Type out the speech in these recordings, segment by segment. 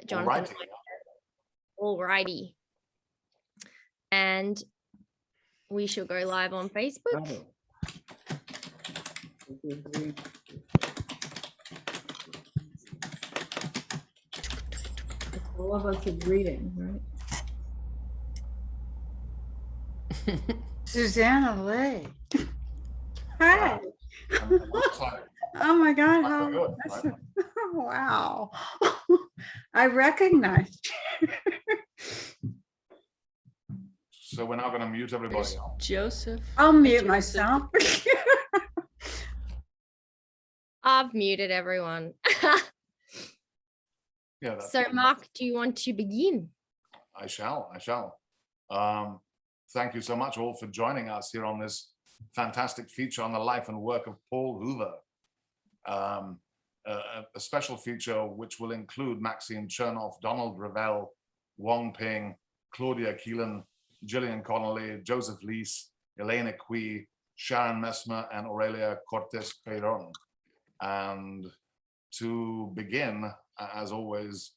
Jonathan. Alrighty. And we shall go live on Facebook. All of us are reading, right? Susanna Lee. Hi. Oh my God. How, Right? wow. I recognized you. So we're now going to mute everybody. Joseph. I'll mute Joseph. myself. I've muted everyone. Yeah. So Mark, do you want to begin? I shall. Thank you so much all for joining us here on this fantastic feature on the life and work of Paul Hoover. A special feature which will include Maxine Chernoff, Donald Revell, Wang Ping, Claudia Keelan, Gillian Conoley, Joseph Lease, Elaine Equi, Sharon Mesmer, and Aurelia Cortes Peyron. And to begin, as always,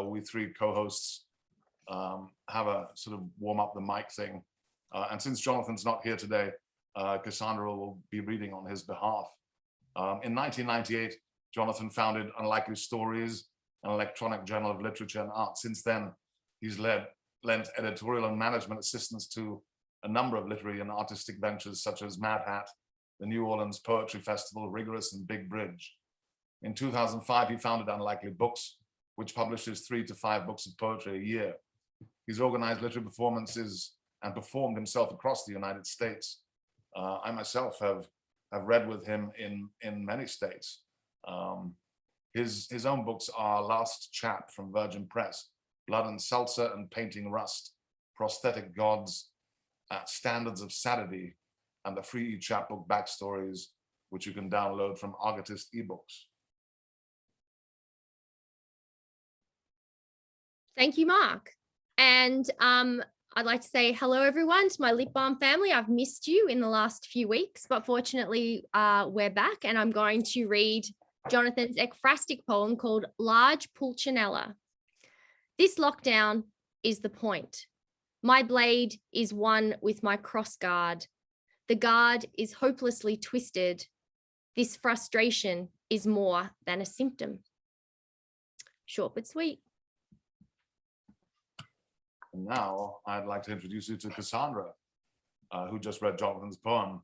we three co-hosts have a sort of warm up the mic thing. And since Jonathan's not here today, Cassandra will be reading on his behalf. In 1998, Jonathan founded Unlikely Stories, an electronic journal of literature and art. Since then, he's lent editorial and management assistance to a number of literary and artistic ventures such as Mad Hat, the New Orleans Poetry Festival, Rigorous, and Big Bridge. In 2005, he founded Unlikely Books, which publishes 3 to 5 books of poetry a year. He's organized literary performances and performed himself across the United States. I myself have read with him in many states. His own books are Last Chap from Virgin Press, Blood and Seltzer and Painting Rust, Prosthetic Gods, Standards of Sadity, and the free chapbook Backstories, which you can download from Argotist eBooks. Thank you, Mark. And I'd like to say hello, everyone, to my Lit Balm family. I've missed you in the last few weeks, but fortunately, we're back, and I'm going to read Jonathan's ekphrastic poem called Large Pulcinella. This lockdown is the point. My blade is one with my cross guard. The guard is hopelessly twisted. This frustration is more than a symptom. Short but sweet. And now I'd like to introduce you to Cassandra, who just read Jonathan's poem,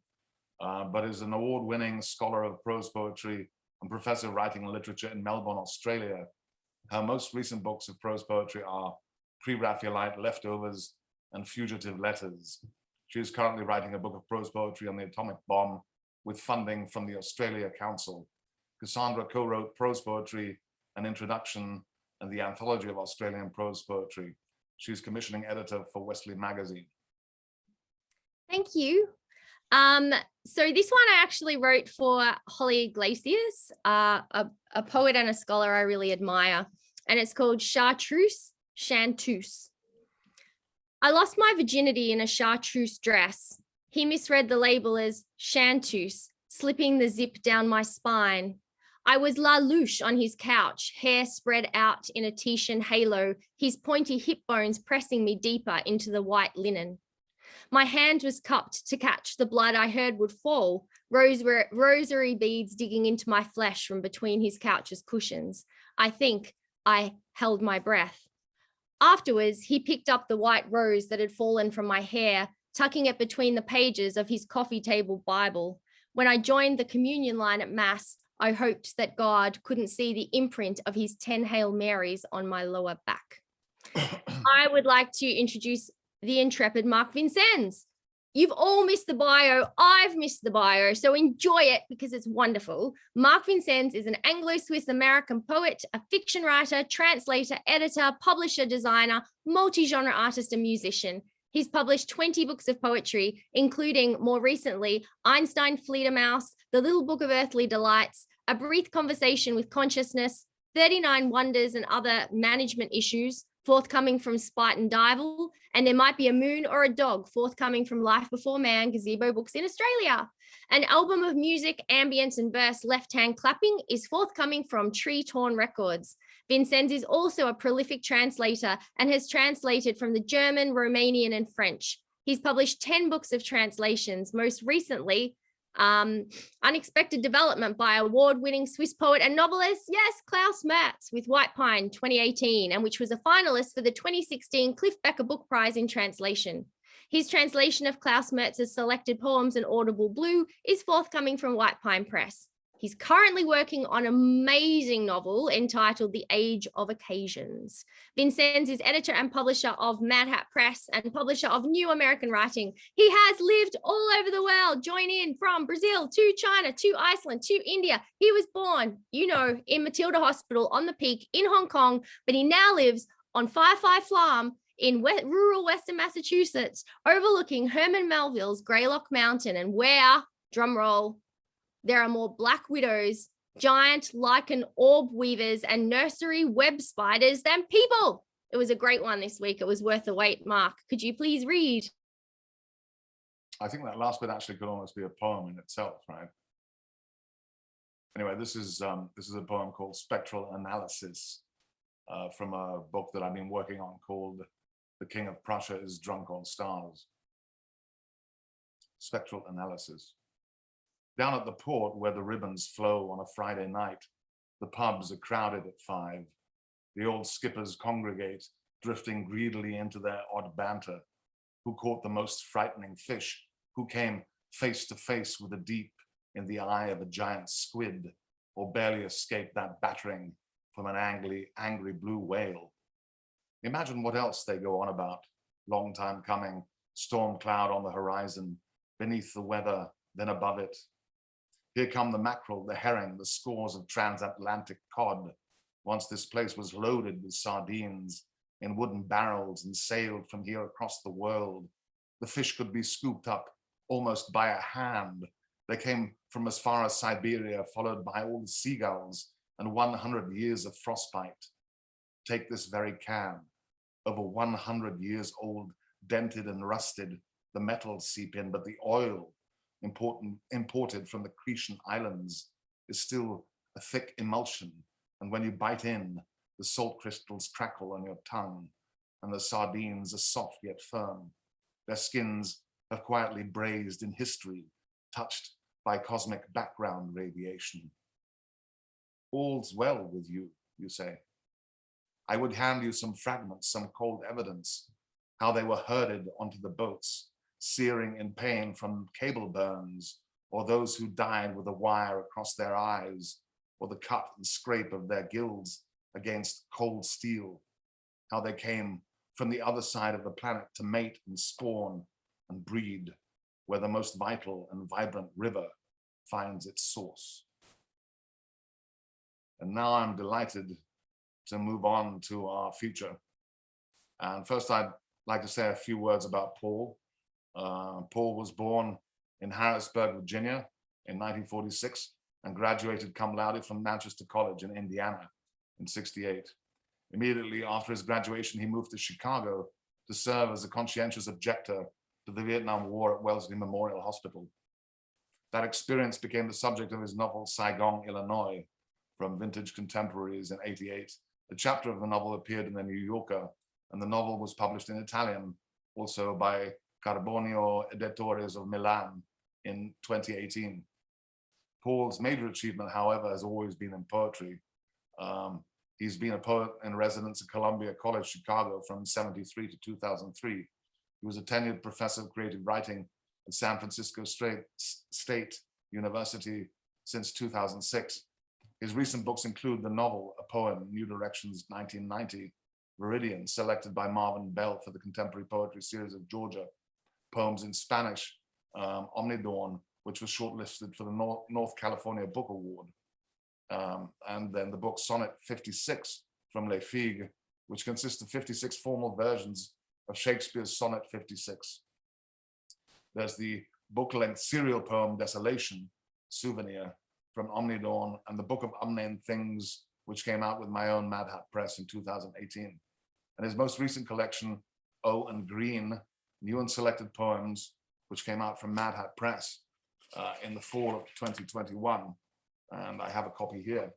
but is an award-winning scholar of prose poetry and professor of writing and literature in Melbourne, Australia. Her most recent books of prose poetry are Pre-Raphaelite, Leftovers, and Fugitive Letters. She is currently writing a book of prose poetry on the atomic bomb with funding from the Australia Council. Cassandra co-wrote Prose Poetry, An Introduction, and the Anthology of Australian Prose Poetry. She's commissioning editor for Wesley Magazine. Thank you. So this one I actually wrote for Holly Iglesias, a poet and a scholar I really admire, and it's called Chartreuse Chanteuse. I lost my virginity in a chartreuse dress. He misread the label as chanteuse, slipping the zip down my spine. I was la louche on his couch, hair spread out in a Titian halo, his pointy hip bones pressing me deeper into the white linen. My hand was cupped to catch the blood I heard would fall, rosary beads digging into my flesh from between his couch's cushions. I think I held my breath. Afterwards, he picked up the white rose that had fallen from my hair, tucking it between the pages of his coffee table Bible. When I joined the communion line at Mass, I hoped that God couldn't see the imprint of his 10 Hail Marys on my lower back. I would like to introduce the intrepid Mark Vincennes. You've all missed the bio. I've missed the bio, so enjoy it because it's wonderful. Mark Vincennes is an Anglo-Swiss American poet, a fiction writer, translator, editor, publisher, designer, multi-genre artist, and musician. He's published 20 books of poetry, including more recently Einstein Fledermaus, The Little Book of Earthly Delights, A Brief Conversation with Consciousness, 39 Wonders and Other Management Issues, forthcoming from Spite and Dival, and There Might Be a Moon or a Dog, forthcoming from Life Before Man, Gazebo Books in Australia. An album of music, ambience, and verse, Left Hand Clapping, is forthcoming from Tree Torn Records. Vincenz is also a prolific translator and has translated from the German, Romanian, and French. He's published 10 books of translations, most recently, Unexpected Development by award-winning Swiss poet and novelist, yes, Klaus Mertz, with White Pine 2018, and which was a finalist for the 2016 Cliff Becker Book Prize in Translation. His translation of Klaus Mertz's selected poems in Audible Blue is forthcoming from White Pine Press. He's currently working on an amazing novel entitled The Age of Occasions. Vincenz is editor and publisher of Mad Hat Press and publisher of New American Writing. He has lived all over the world, join in from Brazil to China to Iceland to India. He was born, you know, in Matilda Hospital on the Peak in Hong Kong, but he now lives on Firefly Farm in rural Western Massachusetts, overlooking Herman Melville's Greylock Mountain, and where, drumroll, there are more black widows, giant lichen orb weavers, and nursery web spiders than people. It was a great one this week. It was worth the wait. Mark, could you please read? I think that last bit actually could almost be a poem in itself, right? Anyway, this is a poem called Spectral Analysis from a book that I've been working on called The King of Prussia is Drunk on Stars. Spectral Analysis. Down at the port where the ribbons flow on a Friday night, the pubs are crowded at 5. The old skippers congregate, drifting greedily into their odd banter. Who caught the most frightening fish? Who came face to face with the deep in the eye of a giant squid, or barely escaped that battering from an angry blue whale? Imagine what else they go on about. Long time coming, storm cloud on the horizon, beneath the weather, then above it. Here come the mackerel, the herring, the scores of transatlantic cod. Once this place was loaded with sardines in wooden barrels and sailed from here across the world. The fish could be scooped up almost by a hand. They came from as far as Siberia, followed by all the seagulls and 100 years of frostbite. Take this very can, over 100 years old, dented and rusted. The metals seep in, but the oil imported from the Cretan islands is still a thick emulsion, and when you bite in, the salt crystals crackle on your tongue, and the sardines are soft yet firm. Their skins have quietly brazed in history, touched by cosmic background radiation. All's well with you, you say. I would hand you some fragments, some cold evidence, how they were herded onto the boats, searing in pain from cable burns, or those who died with a wire across their eyes, or the cut and scrape of their gills against cold steel, how they came from the other side of the planet to mate and spawn and breed, where the most vital and vibrant river finds its source. And now I'm delighted to move on to our future. And first, I'd like to say a few words about Paul. Paul was born in Harrisburg, Virginia in 1946 and graduated cum laude from Manchester College in Indiana in '68. Immediately after his graduation, he moved to Chicago to serve as a conscientious objector to the Vietnam War at Wellesley Memorial Hospital. That experience became the subject of his novel Saigon, Illinois, from Vintage Contemporaries in '88. The chapter of the novel appeared in the New Yorker, and the novel was published in Italian, also by Carbonio Editores of Milan in 2018. Paul's major achievement, however, has always been in poetry. He's been a poet in residence at Columbia College, Chicago from '73 to 2003. He was a tenured professor of creative writing at San Francisco State University since 2006. His recent books include the novel, a poem, New Directions 1990, Viridian, selected by Marvin Bell for the Contemporary Poetry Series of Georgia, poems in Spanish, Omnidawn, which was shortlisted for the North California Book Award, and then the book Sonnet 56 from Les Figues, which consists of 56 formal versions of Shakespeare's Sonnet 56. There's the book-length serial poem Desolation, Souvenir, from Omnidawn, and the Book of Unnamed Things, which came out with my own Mad Hat Press in 2018. And his most recent collection, O and Green, New and Selected Poems, which came out from Mad Hat Press in the fall of 2021. And I have a copy here.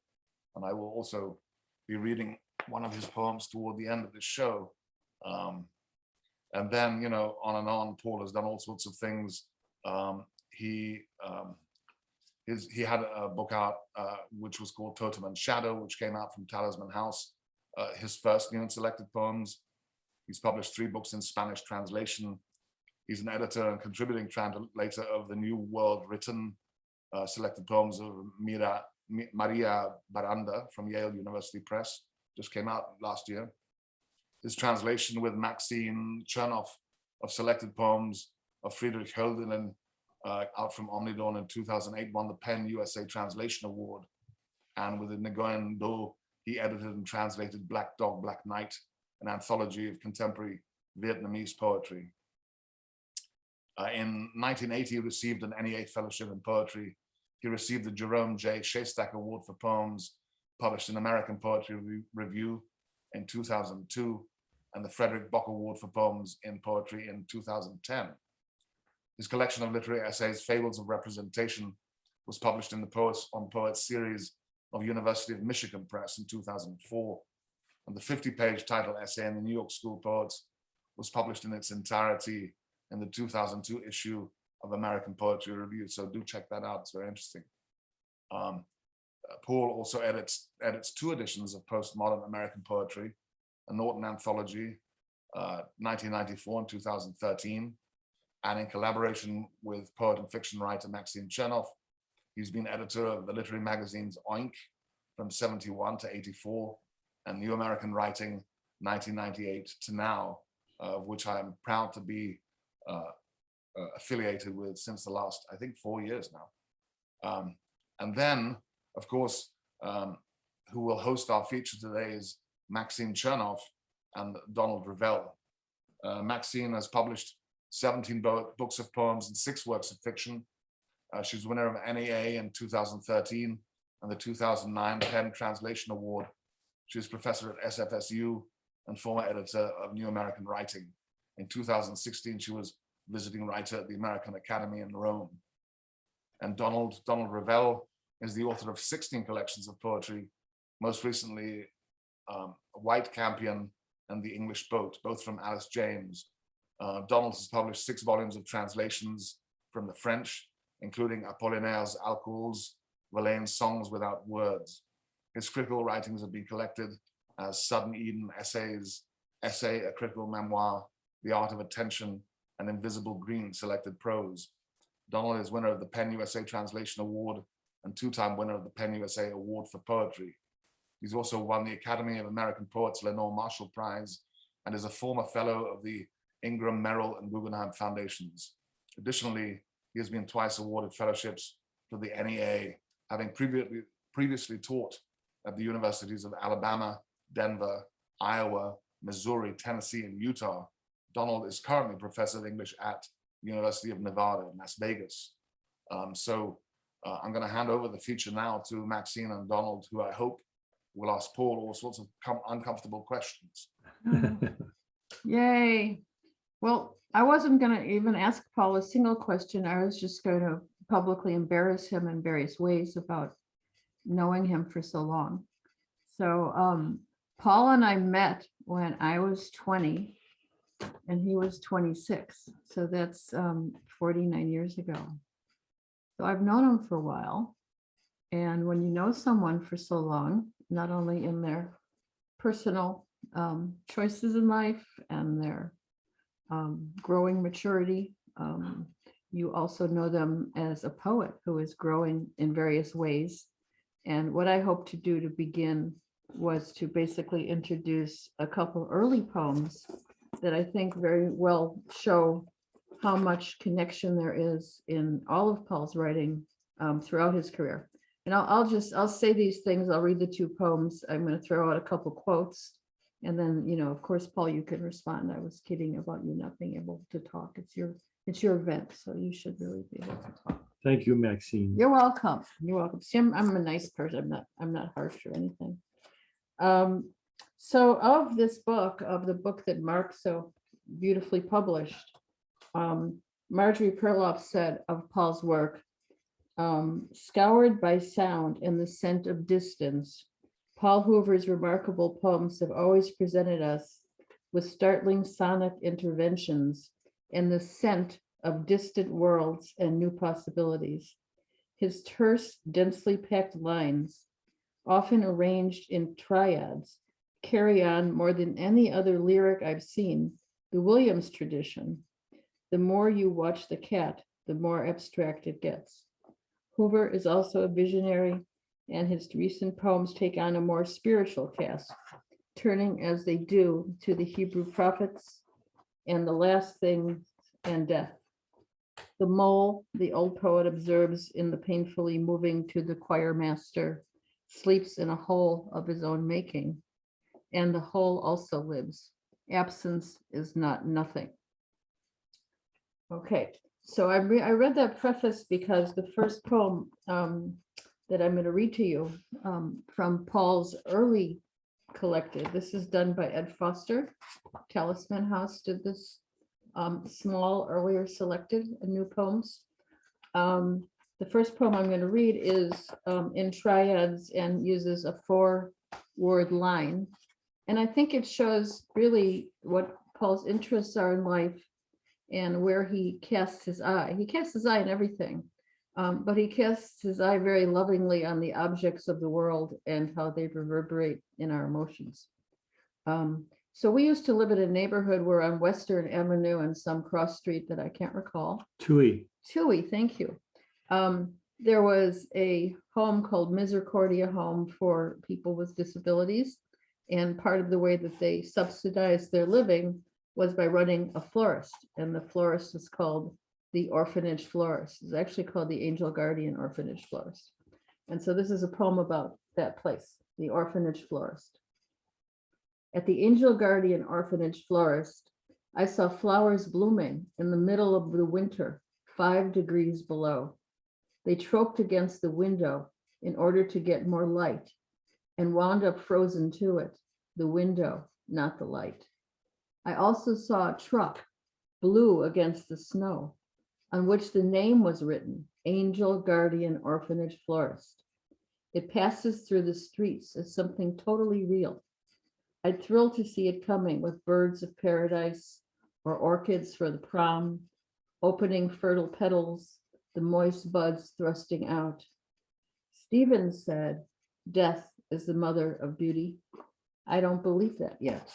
And I will also be reading one of his poems toward the end of the show. And then, you know, on and on, Paul has done all sorts of things. He had a book out which was called Totem and Shadow, which came out from Talisman House, his first new and selected poems. He's published 3 books in Spanish translation. He's an editor and contributing translator of the New World Written, selected poems of Maria Baranda from Yale University Press, just came out last year. His translation with Maxine Chernoff of selected poems of Friedrich Hölderlin, out from Omnidon in 2008, won the PEN USA Translation Award. And with the Nguyen Do, he edited and translated Black Dog, Black Night, an anthology of contemporary Vietnamese poetry. In 1980, he received an NEA Fellowship in Poetry. He received the Jerome J. Shaystack Award for Poems, published in American Poetry Review in 2002, and the Frederick Bock Award for Poems in Poetry in 2010. His collection of literary essays, Fables of Representation, was published in the Poets on Poets series of University of Michigan Press in 2004. And the 50-page title essay in the New York School Poets was published in its entirety in the 2002 issue of American Poetry Review. So do check that out, it's very interesting. Paul also edits 2 editions of postmodern American poetry, a Norton anthology, 1994 and 2013. And in collaboration with poet and fiction writer Maxine Chernoff, he's been editor of the literary magazines Oink from 71 to 84 and New American Writing 1998 to now, of which I am proud to be affiliated with since the last, I think, 4 years now. And then, of course, who will host our feature today is Maxine Chernoff and Donald Revell. Maxine has published 17 books of poems and 6 works of fiction. She's winner of NEA in 2013 and the 2009 PEN Translation Award. She was professor at SFSU and former editor of New American Writing. In 2016, she was visiting writer at the American Academy in Rome. And Donald Revell is the author of 16 collections of poetry, most recently White Campion and The English Boat, both from Alice James. Donald has published 6 volumes of translations from the French, including Apollinaire's Alcools, Verlaine's Songs Without Words. His critical writings have been collected as Sudden Eden Essays, Essay, A Critical Memoir, The Art of Attention, and Invisible Green Selected Prose. Donald is winner of the PEN USA Translation Award and 2-time winner of the PEN USA Award for Poetry. He's also won the Academy of American Poets Lenore Marshall Prize and is a former fellow of the Ingram, Merrill, and Guggenheim Foundations. Additionally, he has been twice awarded fellowships for the NEA, having previously taught at the universities of Alabama, Denver, Iowa, Missouri, Tennessee, and Utah. Donald is currently professor of English at the University of Nevada in Las Vegas. I'm going to hand over the feature now to Maxine and Donald, who I hope will ask Paul all sorts of uncomfortable questions. Yay. Well, I wasn't going to even ask Paul a single question. I was just going to publicly embarrass him in various ways about knowing him for so long. So Paul and I met when I was 20 and he was 26. So that's 49 years ago. So I've known him for a while. And when you know someone for so long, not only in their personal choices in life and their growing maturity, you also know them as a poet who is growing in various ways. And what I hope to do to begin was to basically introduce a couple early poems that I think very well show how much connection there is in all of Paul's writing throughout his career. And I'll say these things. I'll read the 2 poems. I'm going to throw out a couple quotes. And then, you know, of course, Paul, you can respond. I was kidding about you not being able to talk. It's your event, so you should really be able to talk. Thank you, Maxine. You're welcome. You're welcome. See, I'm a nice person. I'm not harsh or anything. So of this book, of the book that Mark so beautifully published, Marjorie Perloff said of Paul's work, scoured by sound and the scent of distance, Paul Hoover's remarkable poems have always presented us with startling sonic interventions and the scent of distant worlds and new possibilities. His terse, densely packed lines, often arranged in triads, carry on more than any other lyric I've seen the Williams tradition. The more you watch the cat, the more abstract it gets. Hoover is also a visionary, and his recent poems take on a more spiritual cast, turning as they do to the Hebrew prophets and the last things and death. The mole, the old poet observes in the painfully moving to the choir master, sleeps in a hole of his own making, and the hole also lives. Absence is not nothing. Okay, so I read that preface because the first poem that I'm going to read to you from Paul's early collected. This is done by Ed Foster. Talisman House did this small, earlier selected new poems. The first poem I'm going to read is in triads and uses a 4-word line. And I think it shows really what Paul's interests are in life and where he casts his eye. He casts his eye in everything, but he casts his eye very lovingly on the objects of the world and how they reverberate in our emotions. So we used to live in a neighborhood where on Western Avenue and some cross street that I can't recall. Tui. Thank you. There was a home called Misericordia Home for people with disabilities. And part of the way that they subsidized their living was by running a florist. And the florist is called the Orphanage Florist. It's actually called the Angel Guardian Orphanage Florist. And so this is a poem about that place, the Orphanage Florist. At the Angel Guardian Orphanage Florist, I saw flowers blooming in the middle of the winter, 5 degrees below. They choked against the window in order to get more light and wound up frozen to it, the window, not the light. I also saw a truck, blue against the snow, on which the name was written, Angel Guardian Orphanage Florist. It passes through the streets as something totally real. I'd thrill to see it coming with birds of paradise or orchids for the prom, opening fertile petals, the moist buds thrusting out. Stevens said, death is the mother of beauty. I don't believe that yet.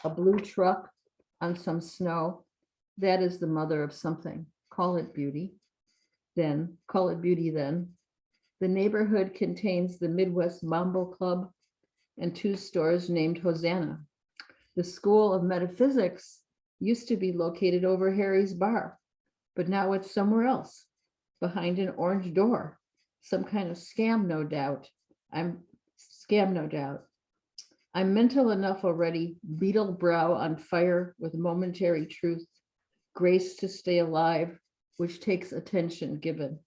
A blue truck on some snow, that is the mother of something. Call it beauty. Then, call it beauty then. The neighborhood contains the Midwest Mambo Club and 2 stores named Hosanna. The School of Metaphysics used to be located over Harry's Bar, but now it's somewhere else, behind an orange door. Some kind of scam, no doubt. I'm mental enough already, beetle brow on fire with momentary truth, grace to stay alive, which takes attention given.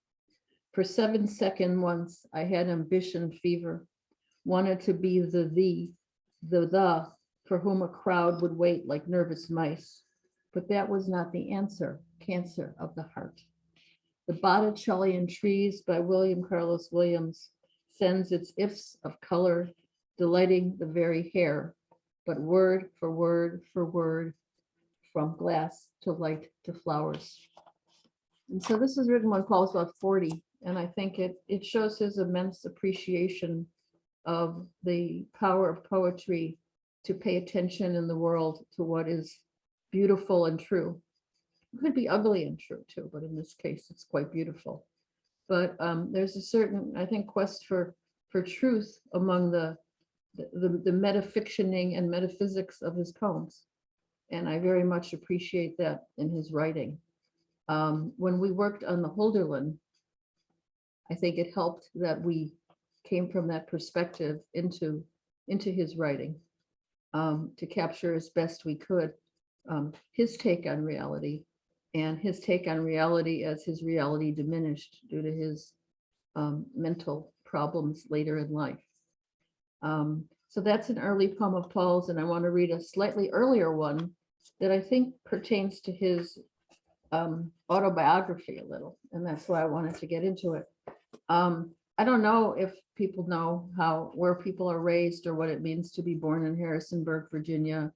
For 7 seconds once, I had ambition fever, wanted to be the for whom a crowd would wait like nervous mice. But that was not the answer, cancer of the heart. The Botticellian Trees by William Carlos Williams sends its ifs of color, delighting the very hair, but word for word for word, from glass to light to flowers. And so this is written when Paul's about 40, and I think it shows his immense appreciation of the power of poetry to pay attention in the world to what is beautiful and true. It could be ugly and true too, but in this case, it's quite beautiful. But there's a certain, I think, quest for truth among the metafictioning and metaphysics of his poems. And I very much appreciate that in his writing. When we worked on the Holderlin, I think it helped that we came from that perspective into his writing, to capture as best we could his take on reality, and his take on reality as his reality diminished due to his mental problems later in life. So that's an early poem of Paul's, and I want to read a slightly earlier one that I think pertains to his autobiography a little, and that's why I wanted to get into it. I don't know if people know where people are raised or what it means to be born in Harrisonburg, Virginia,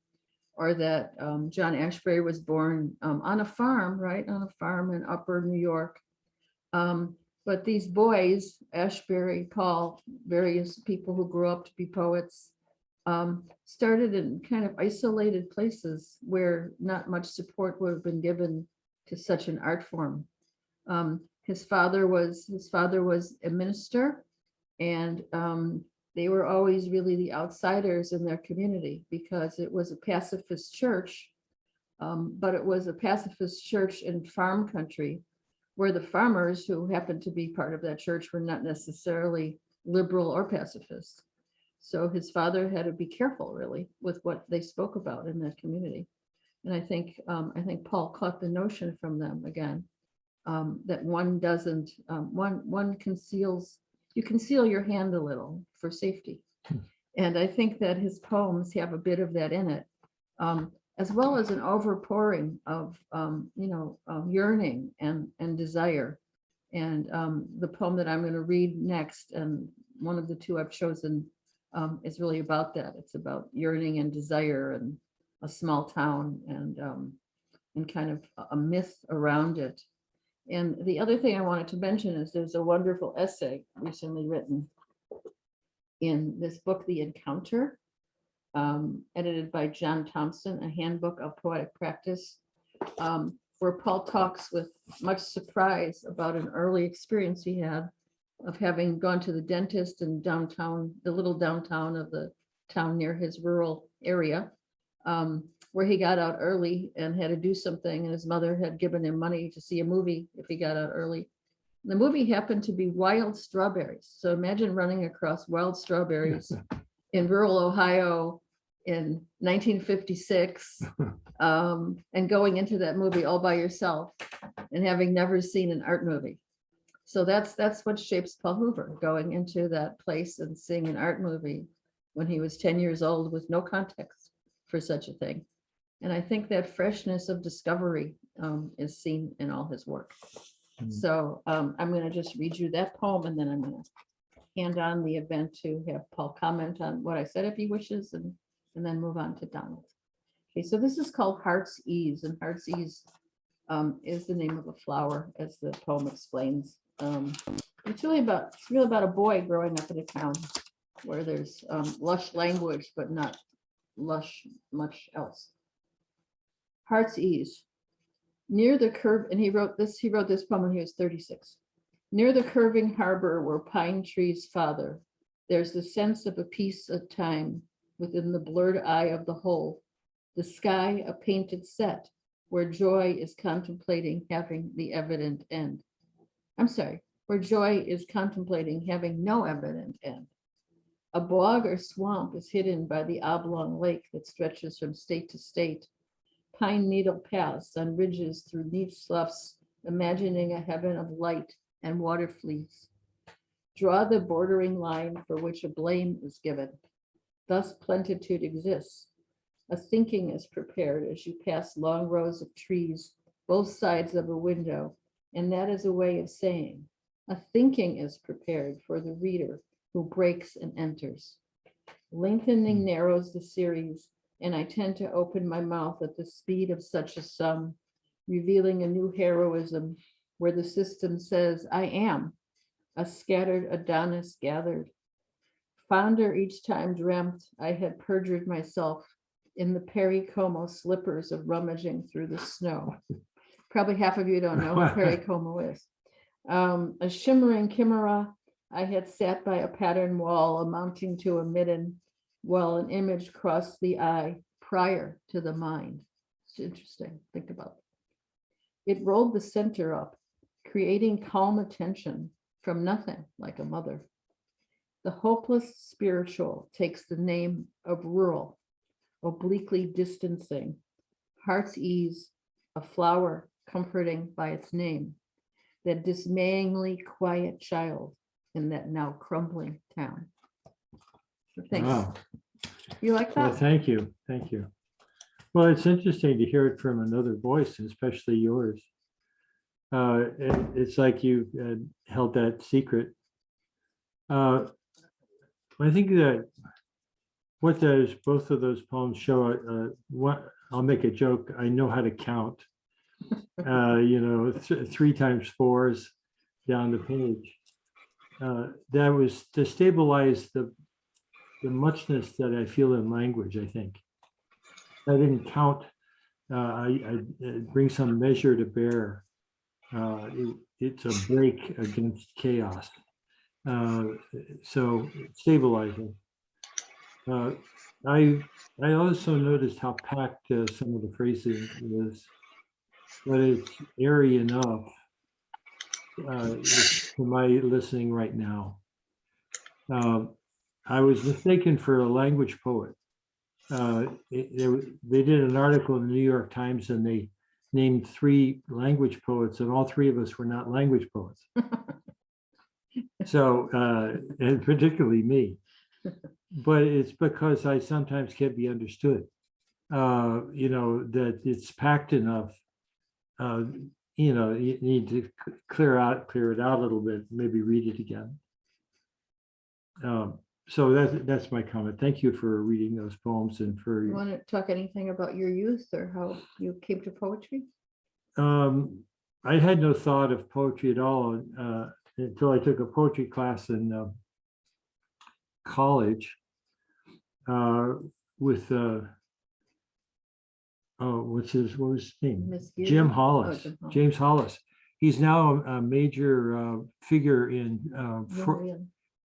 or that John Ashbery was born on a farm, right? On a farm in upper New York. But these boys, Ashbery, Paul, various people who grew up to be poets, started in kind of isolated places where not much support would have been given to such an art form. His father was a minister, and they were always really the outsiders in their community because it was a pacifist church, but it was a pacifist church in farm country where the farmers who happened to be part of that church were not necessarily liberal or pacifist. So his father had to be careful really with what they spoke about in that community. And I think Paul caught the notion from them again, that one doesn't, one conceals, you conceal your hand a little for safety. And I think that his poems have a bit of that in it, as well as an overpouring of, yearning and desire. And the poem that I'm going to read next, and one of the two I've chosen, is really about that. It's about yearning and desire and a small town and kind of a myth around it. And the other thing I wanted to mention is there's a wonderful essay recently written in this book, The Encounter, edited by John Thompson, a handbook of poetic practice, where Paul talks with much surprise about an early experience he had of having gone to the dentist in downtown, the little downtown of the town near his rural area, where he got out early and had to do something, and his mother had given him money to see a movie if he got out early. The movie happened to be Wild Strawberries. So imagine running across wild strawberries in rural Ohio in 1956, and going into that movie all by yourself and having never seen an art movie. So that's what shapes Paul Hoover, going into that place and seeing an art movie when he was 10 years old with no context for such a thing. And I think that freshness of discovery is seen in all his work. So I'm going to just read you that poem, and then I'm going to hand on the event to have Paul comment on what I said if he wishes, and then move on to Donald. Okay, so this is called Heart's Ease, and Heart's Ease is the name of a flower, as the poem explains. It's really about a boy growing up in a town where there's lush language, but not lush much else. Heart's Ease. Near the curve, and he wrote this poem when he was 36. Near the curving harbor where pine trees father, there's the sense of a piece of time within the blurred eye of the whole. The sky a painted set where joy is contemplating having the evident end. I'm sorry, where joy is contemplating having no evident end. A bog or swamp is hidden by the oblong lake that stretches from state to state. Pine needle paths on ridges through neat sloughs, imagining a heaven of light and water fleas. Draw the bordering line for which a blame is given. Thus plenitude exists. A thinking is prepared as you pass long rows of trees, both sides of a window, and that is a way of saying, a thinking is prepared for the reader who breaks and enters. Lengthening narrows the series, and I tend to open my mouth at the speed of such a sum, revealing a new heroism where the system says, I am, a scattered Adonis gathered. Fonder each time dreamt I had perjured myself in the Pericomo slippers of rummaging through the snow. Probably half of you don't know what Pericomo is. A shimmering chimera, I had sat by a pattern wall amounting to a midden, while an image crossed the eye prior to the mind. It's interesting, think about it. It rolled the center up, creating calm attention from nothing, like a mother. The hopeless spiritual takes the name of rural, obliquely distancing. Heart's Ease, a flower comforting by its name, that dismayingly quiet child in that now crumbling town. So thanks. Wow. You like Well, that? thank you. Thank you. Well, it's interesting to hear it from another voice, especially yours. It's like you held that secret I think that what both of those poems show, I'll make a joke. I know how to count. 3 times 4s down the page. That was to stabilize the muchness that I feel in language. I think I didn't count. I bring some measure to bear. It's a break against chaos. So stabilizing. I also noticed how packed some of the phrasing is, but it's airy enough to my listening right now. I was mistaken for a language poet. They did an article in the New York Times and they named 3 language poets, and all 3 of us were not language poets. So, and particularly me. But it's because I sometimes can't be understood. That it's packed enough. You need to clear it out a little bit, maybe read it again. So that's my comment. Thank you for reading those poems and for. You want to talk anything about your youth or how you came to poetry? I had no thought of poetry at all until I took a poetry class in college with what was his name? Jim Hollis. James Hollis. He's now a major figure in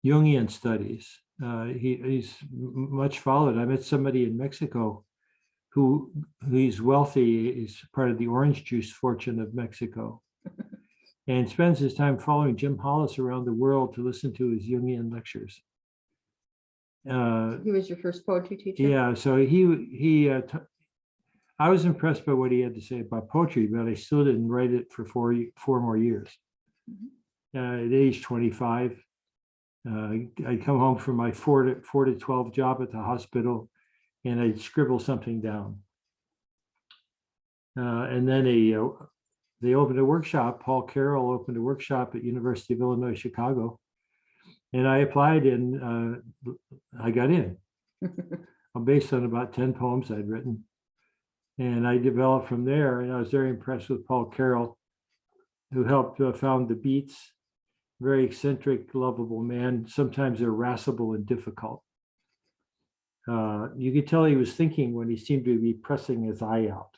Jungian studies. He's much followed. I met somebody in Mexico he's wealthy. He's part of the orange juice fortune of Mexico, and spends his time following Jim Hollis around the world to listen to his Jungian lectures. He was your first poetry teacher? Yeah, so I was impressed by what he had to say about poetry, but I still didn't write it for 4 more years. At age 25, I'd come home from my 4 to 12 job at the hospital, and I'd scribble something down. And then they opened a workshop. Paul Carroll opened a workshop at University of Illinois, Chicago. And I applied and I got in. Based on about 10 poems I'd written. And I developed from there, and I was very impressed with Paul Carroll, who helped found the Beats. Very eccentric, lovable man, sometimes irascible and difficult. You could tell he was thinking when he seemed to be pressing his eye out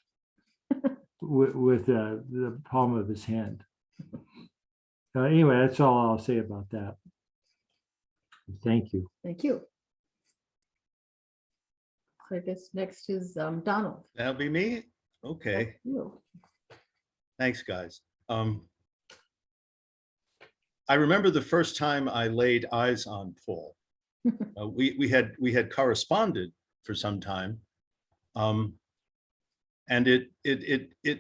with the palm of his hand. Anyway, that's all I'll say about that. Thank you. Thank you. So I guess next is Donald. That'll be me? Okay. Thanks, guys. I remember the first time I laid eyes on Paul. We had corresponded for some time, and it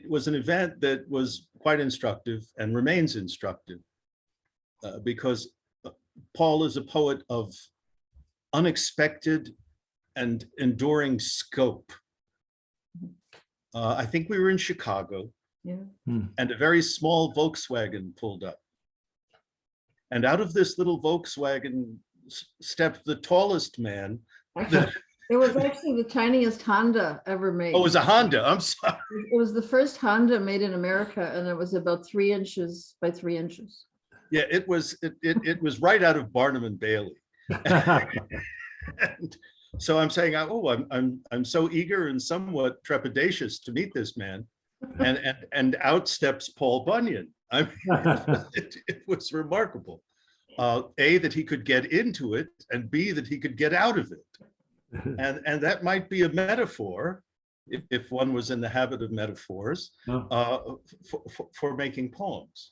was an event that was quite instructive and remains instructive because Paul is a poet of unexpected and enduring scope. I think we were in Chicago, and a very small Volkswagen pulled up. And out of this little Volkswagen stepped the tallest man. It was actually the tiniest Honda ever made. Oh, it was a Honda. I'm sorry. It was the first Honda made in America, and it was about 3 inches by 3 inches. Yeah, it was was right out of Barnum and Bailey. And so I'm saying, oh, I'm so eager and somewhat trepidatious to meet this man, and out steps Paul Bunyan. I mean, it was remarkable. A, that he could get into it, and B, that he could get out of it. And that might be a metaphor, if one was in the habit of metaphors, for making poems.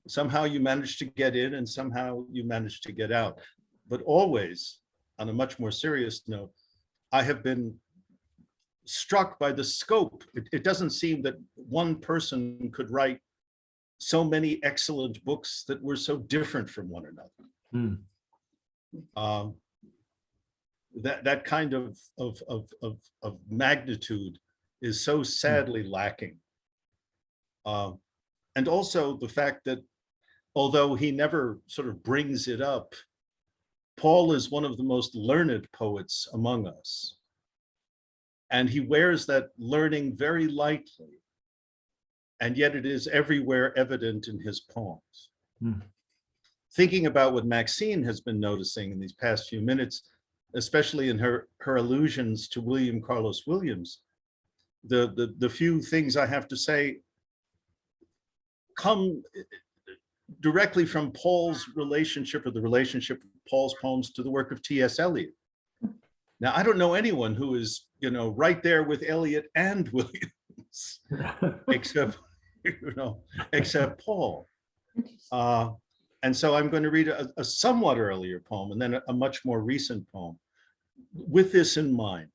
Somehow you manage to get in and somehow you manage to get out. But always, on a much more serious note, I have been struck by the scope. It doesn't seem that one person could write so many excellent books that were so different from one another. That kind of magnitude is so sadly lacking. And also the fact that although he never sort of brings it up Paul is one of the most learned poets among us. And he wears that learning very lightly. And yet it is everywhere evident in his poems. Thinking about what Maxine has been noticing in these past few minutes, especially in her allusions to William Carlos Williams, the few things I have to say come directly from Paul's relationship, or the relationship of Paul's poems to the work of T.S. Eliot. Now, I don't know anyone who is, right there with Eliot and Williams, except Paul. And so I'm going to read a somewhat earlier poem and then a much more recent poem with this in mind.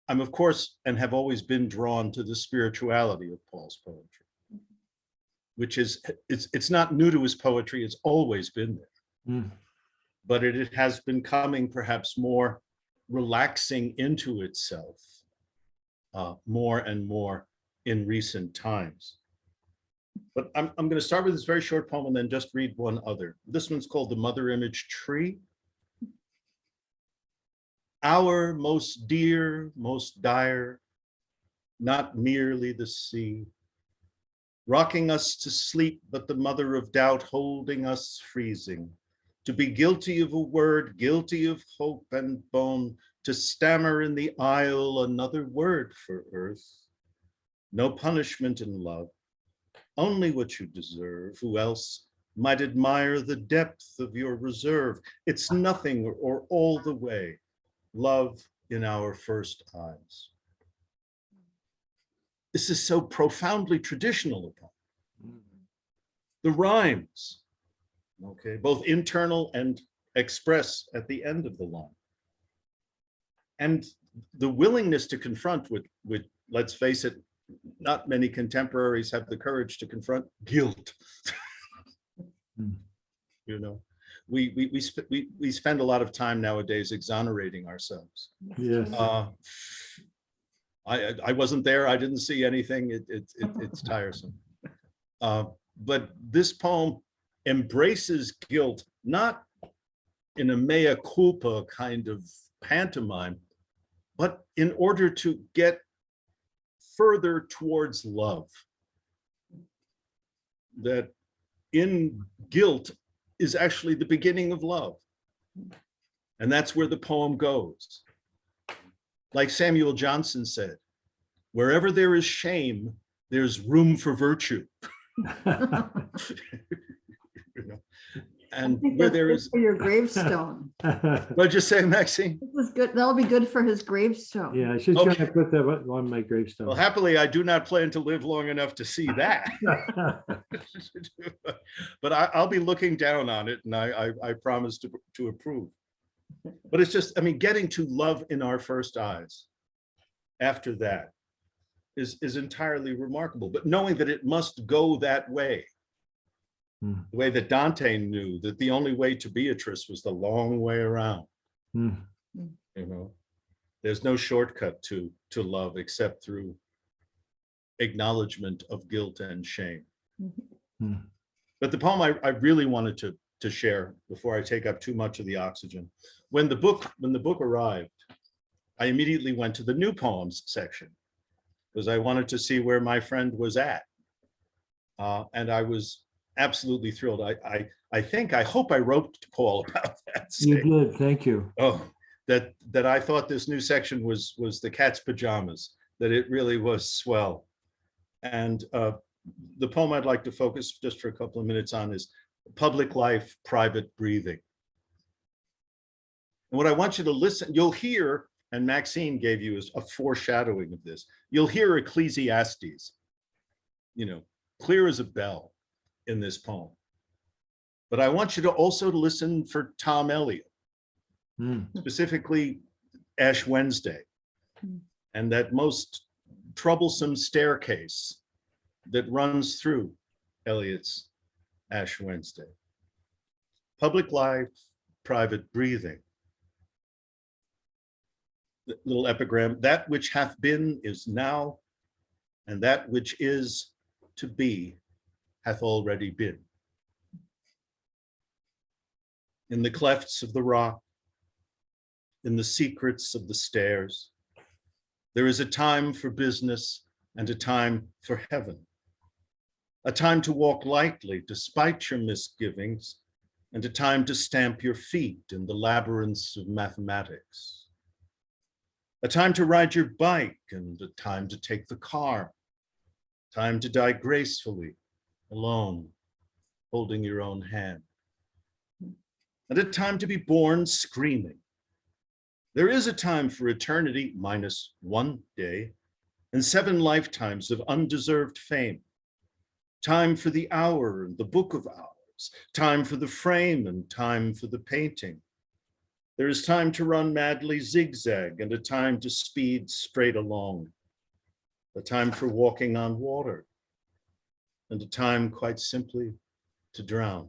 I'm, of course, and have always been drawn to the spirituality of Paul's poetry, which is, it's not new to his poetry, it's always been there. But it has been coming perhaps more relaxing into itself more and more in recent times. But I'm going to start with this very short poem and then just read one other. This one's called The Mother Image Tree. Our most dear, most dire, not merely the sea, rocking us to sleep, but the mother of doubt holding us freezing, to be guilty of a word, guilty of hope and bone, to stammer in the aisle another word for earth. No punishment in love, only what you deserve. Who else might admire the depth of your reserve? It's nothing or all the way. Love in our first eyes. This is so profoundly traditional. The rhymes, okay, both internal and express at the end of the line. And the willingness to confront with let's face it, not many contemporaries have the courage to confront guilt. We spend a lot of time nowadays exonerating ourselves. Yes. I wasn't there. I didn't see anything. It's tiresome. But this poem embraces guilt, not in a mea culpa kind of pantomime, but in order to get further towards love. That in guilt is actually the beginning of love. And that's where the poem goes. Like Samuel Johnson said, wherever there is shame, there's room for virtue. And where there is for your gravestone. What'd you say, Maxine? This is good. That'll be good for his gravestone. Yeah, she's going to put that on my gravestone. Well, happily, I do not plan to live long enough to see that. But I'll be looking down on it, and I promise to approve. But it's just, I mean, getting to love in our first eyes after that is entirely remarkable. But knowing that it must go that way, the way that Dante knew that the only way to Beatrice was the long way around. There's no shortcut to love except through acknowledgement of guilt and shame. But the poem I really wanted to share before I take up too much of the oxygen, when the book arrived, I immediately went to the new poems section because I wanted to see where my friend was at, and I was absolutely thrilled. I hope I wrote to Paul about that. You did, thank you. Oh, that I thought this new section was the cat's pajamas, that it really was swell. And the poem I'd like to focus just for a couple of minutes on is Public Life, Private Breathing. And what I want you to listen, you'll hear, and Maxine gave you a foreshadowing of this, you'll hear Ecclesiastes, clear as a bell in this poem. But I want you to also listen for Tom Elliott, specifically Ash Wednesday, and that most troublesome staircase that runs through Elliott's Ash Wednesday. Public life, private breathing. The little epigram, that which hath been is now, and that which is to be hath already been. in the clefts of the rock, in the secrets of the stairs. There is a time for business and a time for heaven, a time to walk lightly despite your misgivings, and a time to stamp your feet in the labyrinths of mathematics, a time to ride your bike and a time to take the car, time to die gracefully, alone, holding your own hand, and a time to be born screaming. There is a time for eternity minus one day and 7 lifetimes of undeserved fame, time for the hour and the book of hours, time for the frame and time for the painting. There is time to run madly zigzag and a time to speed straight along, a time for walking on water, and a time quite simply to drown.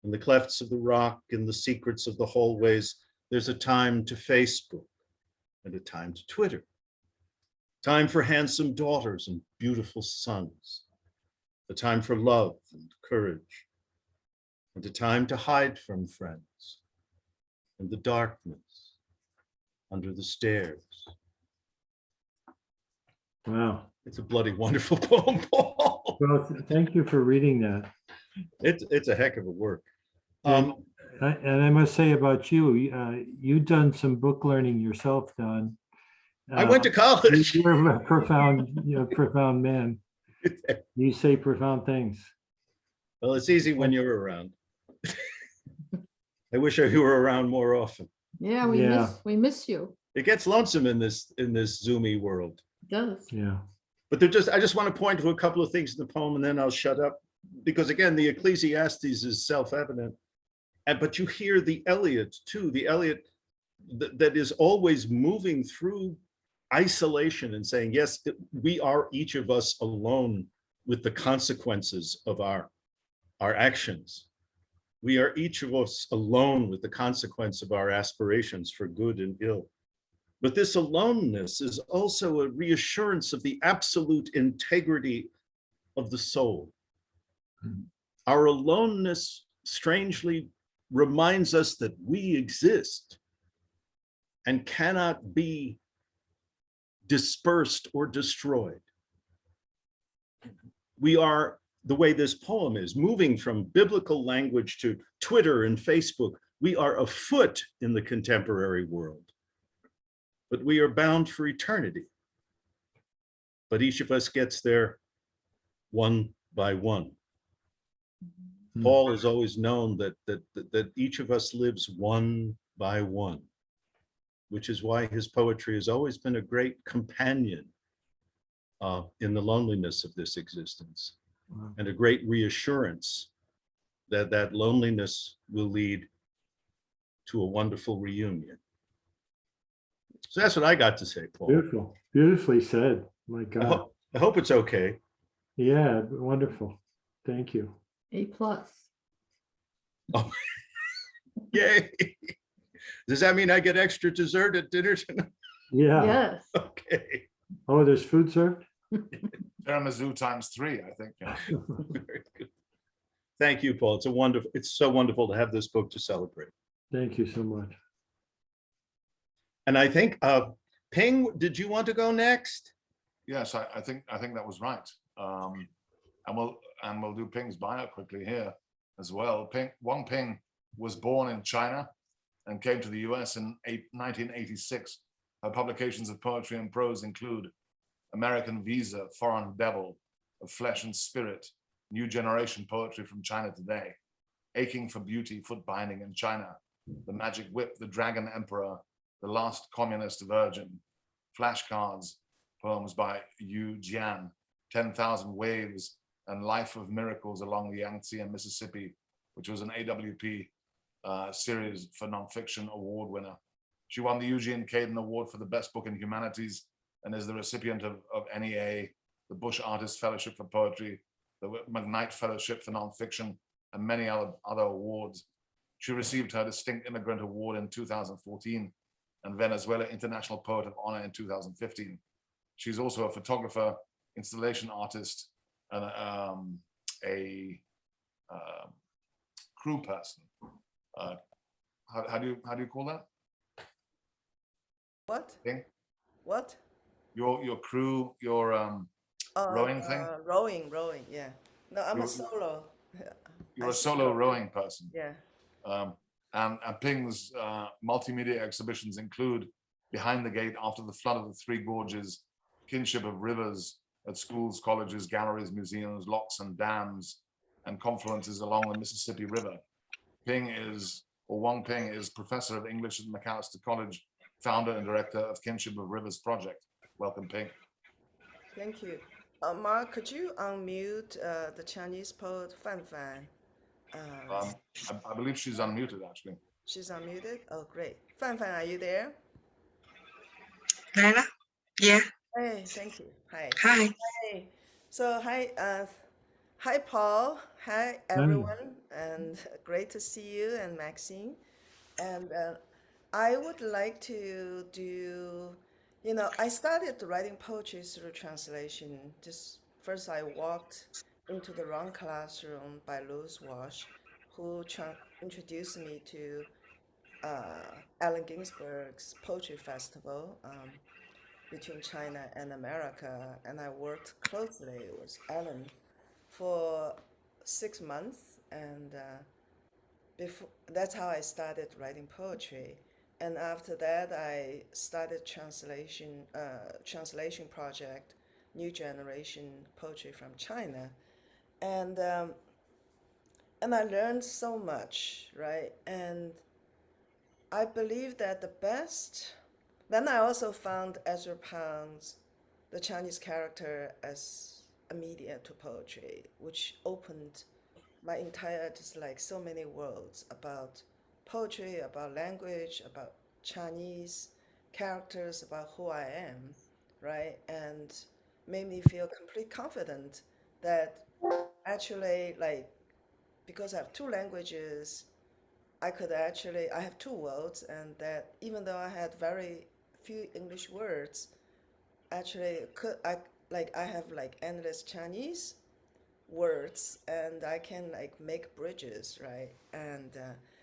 In the clefts of the rock, in the secrets of the hallways, there's a time to Facebook and a time to Twitter, time for handsome daughters and beautiful sons, a time for love and courage, and a time to hide from friends in the darkness under the stairs. Wow. It's a bloody wonderful poem, Paul. Well, thank you for reading that. It's a heck of a work. And I must say about you, you've done some book learning yourself, Don. I went to college. You're a profound man. You say profound things. Well, it's easy when you're around. I wish you were around more often. Yeah, we miss you. It gets lonesome in this Zoomy world. It does. Yeah. But I just want to point to a couple of things in the poem and then I'll shut up. Because again, the Ecclesiastes is self-evident. But you hear the Eliot too, the Eliot that is always moving through isolation and saying, yes, we are each of us alone with the consequences of our actions. We are each of us alone with the consequence of our aspirations for good and ill. But this aloneness is also a reassurance of the absolute integrity of the soul. Our aloneness strangely reminds us that we exist and cannot be dispersed or destroyed. We are, the way this poem is, moving from biblical language to Twitter and Facebook, we are afoot in the contemporary world, but we are bound for eternity. But each of us gets there one by one. Paul has always known that each of us lives one by one, which is why his poetry has always been a great companion in the loneliness of this existence, and a great reassurance that that loneliness will lead to a wonderful reunion. So that's what I got to say, Paul. Beautiful, beautifully said. My God. I hope it's okay. Yeah, wonderful. Thank you. A+. Oh, yay. Does that mean I get extra dessert at dinner tonight? Yeah. Yes. Okay. Oh, there's food served? Tiramisu ×3, I think. Yeah. Very good. Thank you, Paul. It's so wonderful to have this book to celebrate. Thank you so much. And I think, Ping, did you want to go next? Yes, I think that was right. And we'll do Ping's bio quickly here as well. Wang Ping was born in China and came to the US in 1986. Her publications of poetry and prose include American Visa, Foreign Devil, Of Flesh and Spirit, New Generation Poetry from China Today, Aching for Beauty, Foot Binding in China, The Magic Whip, The Dragon Emperor, The Last Communist Virgin, Flashcards, poems by Yu Jian, 10,000 Waves, and Life of Miracles Along the Yangtze and Mississippi, which was an AWP series for nonfiction award winner. She won the Eugene Caden Award for the Best Book in Humanities and is the recipient of NEA, the Bush Artist Fellowship for Poetry, the McKnight Fellowship for Nonfiction, and many other awards. She received her Distinct Immigrant Award in 2014 and Venezuela International Poet of Honor in 2015. She's also a photographer, installation artist, and a crew person how do you call that? What? Thing? What? Your crew, your rowing thing? Rowing, yeah. No, I'm a You- solo. You're I a solo rowing person. Yeah. And Ping's multimedia exhibitions include Behind the Gate After the Flood of the Three Gorges, Kinship of Rivers at schools, colleges, galleries, museums, locks and dams, and confluences along the Mississippi River. Wang Ping is professor of English at Macalester College, founder and director of Kinship of Rivers Project. Welcome, Ping. Thank you. Mark, could you unmute the Chinese poet Fan Fan? I believe she's unmuted, actually. She's unmuted? Oh, great. Fan Fan, are you there? Lala? Yeah. Hey, thank you. Hi. Hi. Hey. So, hi, Paul. Hi, everyone. And great to see you and Maxine. And I would like to do, I started writing poetry through translation. Just first, I walked into the wrong classroom by Louis Walsh, who introduced me to Allen Ginsberg's Poetry Festival between China and America. And I worked closely with Allen for 6 months. And that's how I started writing poetry. And after that, I started translation project, New Generation Poetry from China. And I learned so much, right? And I believe that the best, then I also found Ezra Pound's The Chinese Character as a media to poetry, which opened my entire, just like so many worlds about poetry, about language, about Chinese characters, about who I am, right? And made me feel completely confident that actually, like, because I have two languages, I have two worlds, and that even though I had very few English words, actually I have like endless Chinese words, and I can like make bridges, right? And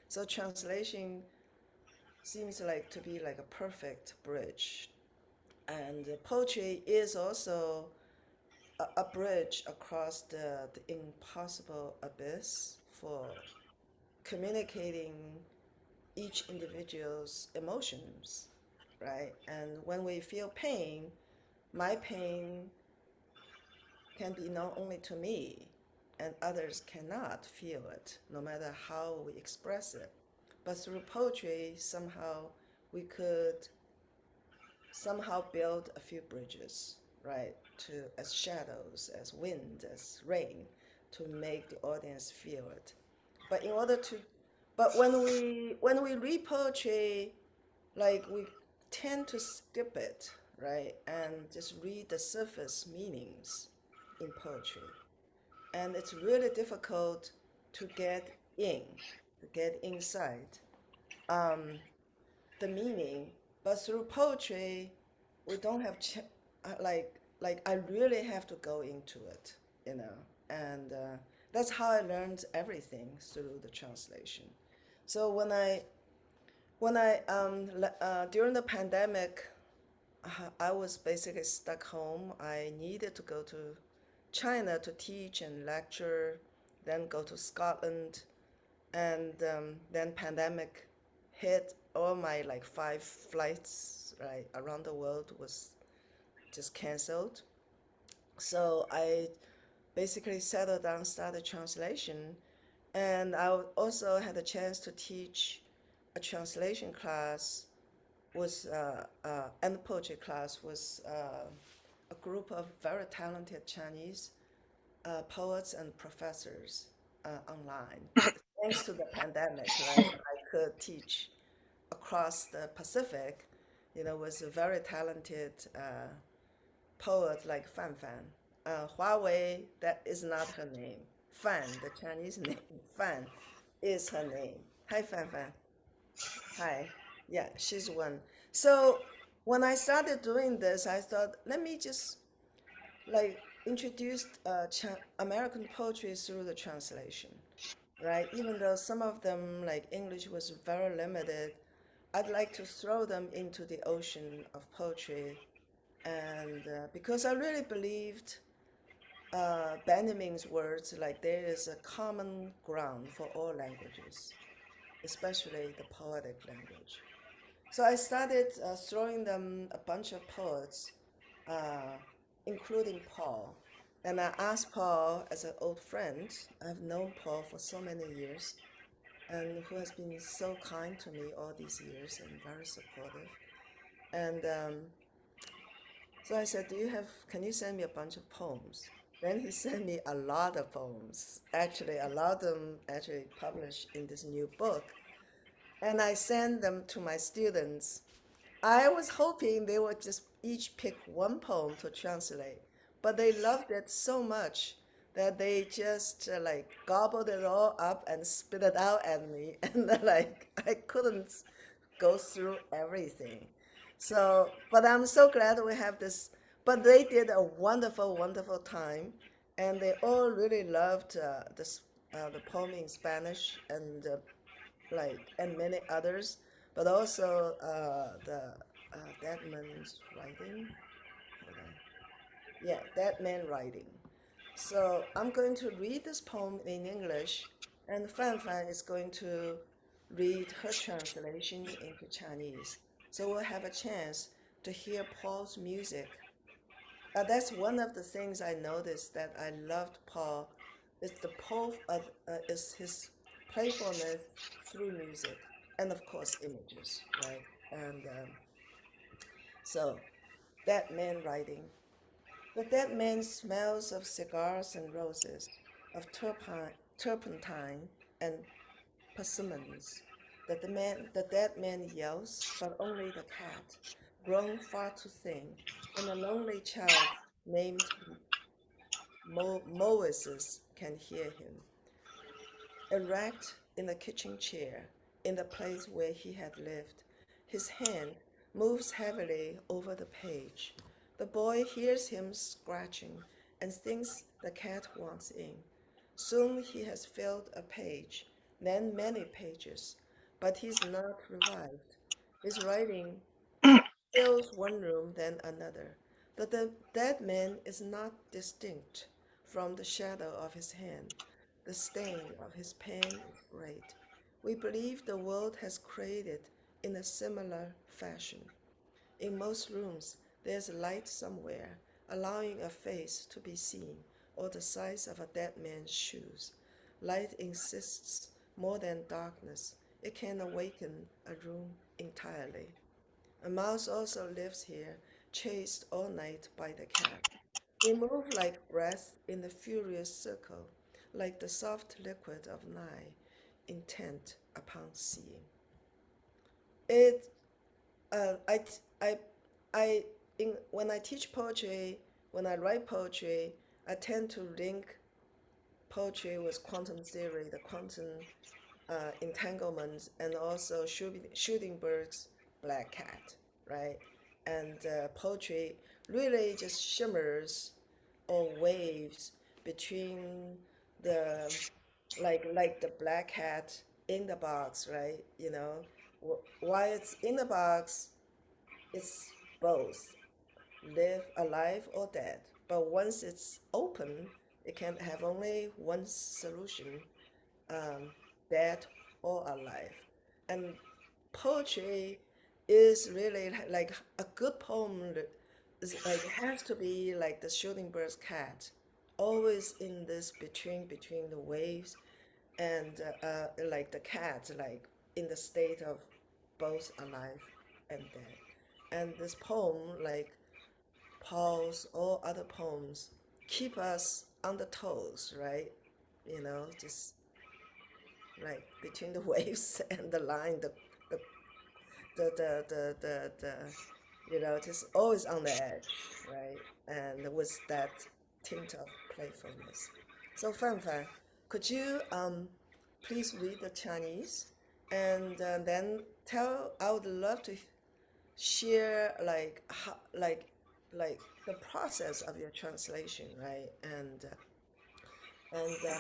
so translation seems like to be like a perfect bridge. And poetry is also a bridge across the impossible abyss for communicating each individual's emotions, right? And when we feel pain, my pain can be known only to me, and others cannot feel it, no matter how we express it. But through poetry, somehow we could somehow build a few bridges, right? As shadows, as wind, as rain, to make the audience feel it. But when we read poetry, like we tend to skip it, right? And just read the surface meanings in poetry. And it's really difficult to get inside the meaning. But through poetry, we don't have, I really have to go into it, and that's how I learned everything through the translation. So when I during the pandemic, I was basically stuck home. I needed to go to China to teach and lecture, then go to Scotland, and then pandemic hit. All my like 5 flights right around the world was just canceled. So I basically settled down, started translation, and I also had a chance to teach a translation class and poetry class with a group of very talented Chinese poets and professors online. Thanks to the pandemic, right? I could teach across the Pacific, with a very talented poet like Fan Fan. Huawei, that is not her name. Fan, the Chinese name, Fan, is her name. Hi, Fan Fan. Hi. Yeah, she's one. So when I started doing this, I thought, let me just like introduce American poetry through the translation, right? Even though some of them, like English, was very limited, I'd like to throw them into the ocean of poetry. And because I really believed Benjamin's words, like there is a common ground for all languages, especially the poetic language. So I started throwing them a bunch of poets, including Paul. And I asked Paul, as an old friend, I've known Paul for so many years, and who has been so kind to me all these years and very supportive. And so I said, can you send me a bunch of poems? Then he sent me a lot of poems. Actually, a lot of them actually published in this new book. And I sent them to my students. I was hoping they would just each pick one poem to translate, but they loved it so much that they just like gobbled it all up and spit it out at me. And like, I couldn't go through everything. So, but I'm so glad we have this. But they did a wonderful, wonderful time, and they all really loved the poem in Spanish and and many others, but also that man's writing. Hold on. Yeah, that man writing. So I'm going to read this poem in English, and Fan Fan is going to read her translation into Chinese. So we'll have a chance to hear Paul's music. That's one of the things I noticed that I loved Paul. Is his playfulness through music, and of course images, right? And so that man writing. The dead man smells of cigars and roses, of turpentine and persimmons. The dead man yells, but only the cat, grown far too thin, and a lonely child named Moses can hear him. Erect in the kitchen chair, in the place where he had lived, his hand moves heavily over the page. The boy hears him scratching and thinks the cat wants in. Soon he has filled a page, then many pages, but he's not revived. His writing fills one room, then another. The dead man is not distinct from the shadow of his hand. The stain of his pen is great. We believe the world has created in a similar fashion. In most rooms, there's light somewhere, allowing a face to be seen, or the size of a dead man's shoes. Light insists more than darkness. It can awaken a room entirely. A mouse also lives here, chased all night by the cat. They move like breath in the furious circle, like the soft liquid of night, intent upon seeing. When I teach poetry, when I write poetry, I tend to link poetry with quantum theory, the quantum entanglements, and also Schuttingberg's Black Cat, right? And poetry really just shimmers or waves between the like the black cat in the box, right? You know, while it's in the box, it's both live alive or dead. But once it's open, it can have only one solution, dead or alive. And poetry is really like a good poem is like has to be like the Schuttingberg's cat, always in this between the waves, and like the cat like in the state of both alive and dead. And this poem, like Paul's or other poems, keep us on the toes, right? You know, just like between the waves and the line, the you know, just always on the edge, right? And with that tint of playfulness. So Fan Fan, could you please read the Chinese, and then tell? I would love to share like how, like the process of your translation, right? And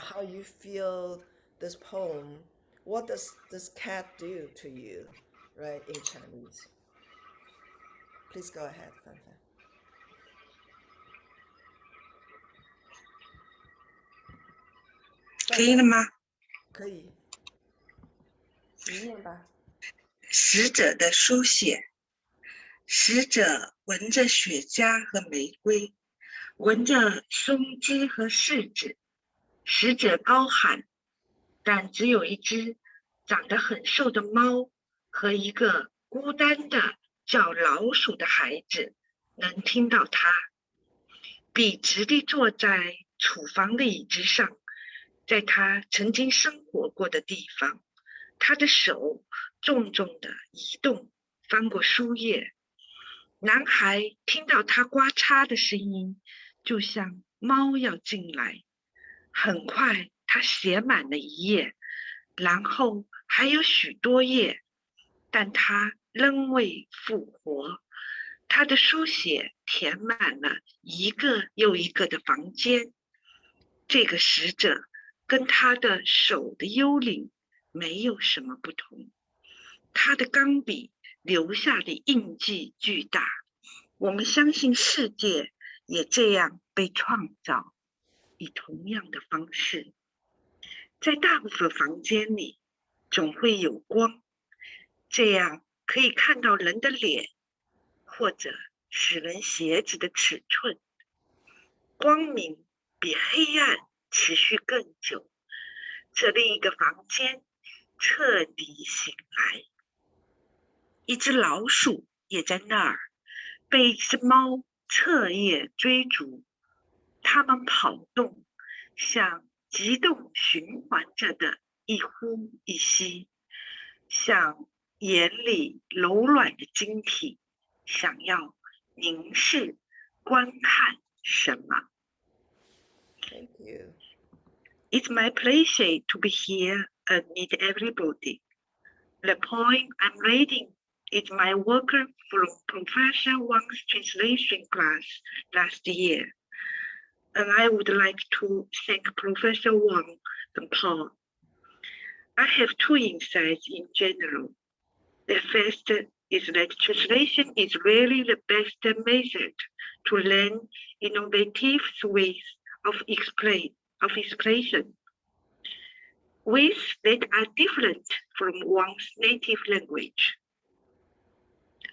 how you feel this poem, what does this cat do to you, right, in Chinese? Please go ahead, Fan Fan. 可以了吗？可以，你念吧。死者的书写，死者闻着雪茄和玫瑰，闻着松枝和柿子。死者高喊，但只有一只长得很瘦的猫和一个孤单的叫老鼠的孩子能听到他。笔直地坐在厨房的椅子上，在他曾经生活过的地方，他的手重重地移动，翻过书页。男孩听到他刮擦的声音，就像猫要进来。很快，他写满了一页，然后还有许多页，但他仍未复活。他的书写填满了一个又一个的房间。这个死者跟他的手的幽灵没有什么不同，他的钢笔留下的印记巨大。我们相信世界也这样被创造，以同样的方式。在大部分房间里总会有光，这样可以看到人的脸，或者死人鞋子的尺寸。光明比黑暗持续更久。这另一个房间彻底醒来。一只老鼠也在那儿，被一只猫彻夜追逐。它们跑动，像激动循环着的一呼一吸，像眼里柔软的晶体，想要凝视、观看什么。Thank you. It's my pleasure to be here and meet everybody. The poem I'm reading is my work from Professor Wang's translation class last year. And I would like to thank Professor Wang and Paul. I have two insights in general. The first is that translation is really the best method to learn innovative ways of expression, ways that are different from one's native language.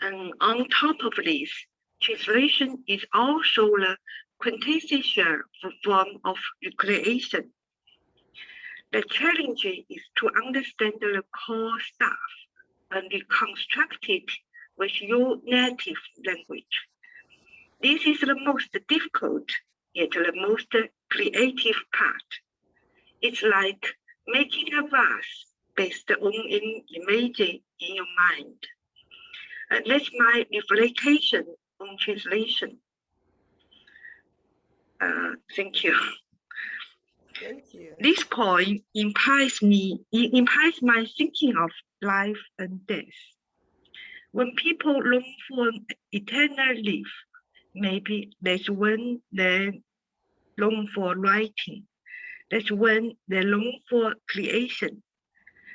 And on top of this, translation is also the quintessential form of recreation. The challenge is to understand the core stuff and reconstruct it with your native language. This is the most difficult, yet the most creative part. It's like making a vase based on an image in your mind. And that's my reflection on translation. Thank you. Thank you. This point implies my thinking of life and death. When people long for eternal life, maybe that's when they long for writing. That's when they long for creation.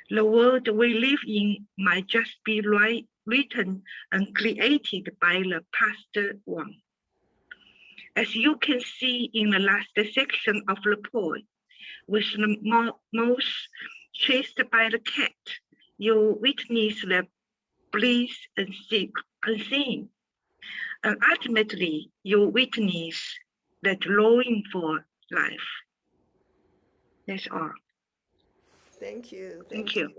The world we live in might just be written and created by the past one. As you can see in the last section of the poem, with the mouse chased by the cat, you witness the bliss and unseen. And ultimately, you witness that longing for life. That's all. Thank you. Thank you.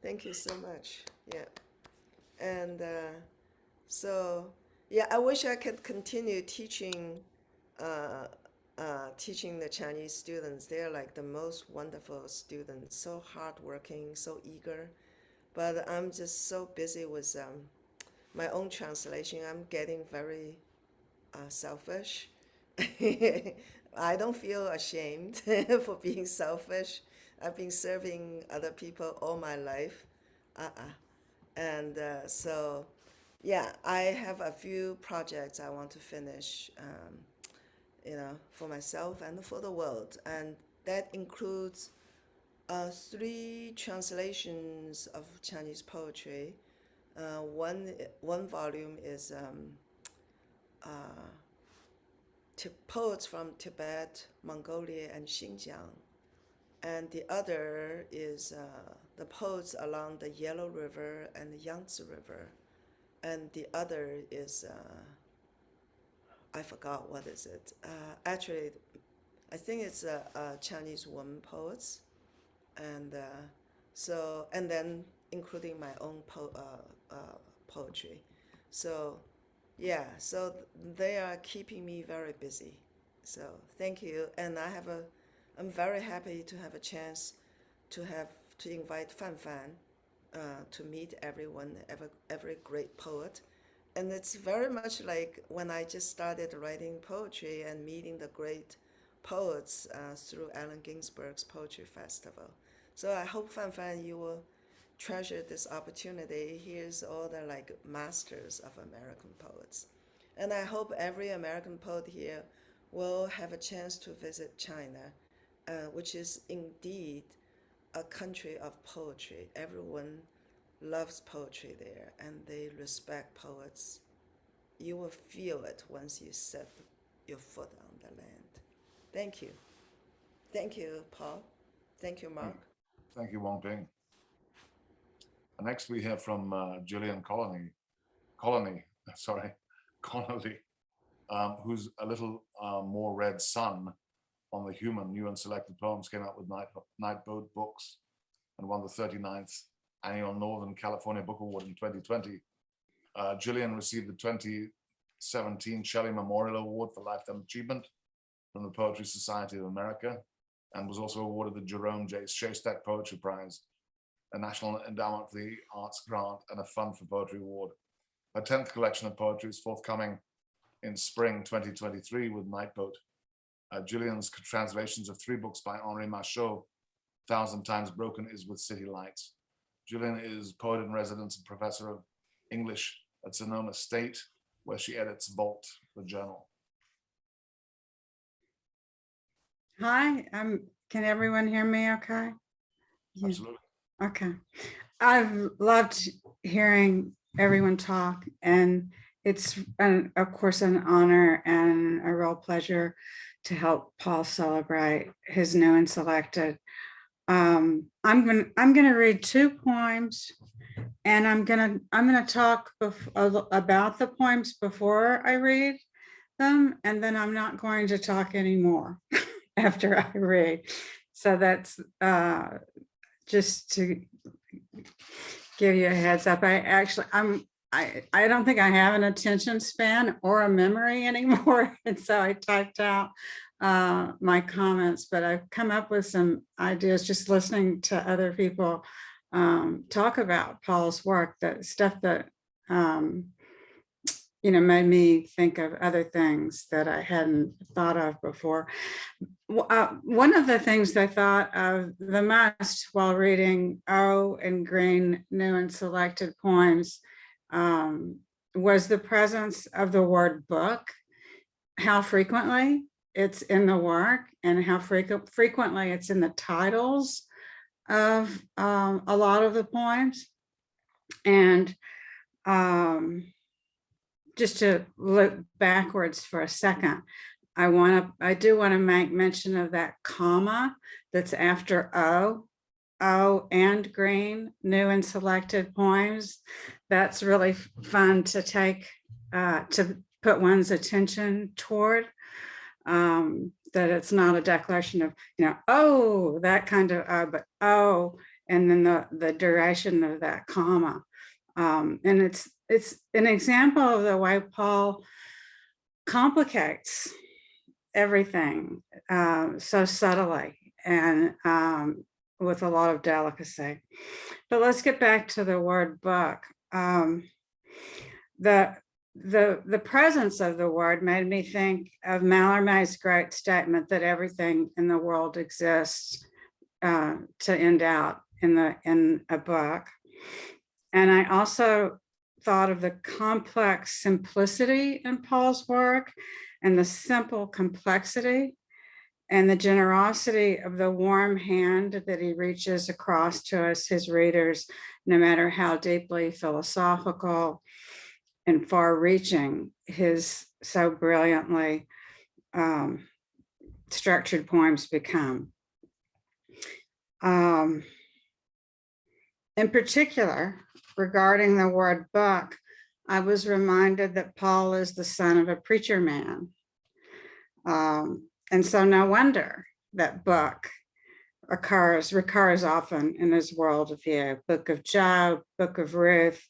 Thank you so much. Yeah. And so, yeah, I wish I could continue teaching the Chinese students. They're like the most wonderful students, so hardworking, so eager. But I'm just so busy with my own translation. I'm getting very selfish. I don't feel ashamed for being selfish. I've been serving other people all my life. And so, yeah, I have a few projects I want to finish, for myself and for the world. And that includes 3 translations of Chinese poetry. One volume is poets from Tibet, Mongolia, and Xinjiang. And the other is the poets along the Yellow River and the Yangtze River. And the other is, I forgot what is it. Actually, I think it's Chinese women poets. And and then including my own poetry. So yeah, so they are keeping me very busy. So thank you. And I'm very happy to have a chance to invite Fan Fan to meet everyone, every great poet. And it's very much like when I just started writing poetry and meeting the great poets through Allen Ginsberg's Poetry Festival. So I hope, Fan Fan, you will treasure this opportunity. Here's all the masters of American poets. And I hope every American poet here will have a chance to visit China, which is indeed a country of poetry. Everyone loves poetry there, and they respect poets. You will feel it once you set your foot on the land. Thank you. Thank you, Paul. Thank you, Mark. Thank you, Wang Ping. Next, we hear from Gillian Conoley, who's a little more red sun on the human. New and selected poems came out with Nightboat Books and won the 39th Annual Northern California Book Award in 2020. Gillian received the 2017 Shelley Memorial Award for Lifetime Achievement from the Poetry Society of America, and was also awarded the Jerome J. Shostak Poetry Prize, a National Endowment for the Arts grant, and a Fund for Poetry Award. Her 10th collection of poetry is forthcoming in spring 2023 with Nightboat. Gillian's translations of 3 books by Henri Machaut, 1,000 Times Broken is with City Lights. Gillian is poet in residence and professor of English at Sonoma State, where she edits Vault, the journal. Hi, can everyone hear me okay? Absolutely. Okay. I've loved hearing everyone talk, and it's, of course, an honor and a real pleasure to help Paul celebrate his new and selected. I'm gonna read 2 poems, and I'm gonna talk about the poems before I read them, and then I'm not going to talk anymore after I read. So that's just to give you a heads up. I don't think I have an attention span or a memory anymore, and so I typed out my comments, but I've come up with some ideas just listening to other people talk about Paul's work, that stuff that made me think of other things that I hadn't thought of before. One of the things I thought of the most while reading O and Green new and selected poems was the presence of the word book, how frequently it's in the work, and how frequently it's in the titles of a lot of the poems. And just to look backwards for a second, I do want to make mention of that comma that's after O and Green new and selected poems. That's really fun to take to put one's attention toward. That it's not a declaration of oh, that kind of but oh, and then the duration of that comma. And it's an example of the way Paul complicates everything so subtly and with a lot of delicacy. But let's get back to the word book. The presence of the word made me think of Mallarmé's great statement that everything in the world exists to end out in a book. And I also thought of the complex simplicity in Paul's work and the simple complexity. and the generosity of the warm hand that he reaches across to us, his readers, no matter how deeply philosophical and far-reaching his so brilliantly structured poems become. In particular, regarding the word book, I was reminded that Paul is the son of a preacher man. And so no wonder that book recurs often in his worldview. Book of Job, Book of Ruth.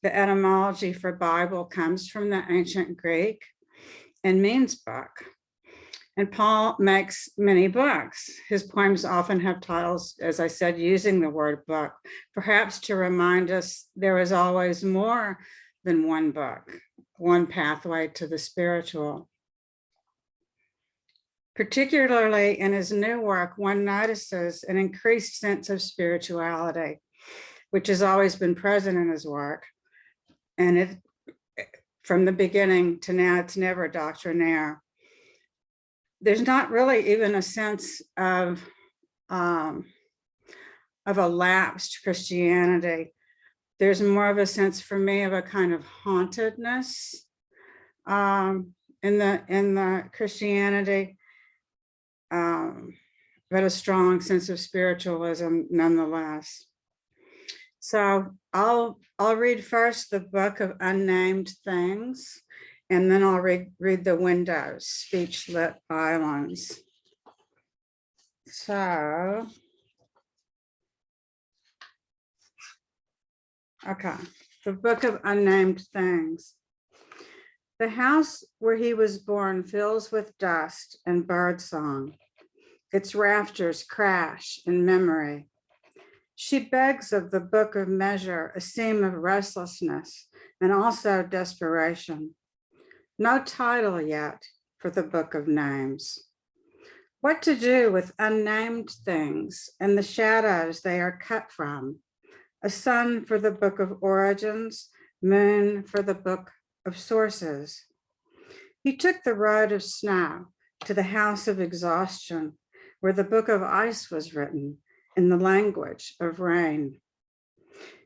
The etymology for Bible comes from the ancient Greek and means book. And Paul makes many books. His poems often have titles, as I said, using the word book, perhaps to remind us there is always more than one book, one pathway to the spiritual. Particularly in his new work, one notices an increased sense of spirituality, which has always been present in his work. And it, from the beginning to now, it's never doctrinaire. There's not really even a sense of a lapsed Christianity. There's more of a sense for me of a kind of hauntedness in the Christianity. But a strong sense of spiritualism nonetheless. So I'll read first the Book of Unnamed Things, and then I'll read the Windows, Speech Lit Islands. So, okay, the Book of Unnamed Things. The house where he was born fills with dust and birdsong. Its rafters crash in memory. She begs of the book of measure a seam of restlessness and also desperation. No title yet for the book of names. What to do with unnamed things and the shadows they are cut from? A sun for the book of origins, moon for the book of sources. He took the road of snow to the house of exhaustion, where the book of ice was written in the language of rain.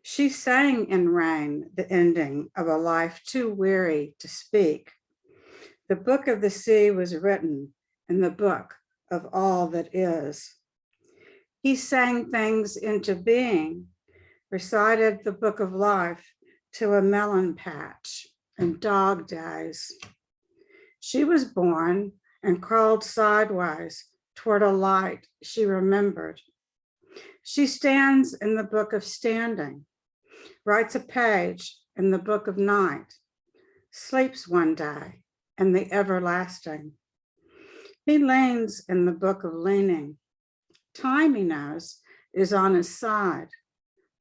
She sang in rain the ending of a life too weary to speak. The book of the sea was written in the book of all that is. He sang things into being, recited the book of life to a melon patch and dog days. She was born and crawled sideways toward a light she remembered. She stands in the book of standing, writes a page in the book of night, sleeps one day in the everlasting. He leans in the book of leaning. Time, he knows, is on his side,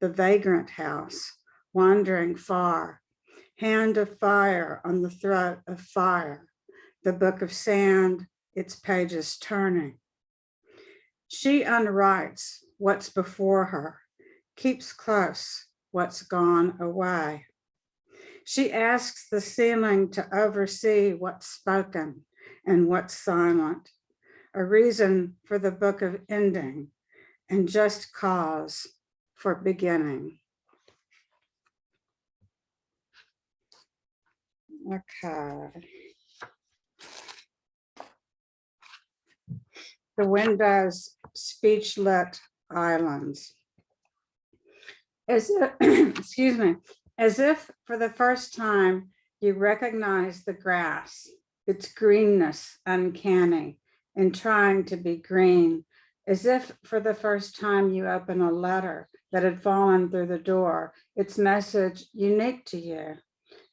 the vagrant house, wandering far, hand of fire on the throat of fire, the book of sand, its pages turning. She unwrites what's before her, keeps close what's gone away. She asks the ceiling to oversee what's spoken and what's silent, a reason for the book of ending and just cause for beginning. Okay. The Windows, Speech Lit Islands. As if, excuse me, as if for the first time you recognize the grass, its greenness uncanny and trying to be green, as if for the first time you open a letter that had fallen through the door, its message unique to you.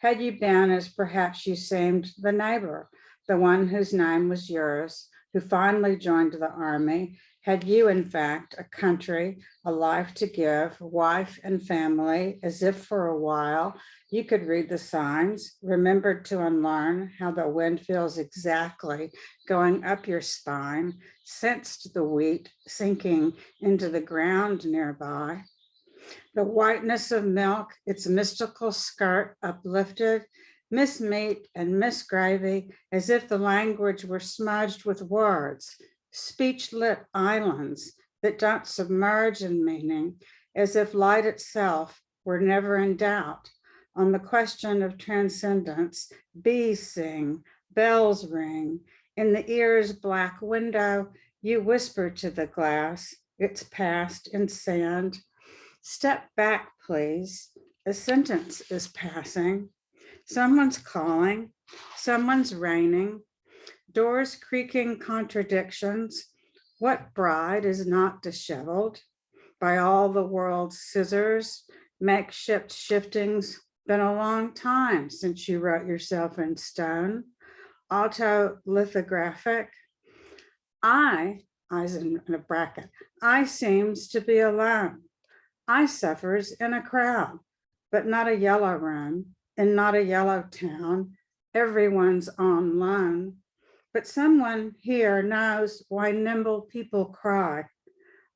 Had you been as perhaps you seemed the neighbor, the one whose name was yours, who finally joined the army, had you in fact a country, a life to give, wife and family, as if for a while you could read the signs, remembered to unlearn how the wind feels exactly going up your spine, sensed the wheat sinking into the ground nearby. The whiteness of milk, its mystical skirt uplifted, Miss Meat and Miss Gravy, as if the language were smudged with words, speech-lit islands that don't submerge in meaning, as if light itself were never in doubt. On the question of transcendence, bees sing, bells ring. In the ear's black window, you whisper to the glass, it's past in sand. Step back, please. A sentence is passing. Someone's calling, someone's raining. Doors creaking contradictions. What bride is not disheveled by all the world's scissors, makeshift shiftings? Been a long time since you wrote yourself in stone. Autolithographic. I's in a bracket. I seems to be alone. I suffers in a crowd, but not a yellow room and not a yellow town. Everyone's on loan, but someone here knows why nimble people cry.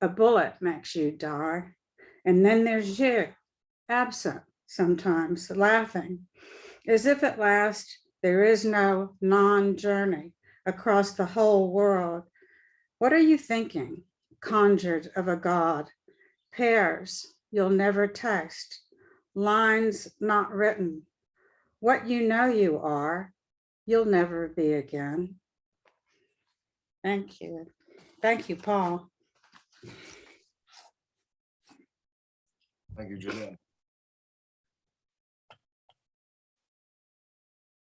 A bullet makes you die. And then there's you, absent sometimes, laughing, as if at last there is no non-journey across the whole world. What are you thinking, conjured of a god? Pears you'll never taste, lines not written. What you know you are, you'll never be again. Thank you. Thank you, Paul. Thank you, Gillian.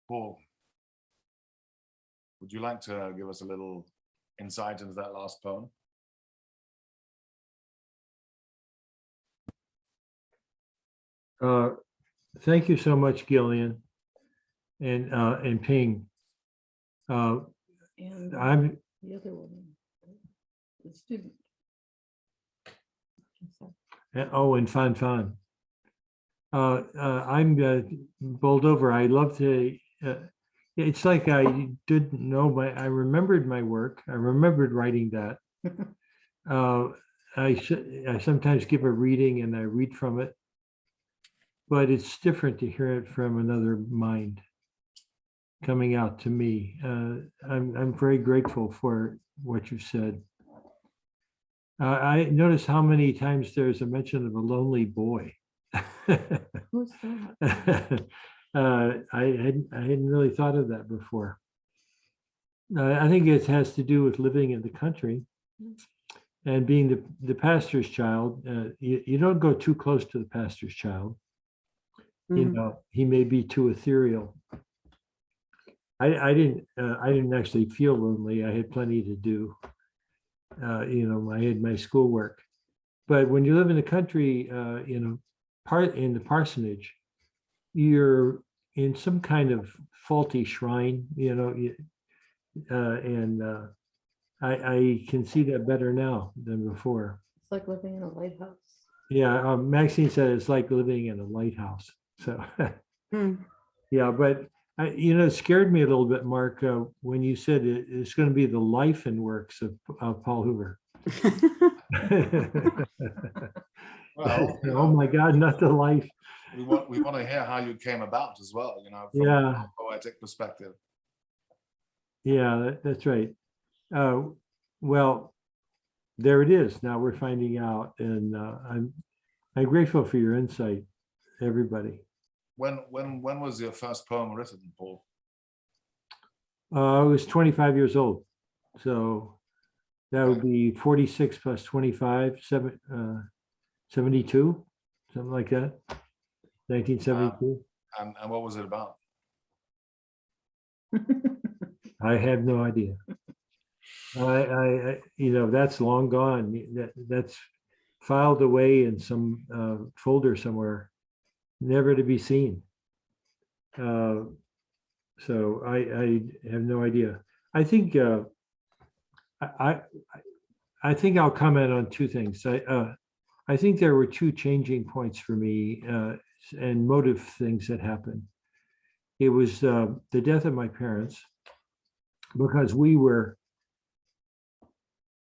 Paul, would you like to give us a little insight into that last poem? Thank you so much, Gillian and Ping. And I'm the other woman, the student. and Fan. I'm bowled over. I love to. It's like I didn't know I remembered my work. I remembered writing that. I sometimes give a reading and I read from it, but it's different to hear it from another mind coming out to me. I'm very grateful for what you've said. I notice how many times there's a mention of a lonely boy. Who's that? I hadn't really thought of that before. I think it has to do with living in the country and being the pastor's child. You don't go too close to the pastor's child. You know, he may be too ethereal. I didn't actually feel lonely. I had plenty to do. You know, I had my schoolwork. But when you live in the country, you know, in the parsonage, you're in some kind of faulty shrine, you know, and I can see that better now than before. It's like living in a lighthouse. Yeah, Maxine said it's like living in a lighthouse. So, yeah, but you know, it scared me a little bit, Mark, when you said it's going to be the life and works of Paul Hoover. Well, oh my God, not the life. We want to hear how you came about as well, you know, from Yeah. a poetic perspective. Yeah, that's right. Well, there it is. Now we're finding out, and I'm grateful for your insight, everybody. When was your first poem written, Paul? I was 25 years old, so that would be 46 plus 25, 72, something like that. 1972. And what was it about? I have no idea. I you know, that's long gone. That's filed away in some folder somewhere, never to be seen. So I have no idea. I think I think I'll comment on two things. I think there were two changing points for me and motive things that happened. It was the death of my parents, because we were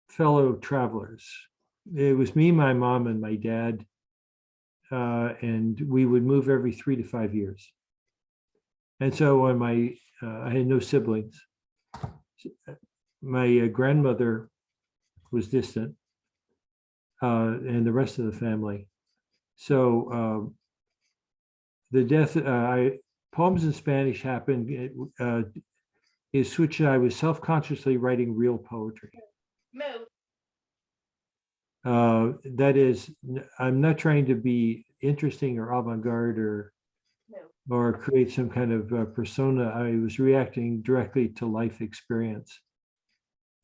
fellow travelers. It was me, my mom, and my dad, and we would move every 3 to 5 years. And so when I had no siblings. my grandmother was distant, and the rest of the family. So the death, Poems in Spanish happened, is Switch and I was self-consciously writing real poetry. That is, I'm not trying to be interesting or avant-garde or create some kind of persona. I was reacting directly to life experience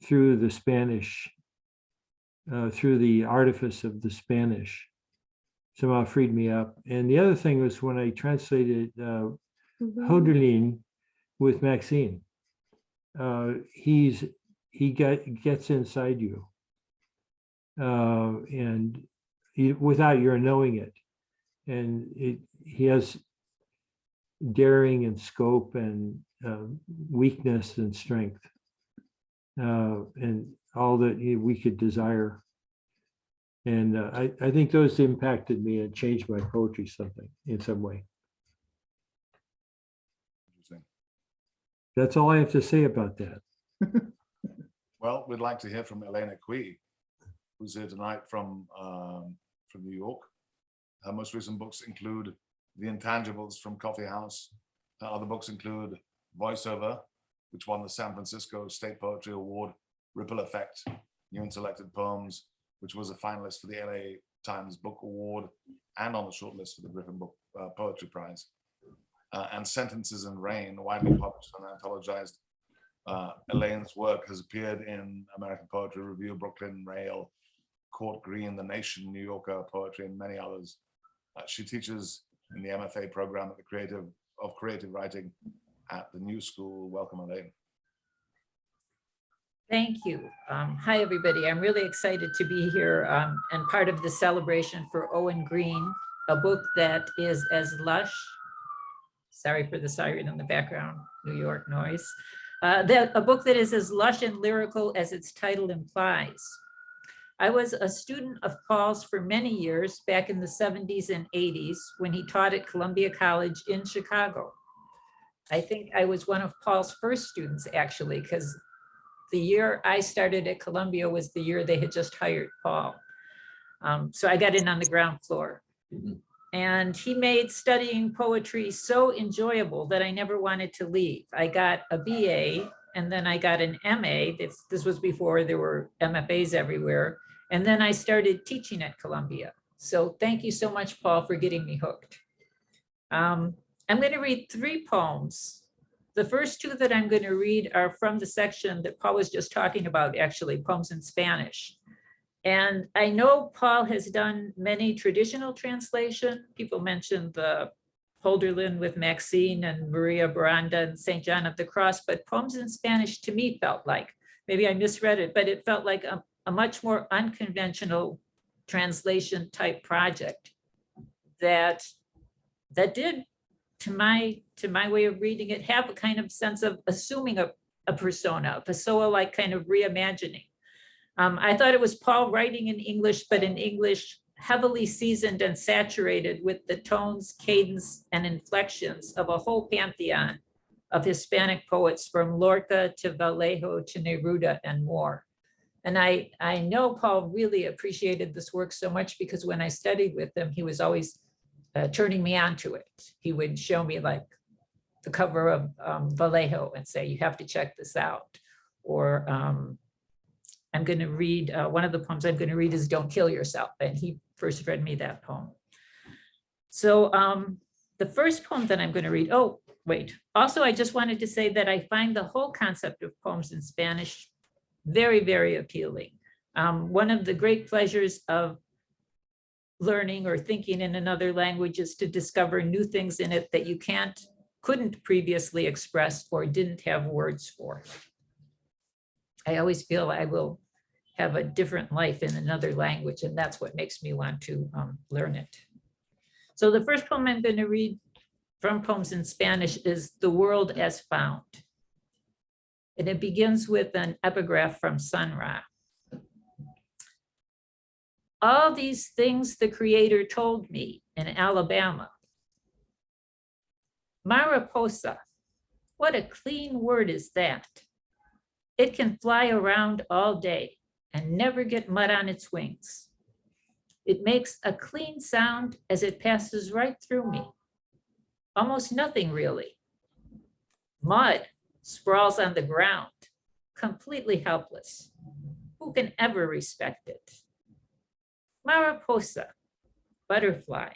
through the Spanish, through the artifice of the Spanish. Somehow freed me up. And the other thing was when I translated Hoderlin with Maxine. He gets inside you, and without your knowing it, and he has daring and scope and weakness and strength, and all that we could desire. And I think those impacted me and changed my poetry in some way. That's all I have to say about that. Well, we'd like to hear from Elaine Equi, who's here tonight from New York. Her most recent books include The Intangibles from Coffee House. Her other books include Voiceover, which won the San Francisco State Poetry Award, Ripple Effect, New and Selected Poems, which was a finalist for the LA Times Book Award and on the shortlist for the Griffin Book Poetry Prize. And Sentences in Rain, widely published and anthologized. Elaine's work has appeared in American Poetry Review, Brooklyn Rail, Court Green, The Nation, New Yorker Poetry, and many others. She teaches in the MFA program at the Creative Writing at the New School. Welcome, Elaine. Thank you. Hi, everybody. I'm really excited to be here and part of the celebration for Owen Green, a book that is as lush. Sorry for the siren in the background, New York noise. A book that is as lush and lyrical as its title implies. I was a student of Paul's for many years back in the 70s and 80s when he taught at Columbia College in Chicago. I think I was one of Paul's first students, actually, because the year I started at Columbia was the year they had just hired Paul. So I got in on the ground floor. And he made studying poetry so enjoyable that I never wanted to leave. I got a BA and then I got an MA. This was before there were MFAs everywhere. And then I started teaching at Columbia. So thank you so much, Paul, for getting me hooked. I'm going to read 3 poems. The first 2 that I'm going to read are from the section that Paul was just talking about, actually, Poems in Spanish. And I know Paul has done many traditional translation. People mentioned the Holderlin with Maxine and Maria Baranda and St. John of the Cross, but Poems in Spanish to me felt like, maybe I misread it, but it felt like a much more unconventional translation type project that did, to my way of reading it, have a kind of sense of assuming a persona, a Pessoa-like kind of reimagining. I thought it was Paul writing in English, but in English heavily seasoned and saturated with the tones, cadence, and inflections of a whole pantheon of Hispanic poets from Lorca to Vallejo to Neruda and more. And I know Paul really appreciated this work so much because when I studied with him, he was always turning me on to it. He would show me like the cover of Vallejo and say, you have to check this out. Or I'm going to read, one of the poems I'm going to read is Don't Kill Yourself. And he first read me that poem. So the first poem that I'm going to read, oh, wait. Also, I just wanted to say that I find the whole concept of poems in Spanish very, very appealing. One of the great pleasures of learning or thinking in another language is to discover new things in it that you couldn't previously express or didn't have words for. I always feel I will have a different life in another language, and that's what makes me want to learn it. So the first poem I'm going to read from Poems in Spanish is The World as Found. And it begins with an epigraph from Sun Ra. All these things the Creator told me in Alabama. Mariposa, what a clean word is that? It can fly around all day and never get mud on its wings. It makes a clean sound as it passes right through me. Almost nothing really. Mud sprawls on the ground, completely helpless. Who can ever respect it? Mariposa, butterfly,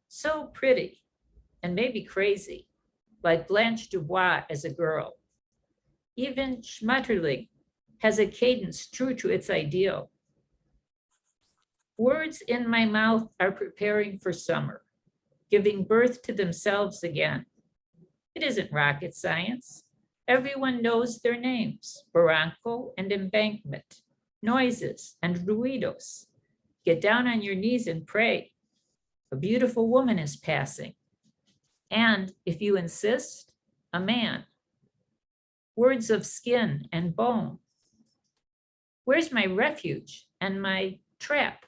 so pretty and maybe crazy, like Blanche Dubois as a girl. Even Schmetterling has a cadence true to its ideal. Words in my mouth are preparing for summer, giving birth to themselves again. It isn't rocket science. Everyone knows their names, barranco and embankment, noises and ruidos. Get down on your knees and pray. A beautiful woman is passing. And if you insist, a man. Words of skin and bone. Where's my refuge and my trap?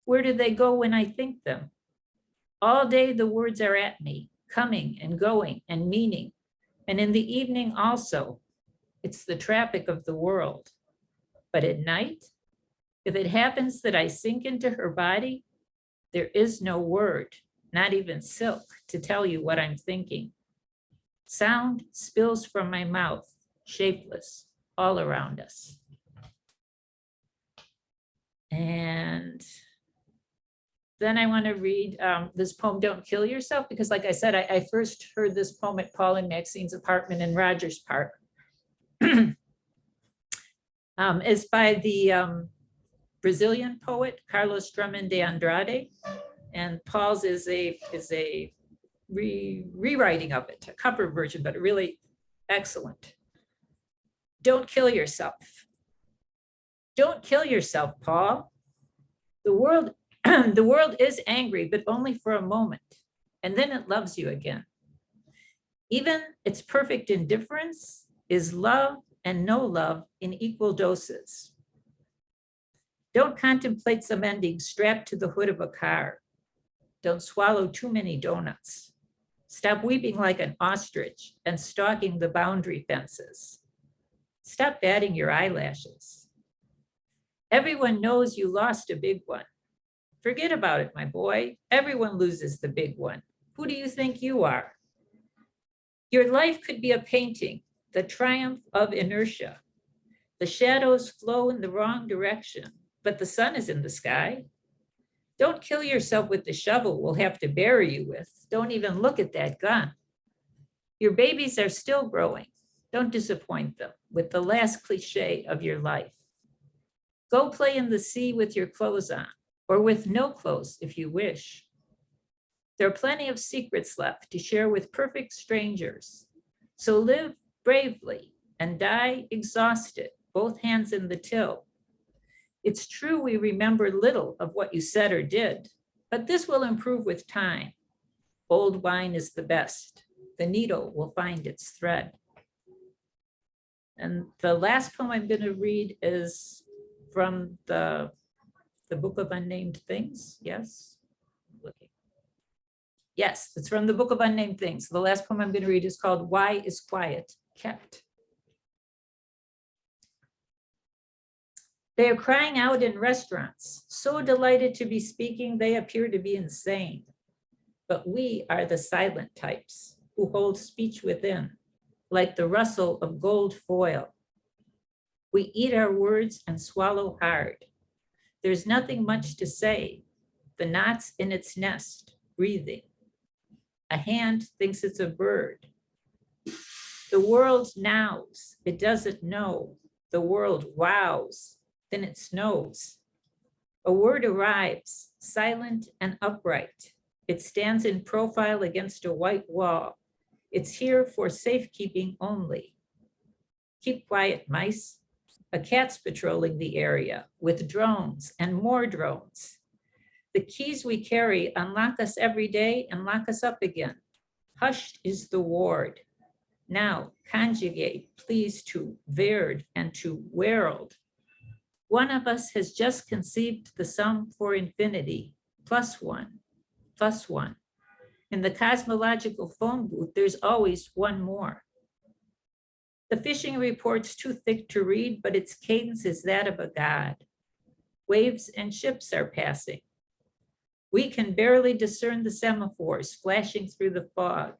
Where do they go when I think them? All day the words are at me, coming and going and meaning. And in the evening also, it's the traffic of the world. But at night, if it happens that I sink into her body, there is no word, not even silk, to tell you what I'm thinking. Sound spills from my mouth, shapeless, all around us. And then I want to read this poem, Don't Kill Yourself, because like I said, I first heard this poem at Paul and Maxine's apartment in Rogers Park. It's by the Brazilian poet Carlos Drummond de Andrade, and Paul's is a rewriting of it, a cover version, but really excellent. Don't kill yourself. Don't kill yourself, Paul. The world is angry, but only for a moment, and then it loves you again. Even its perfect indifference is love and no love in equal doses. Don't contemplate some ending strapped to the hood of a car. Don't swallow too many donuts. Stop weeping like an ostrich and stalking the boundary fences. Stop batting your eyelashes. Everyone knows you lost a big one. Forget about it, my boy. Everyone loses the big one. Who do you think you are? Your life could be a painting, the triumph of inertia. The shadows flow in the wrong direction, but the sun is in the sky. Don't kill yourself with the shovel we'll have to bury you with. Don't even look at that gun. Your babies are still growing. Don't disappoint them with the last cliche of your life. Go play in the sea with your clothes on, or with no clothes if you wish. There are plenty of secrets left to share with perfect strangers. So live bravely and die exhausted, both hands in the till. It's true we remember little of what you said or did, but this will improve with time. Old wine is the best. The needle will find its thread. And the last poem I'm going to read is from the Book of Unnamed Things. Yes? Looking. Yes, it's from the Book of Unnamed Things. The last poem I'm going to read is called Why is Quiet Kept? They are crying out in restaurants, so delighted to be speaking, they appear to be insane. But we are the silent types who hold speech within, like the rustle of gold foil. We eat our words and swallow hard. There's nothing much to say. The knot's in its nest, breathing. A hand thinks it's a bird. The world nows, it doesn't know. The world wows, then it snows. A word arrives, silent and upright. It stands in profile against a white wall. It's here for safekeeping only. Keep quiet, mice. A cat's patrolling the area with drones and more drones. The keys we carry unlock us every day and lock us up again. Hushed is the ward. Now conjugate please to vered and to werled. One of us has just conceived the sum for infinity, plus one, plus one. In the cosmological phone booth, there's always one more. The fishing report's too thick to read, but its cadence is that of a god. Waves and ships are passing. We can barely discern the semaphores flashing through the fog.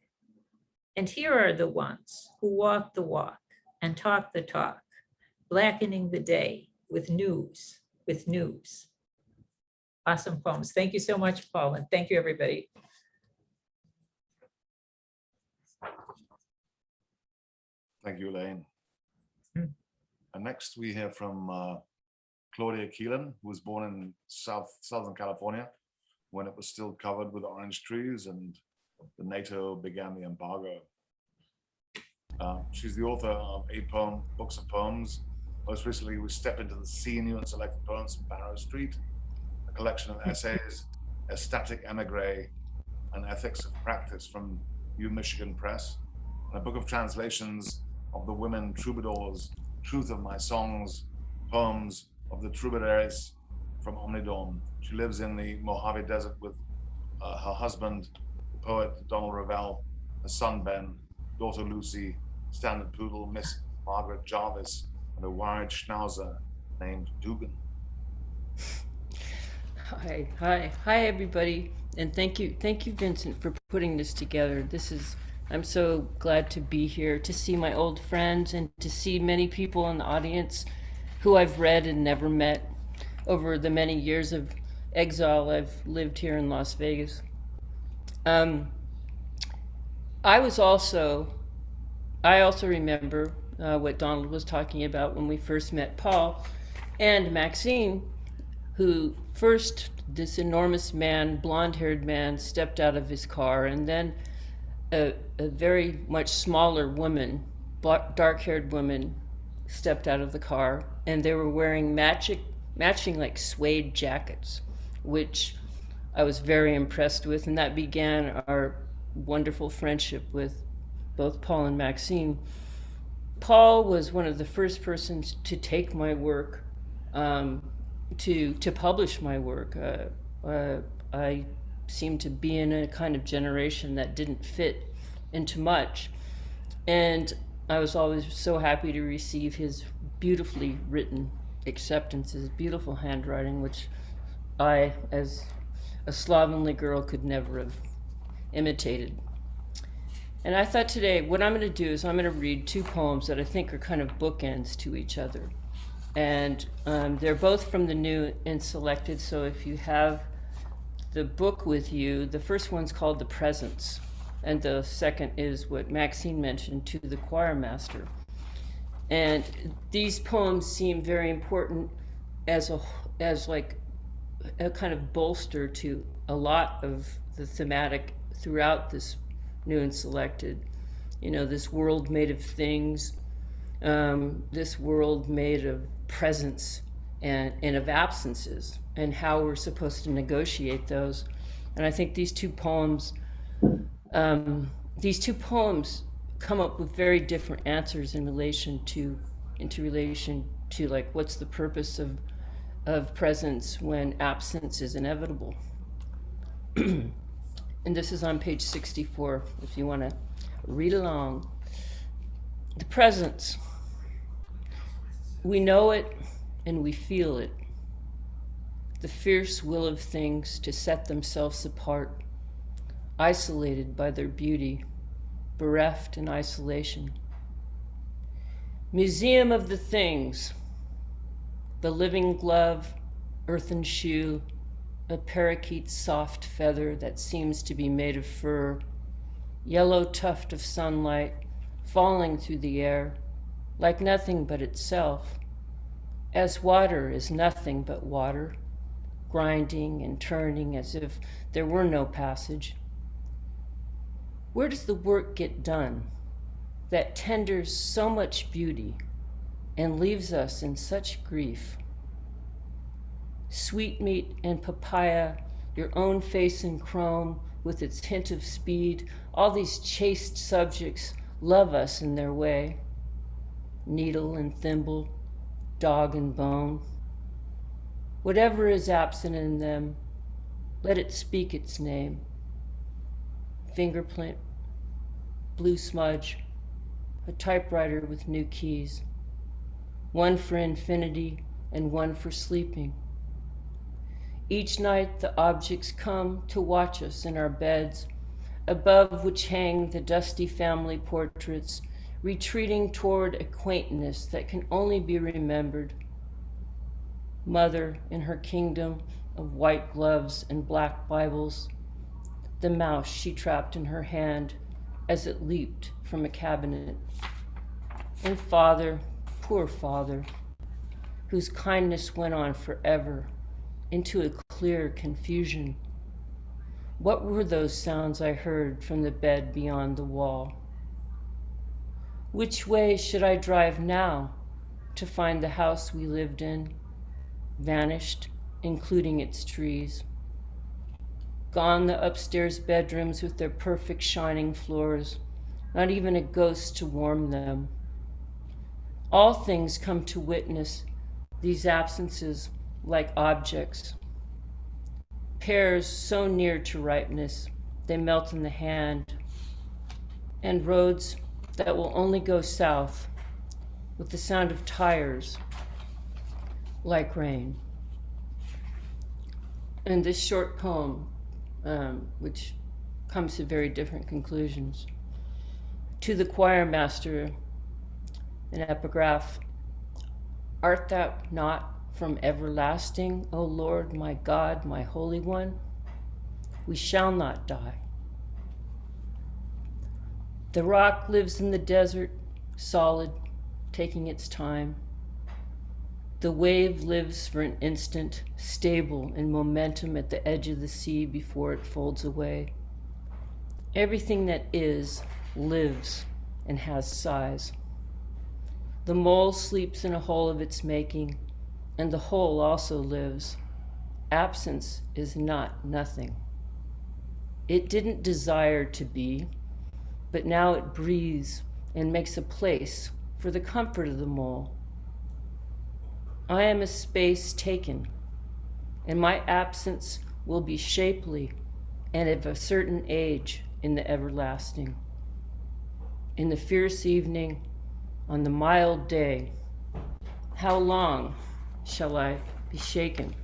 And here are the ones who walk the walk and talk the talk, blackening the day with news, with news. Awesome poems. Thank you so much, Paul, and thank you, everybody. Thank you, Elaine. Hmm. And next we hear from Claudia Keelan, who was born in Southern California when it was still covered with orange trees and the NATO began the embargo. She's the author of 8 books of poems. Most recently, we Step into the Sea, New and Selected Poems from Barrow Street, a collection of essays, Ecstatic Emigre, and Ethics of Practice from Michigan Press, and a book of translations of the women troubadours, Truth of My Songs, poems of the troubadours from Omnidorm. She lives in the Mojave Desert with her husband, the poet Donald Revell, her son Ben, daughter Lucy, standard poodle Miss Margaret Jarvis, and a wired schnauzer named Dugan. Hi, everybody, and thank you, Vincent, for putting this together. I'm so glad to be here, to see my old friends, and to see many people in the audience who I've read and never met over the many years of exile I've lived here in Las Vegas. I also remember what Donald was talking about when we first met Paul and Maxine, who first, this enormous man, blonde-haired man, stepped out of his car, and then a very much smaller woman, dark-haired woman, stepped out of the car, and they were wearing matching like suede jackets, which I was very impressed with, and that began our wonderful friendship with both Paul and Maxine. Paul was one of the first persons to take my work, to publish my work. I seem to be in a kind of generation that didn't fit into much, and I was always so happy to receive his beautifully written acceptances, beautiful handwriting, which I, as a slovenly girl, could never have imitated. And I thought today, what I'm going to do is I'm going to read 2 poems that I think are kind of bookends to each other. And they're both from the New and Selected, so if you have the book with you, the first one's called The Presence, and the second is what Maxine mentioned, To the Choir Master. And these poems seem very important as like a kind of bolster to a lot of the thematic throughout this New and Selected. You know, this world made of things, this world made of presence and of absences, and how we're supposed to negotiate those. And I think these two poems come up with very different answers in relation to like what's the purpose of presence when absence is inevitable. And this is on page 64, if you want to read along. The presence. We know it and we feel it. The fierce will of things to set themselves apart, isolated by their beauty, bereft in isolation. Museum of the things. The living glove, earthen shoe, a parakeet's soft feather that seems to be made of fur, yellow tuft of sunlight falling through the air, like nothing but itself, as water is nothing but water, grinding and turning as if there were no passage. Where does the work get done that tenders so much beauty and leaves us in such grief? Sweetmeat and papaya, your own face in chrome with its hint of speed, all these chaste subjects love us in their way. Needle and thimble, dog and bone. Whatever is absent in them, let it speak its name. Fingerprint, blue smudge, a typewriter with new keys, one for infinity and one for sleeping. Each night the objects come to watch us in our beds, above which hang the dusty family portraits, retreating toward a quaintness that can only be remembered. Mother in her kingdom of white gloves and black Bibles, the mouse she trapped in her hand as it leaped from a cabinet. And father, poor father, whose kindness went on forever into a clear confusion. What were those sounds I heard from the bed beyond the wall? Which way should I drive now to find the house we lived in, vanished, including its trees? Gone the upstairs bedrooms with their perfect shining floors, not even a ghost to warm them. All things come to witness these absences like objects. Pears so near to ripeness, they melt in the hand, and roads that will only go south with the sound of tires like rain. And this short poem, which comes to very different conclusions. To the choir master, an epigraph, art thou not from everlasting, O Lord, my God, my Holy One? We shall not die. The rock lives in the desert, solid, taking its time. The wave lives for an instant, stable in momentum at the edge of the sea before it folds away. Everything that is lives and has size. The mole sleeps in a hole of its making, and the hole also lives. Absence is not nothing. It didn't desire to be, but now it breathes and makes a place for the comfort of the mole. I am a space taken, and my absence will be shapely and of a certain age in the everlasting. In the fierce evening, on the mild day, how long shall I be shaken?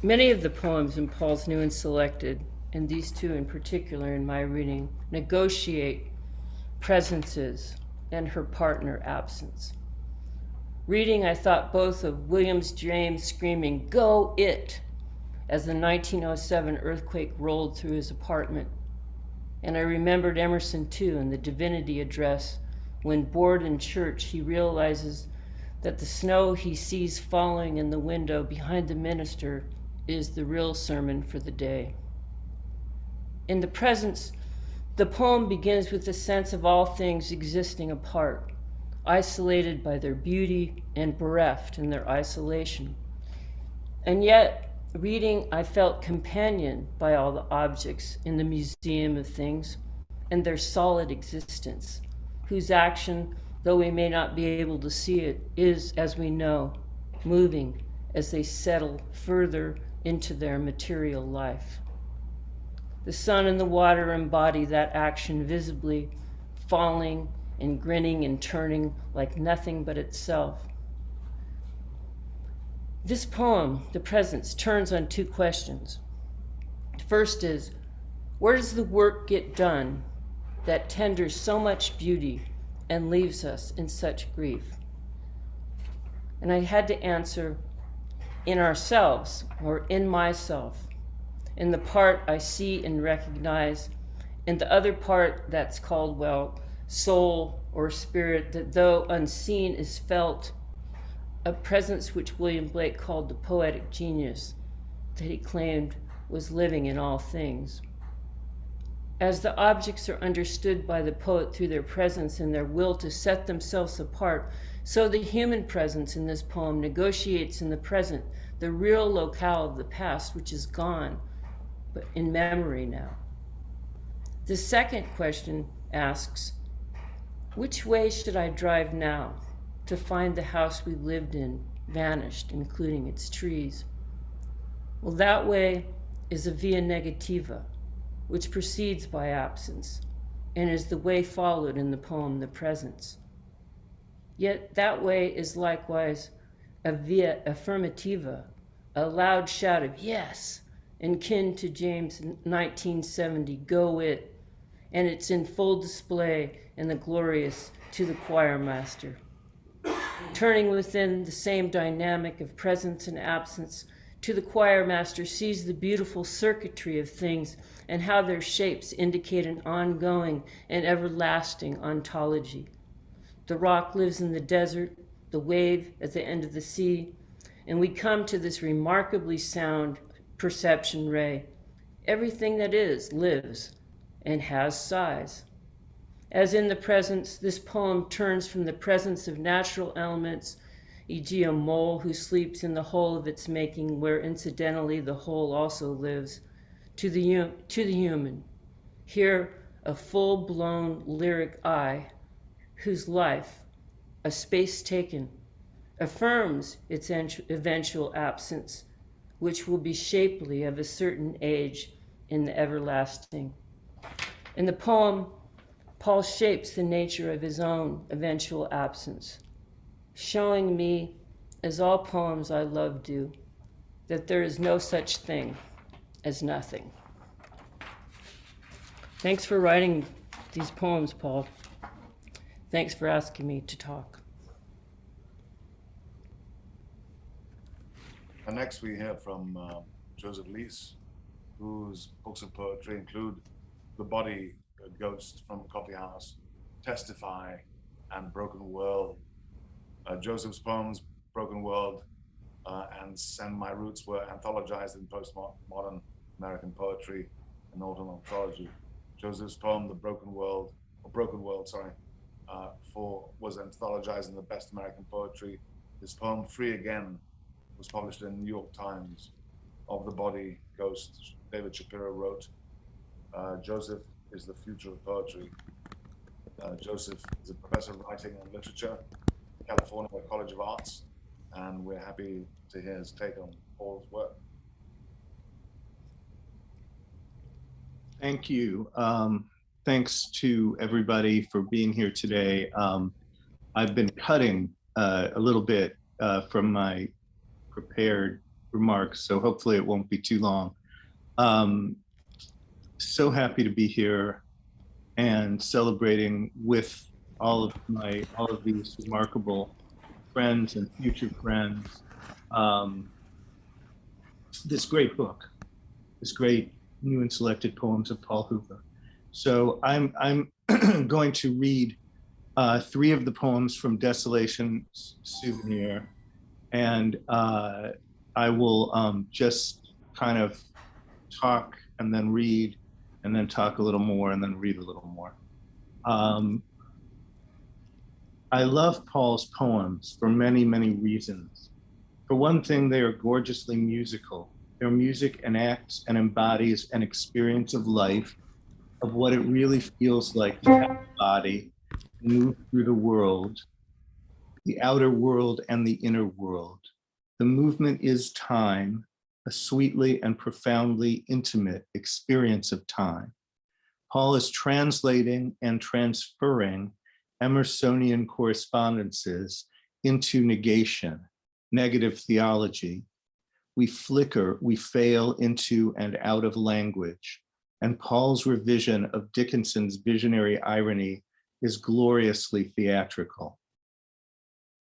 Many of the poems in Paul's New and Selected, and these two in particular in my reading, negotiate presences and her partner absence. Reading, I thought both of William James screaming, "Go it!" as the 1907 earthquake rolled through his apartment. And I remembered Emerson too in the Divinity Address, when bored in church, he realizes that the snow he sees falling in the window behind the minister is the real sermon for the day. In the presence, the poem begins with the sense of all things existing apart, isolated by their beauty and bereft in their isolation. And yet, reading, I felt companioned by all the objects in the museum of things and their solid existence, whose action, though we may not be able to see it, is, as we know, moving as they settle further into their material life. The sun and the water embody that action visibly, falling and grinning and turning like nothing but itself. This poem, The Presence, turns on two questions. The first is, where does the work get done that tenders so much beauty and leaves us in such grief? And I had to answer, in ourselves, or in myself, in the part I see and recognize, and the other part that's called, well, soul or spirit, that though unseen is felt, a presence which William Blake called the poetic genius, that he claimed was living in all things. As the objects are understood by the poet through their presence and their will to set themselves apart, so the human presence in this poem negotiates in the present the real locale of the past, which is gone, but in memory now. The second question asks, which way should I drive now to find the house we lived in, vanished, including its trees? Well, that way is a via negativa, which proceeds by absence, and is the way followed in the poem The Presence. Yet that way is likewise a via affirmativa, a loud shout of yes, and kin to James' 1970 Go It, and it's in full display in the glorious To the Choir Master. Turning within the same dynamic of presence and absence, To the Choir Master sees the beautiful circuitry of things and how their shapes indicate an ongoing and everlasting ontology. The rock lives in the desert, the wave at the end of the sea, and we come to this remarkably sound perception ray. Everything that is lives and has size. As in the presence, this poem turns from the presence of natural elements, e.g. a mole who sleeps in the whole of its making, where incidentally the whole also lives, to the human. Here, a full-blown lyric I, whose life, a space taken, affirms its eventual absence, which will be shapely of a certain age in the everlasting. In the poem, Paul shapes the nature of his own eventual absence, showing me, as all poems I love do, that there is no such thing as nothing. Thanks for writing these poems, Paul. Thanks for asking me to talk. And next we hear from Joseph Lease, whose books of poetry include The Body Ghost from Coffee House, Testify, and Broken World. Joseph's poems, Broken World and Send My Roots, were anthologized in postmodern American poetry and autumn anthology. Joseph's poem, The Broken World, was anthologized in the Best American Poetry. His poem, Free Again, was published in the New York Times. Of the Body Ghost, David Shapiro wrote, Joseph is the future of poetry. Joseph is a professor of writing and literature at California College of Arts, and we're happy to hear his take on Paul's work. Thank you. Thanks to everybody for being here today. I've been cutting a little bit from my prepared remarks, so hopefully it won't be too long. So happy to be here and celebrating with all of these remarkable friends and future friends this great book, this great new and selected poems of Paul Hoover. So I'm going to read 3 of the poems from Desolation Souvenir, and I will just kind of talk and then read, and then talk a little more, and then read a little more. I love Paul's poems for many, many reasons. For one thing, they are gorgeously musical. Their music enacts and embodies an experience of life, of what it really feels like to have a body, move through the world, the outer world and the inner world. The movement is time, a sweetly and profoundly intimate experience of time. Paul is translating and transferring Emersonian correspondences into negation, negative theology. We flicker, we fail into and out of language, and Paul's revision of Dickinson's visionary irony is gloriously theatrical.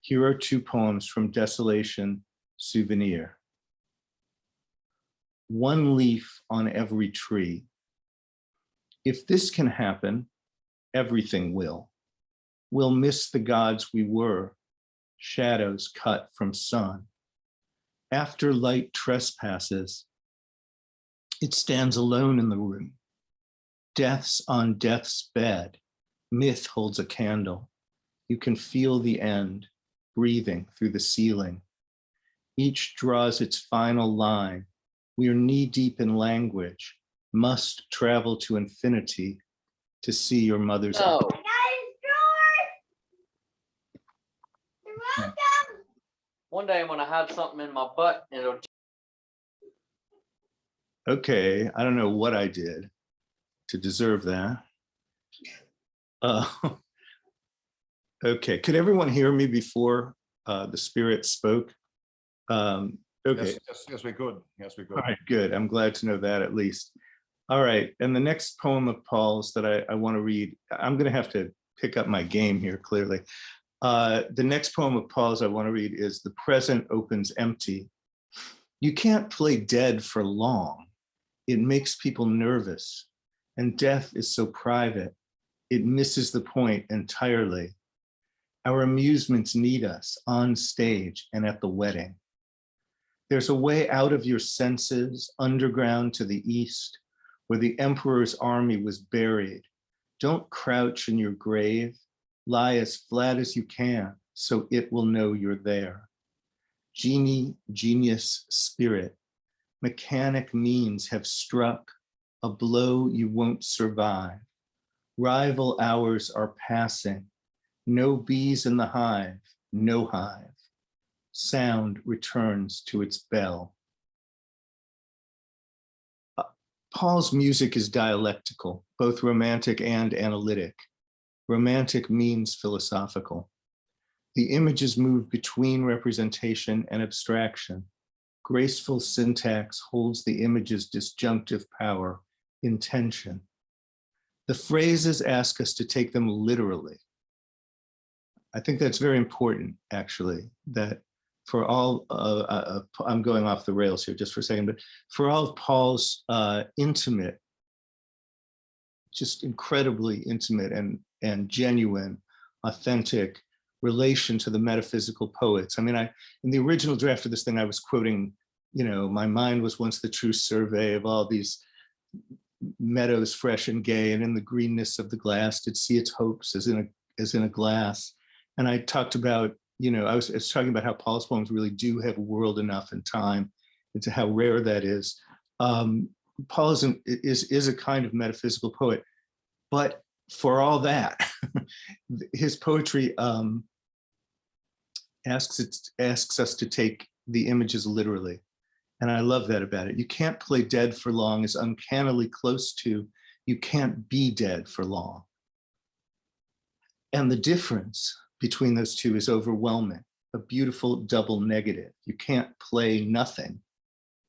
Here are 2 poems from Desolation Souvenir. One leaf on every tree. If this can happen, everything will. We'll miss the gods we were, shadows cut from sun. After light trespasses, it stands alone in the room. Death's on death's bed. Myth holds a candle. You can feel the end, breathing through the ceiling. Each draws its final line. We are knee-deep in language, must travel to infinity to see your mother's eyes. One day I'm gonna have something in my butt and it'll. Okay, I don't know what I did to deserve that. Uh, okay, could everyone hear me before the spirit spoke? Okay, Yes, we could. Yes, we could. all right, good. I'm glad to know that at least. All right, and the next poem of Paul's that I want to read, I'm going to have to pick up my game here, clearly. The next poem of Paul's I want to read is "The Present Opens Empty." You can't play dead for long. It makes people nervous, and death is so private. It misses the point entirely. Our amusements need us on stage and at the wedding. There's a way out of your senses, underground to the east, where the emperor's army was buried. Don't crouch in your grave. Lie as flat as you can, so it will know you're there. Genie, genius, spirit, mechanic means have struck, a blow you won't survive. Rival hours are passing. No bees in the hive, no hive. Sound returns to its bell. Paul's music is dialectical, both romantic and analytic. Romantic means philosophical. The images move between representation and abstraction. Graceful syntax holds the image's disjunctive power in tension. The phrases ask us to take them literally. I think that's very important, actually, that for all, I'm going off the rails here just for a second, but for all of Paul's intimate, just incredibly intimate and genuine, authentic relation to the metaphysical poets. I mean, in the original draft of this thing, I was quoting, my mind was once the true survey of all these meadows fresh and gay, and in the greenness of the glass did see its hopes as in a glass. And I talked about, I was talking about how Paul's poems really do have world enough and time, and to how rare that is. Paul is a kind of metaphysical poet, but for all that, his poetry asks us to take the images literally. And I love that about it. You can't play dead for long is uncannily close to, you can't be dead for long. And the difference between those two is overwhelming, a beautiful double negative. You can't play nothing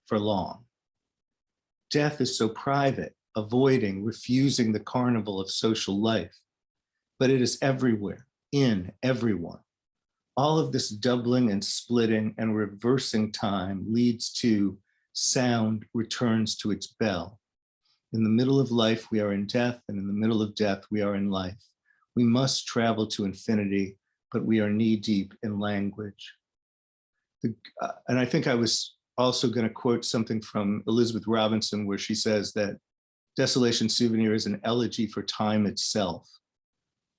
for long. Death is so private, avoiding, refusing the carnival of social life, but it is everywhere, in everyone. All of this doubling and splitting and reversing time leads to sound returns to its bell. In the middle of life, we are in death, and in the middle of death, we are in life. We must travel to infinity, but we are knee-deep in language. And I think I was also going to quote something from Elizabeth Robinson, where she says that Desolation Souvenir is an elegy for time itself,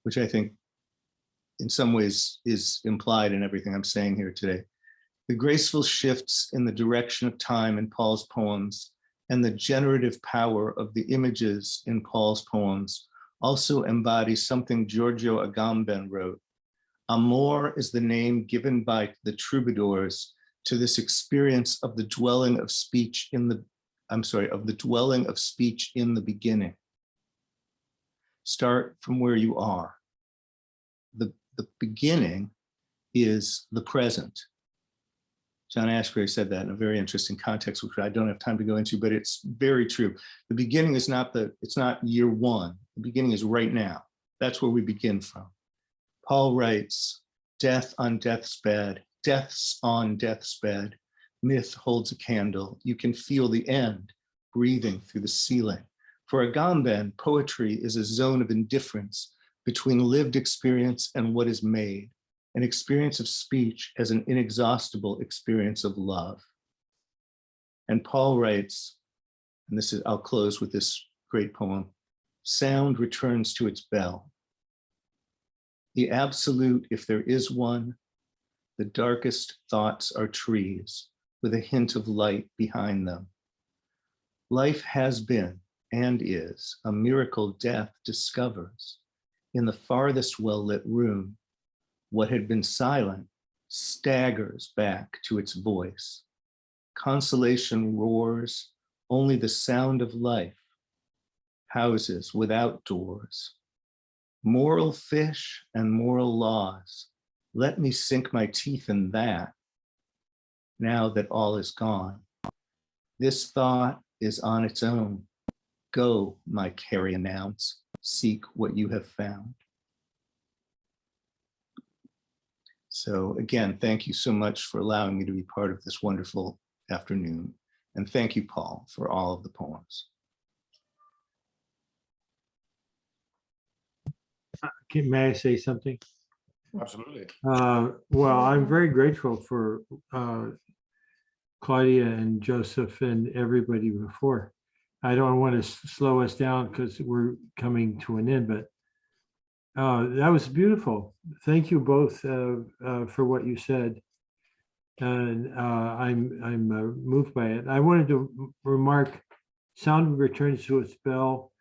which I think in some ways is implied in everything I'm saying here today. The graceful shifts in the direction of time in Paul's poems and the generative power of the images in Paul's poems also embody something Giorgio Agamben wrote. Amor is the name given by the troubadours to this experience of the dwelling of speech in the, of the dwelling of speech in the beginning. Start from where you are. The beginning is the present. John Ashbery said that in a very interesting context, which I don't have time to go into, but it's very true. The beginning is it's not year one. The beginning is right now. That's where we begin from. Paul writes, death on death's bed, deaths on death's bed. Myth holds a candle. You can feel the end breathing through the ceiling. For Agamben, poetry is a zone of indifference between lived experience and what is made, an experience of speech as an inexhaustible experience of love. And Paul writes, and this is, I'll close with this great poem, sound returns to its bell. The absolute, if there is one, the darkest thoughts are trees with a hint of light behind them. Life has been and is a miracle death discovers. In the farthest well-lit room, what had been silent staggers back to its voice. Consolation roars, only the sound of life. Houses without doors. Moral fish and moral laws. Let me sink my teeth in that now that all is gone. This thought is on its own. Go, my carrion ounce, seek what you have found. So again, thank you so much for allowing me to be part of this wonderful afternoon. And thank you, Paul, for all of the poems. May I say something? Absolutely. Well, I'm very grateful for Claudia and Joseph and everybody before. I don't want to slow us down because we're coming to an end, but that was beautiful. Thank you both for what you said. And I'm moved by it. I wanted to remark, Sound returns to its bell.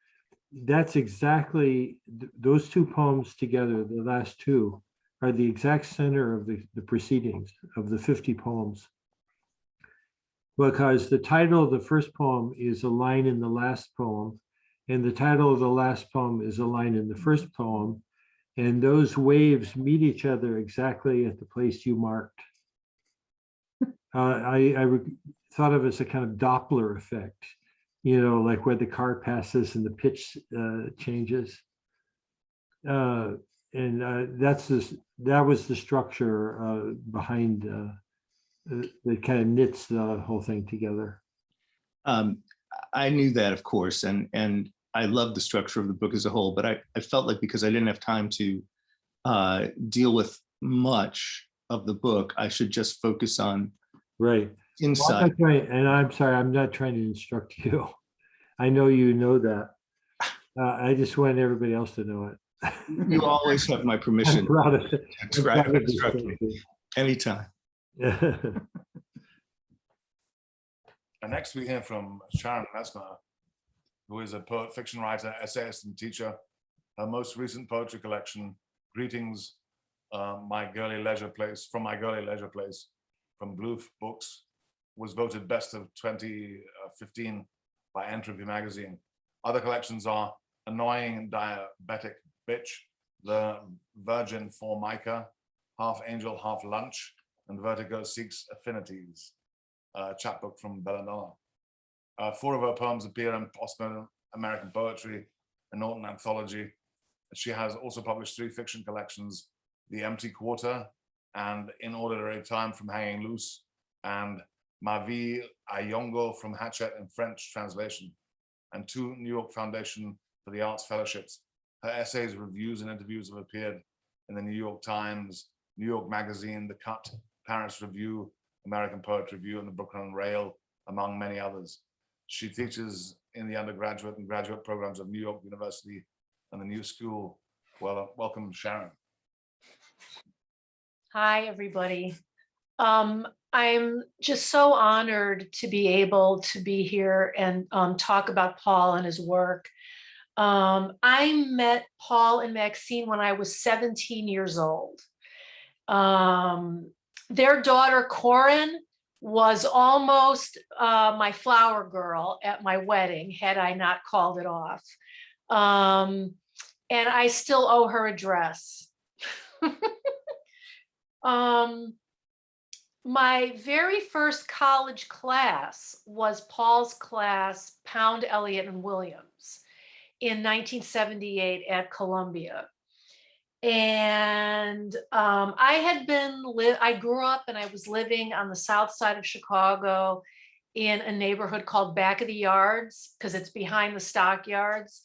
That's exactly, those two poems together, the last two, are the exact center of the proceedings of the 50 poems. Because the title of the first poem is a line in the last poem, and the title of the last poem is a line in the first poem, and those waves meet each other exactly at the place you marked. I thought of it as a kind of Doppler effect, you know, like where the car passes and the pitch changes. And that was the structure behind that kind of knits the whole thing together. I knew that, of course, and I love the structure of the book as a whole, but I felt like because I didn't have time to deal with much of the book, I should just focus on inside. Well, and I'm sorry, I'm not trying to instruct you. I know you know that. I just want everybody else to know it. You always have my permission to instruct me anytime. And next we hear from Sharon Mesmer, who is a poet, fiction writer, essayist, and teacher. Her most recent poetry collection, Greetings, My Girly Leisure Place, from Blue Books, was voted best of 2015 by Entropy magazine. Other collections are Annoying Diabetic Bitch, The Virgin Formica, Half Angel, Half Lunch, and Vertigo Seeks Affinities, a chapbook from Belladonna. 4 of her poems appear in Post-American Poetry, a Norton anthology. She has also published 3 fiction collections, The Empty Quarter and In Ordinary Time from Hanging Loose, and Ma Vie à Yongo from Hatchet in French translation, and 2 New York Foundation for the Arts Fellowships. Her essays, reviews, and interviews have appeared in the New York Times, New York Magazine, The Cut, Paris Review, American Poetry Review, and the Brooklyn Rail, among many others. She teaches in the undergraduate and graduate programs of New York University and the New School. Well, welcome, Sharon. Hi, everybody. I'm just so honored to be able to be here and talk about Paul and his work. I met Paul and Maxine when I was 17 years old. Their daughter, Corinne, was almost my flower girl at my wedding, had I not called it off. And I still owe her a dress. My very first college class was Paul's class, Pound, Elliott, and Williams, in 1978 at Columbia. And I grew up and I was living on the south side of Chicago in a neighborhood called Back of the Yards, because it's behind the stockyards.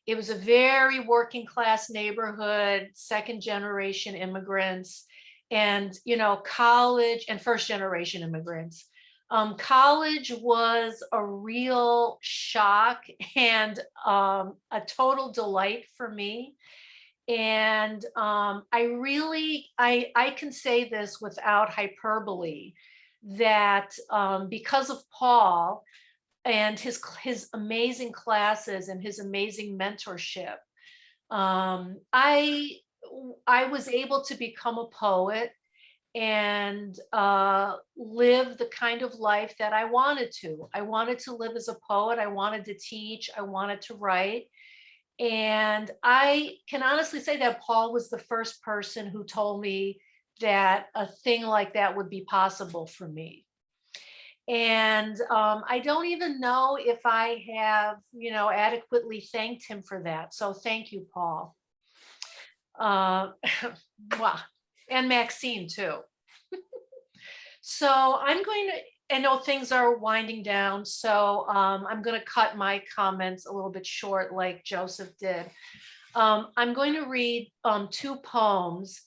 It was a very working class neighborhood, second generation immigrants, and, you know, college and first generation immigrants. College was a real shock and a total delight for me. And I can say this without hyperbole, that because of Paul and his amazing classes and his amazing mentorship, I was able to become a poet and live the kind of life that I wanted to. I wanted to live as a poet. I wanted to teach. I wanted to write. And I can honestly say that Paul was the first person who told me that a thing like that would be possible for me. And I don't even know if I have, adequately thanked him for that. So thank you, Paul. Wow. And Maxine too. So I know things are winding down, so I'm going to cut my comments a little bit short like Joseph did. I'm going to read 2 poems,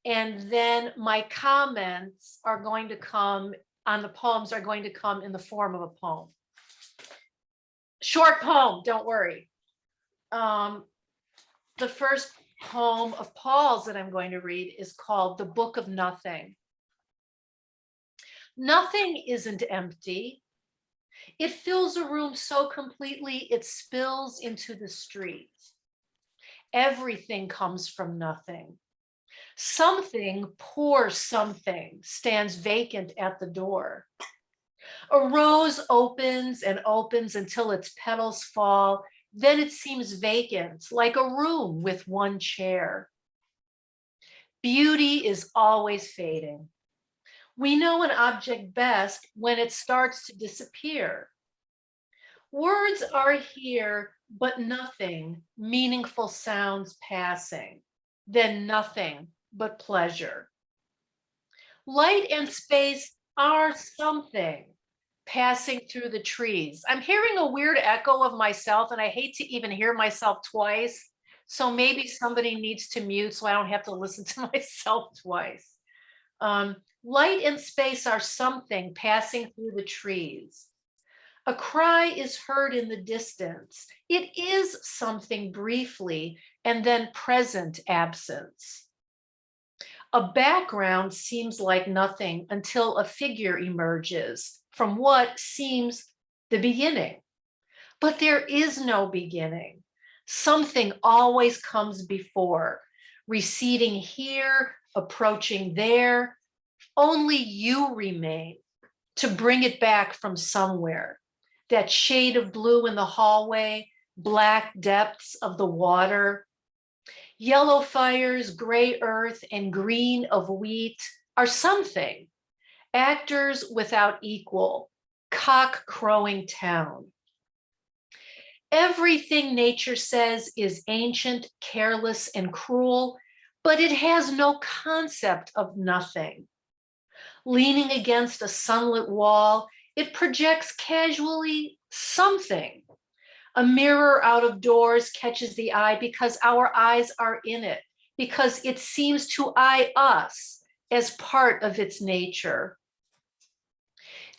and then my comments are going to come on the poems are going to come in the form of a poem. Short poem, don't worry. The first poem of Paul's that I'm going to read is called The Book of Nothing. Nothing isn't empty. It fills a room so completely it spills into the street. Everything comes from nothing. Something, poor something, stands vacant at the door. A rose opens and opens until its petals fall. Then it seems vacant, like a room with one chair. Beauty is always fading. We know an object best when it starts to disappear. Words are here, but nothing, meaningful sounds passing, then nothing but pleasure. Light and space are something passing through the trees. I'm hearing a weird echo of myself, and I hate to even hear myself twice. So maybe somebody needs to mute so I don't have to listen to myself twice. Light and space are something passing through the trees. A cry is heard in the distance. It is something briefly, and then present absence. A background seems like nothing until a figure emerges from what seems the beginning. But there is no beginning. Something always comes before, receding here, approaching there. Only you remain to bring it back from somewhere. That shade of blue in the hallway, black depths of the water. Yellow fires, gray earth, and green of wheat are something. Actors without equal, cock crowing town. Everything nature says is ancient, careless, and cruel, but it has no concept of nothing. Leaning against a sunlit wall, it projects casually something. A mirror out of doors catches the eye because our eyes are in it, because it seems to eye us as part of its nature.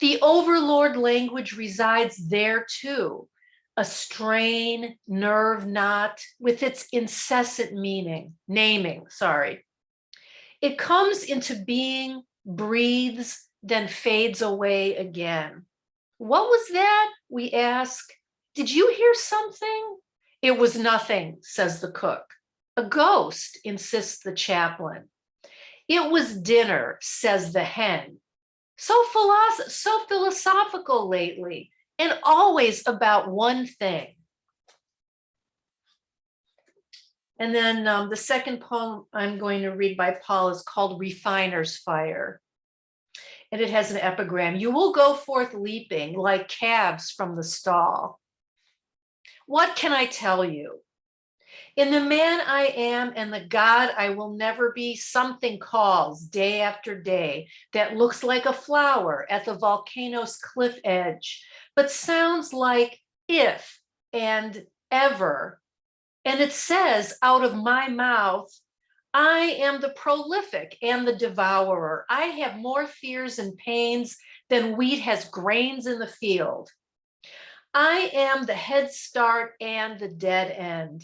The overlord language resides there too, a strain, nerve knot with its incessant naming. It comes into being, breathes, then fades away again. What was that? We ask. Did you hear something? It was nothing, says the cook. A ghost, insists the chaplain. It was dinner, says the hen. So philosophical lately, and always about one thing. And then the second poem I'm going to read by Paul is called Refiner's Fire. And it has an epigram. You will go forth leaping like calves from the stall. What can I tell you? In the man I am and the God I will never be, something calls day after day that looks like a flower at the volcano's cliff edge, but sounds like if and ever. And it says out of my mouth, I am the prolific and the devourer. I have more fears and pains than wheat has grains in the field. I am the head start and the dead end.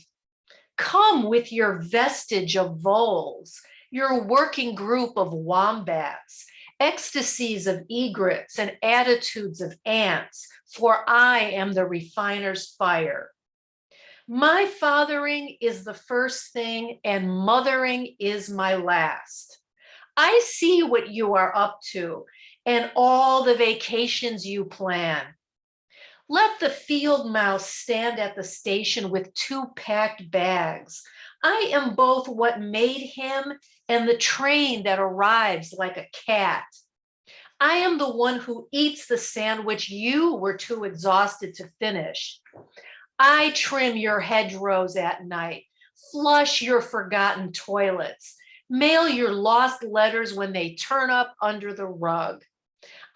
Come with your vestige of voles, your working group of wombats, ecstasies of egrets and attitudes of ants, for I am the refiner's fire. My fathering is the first thing and mothering is my last. I see what you are up to and all the vacations you plan. Let the field mouse stand at the station with 2 packed bags. I am both what made him and the train that arrives like a cat. I am the one who eats the sandwich you were too exhausted to finish. I trim your hedgerows at night, flush your forgotten toilets, mail your lost letters when they turn up under the rug.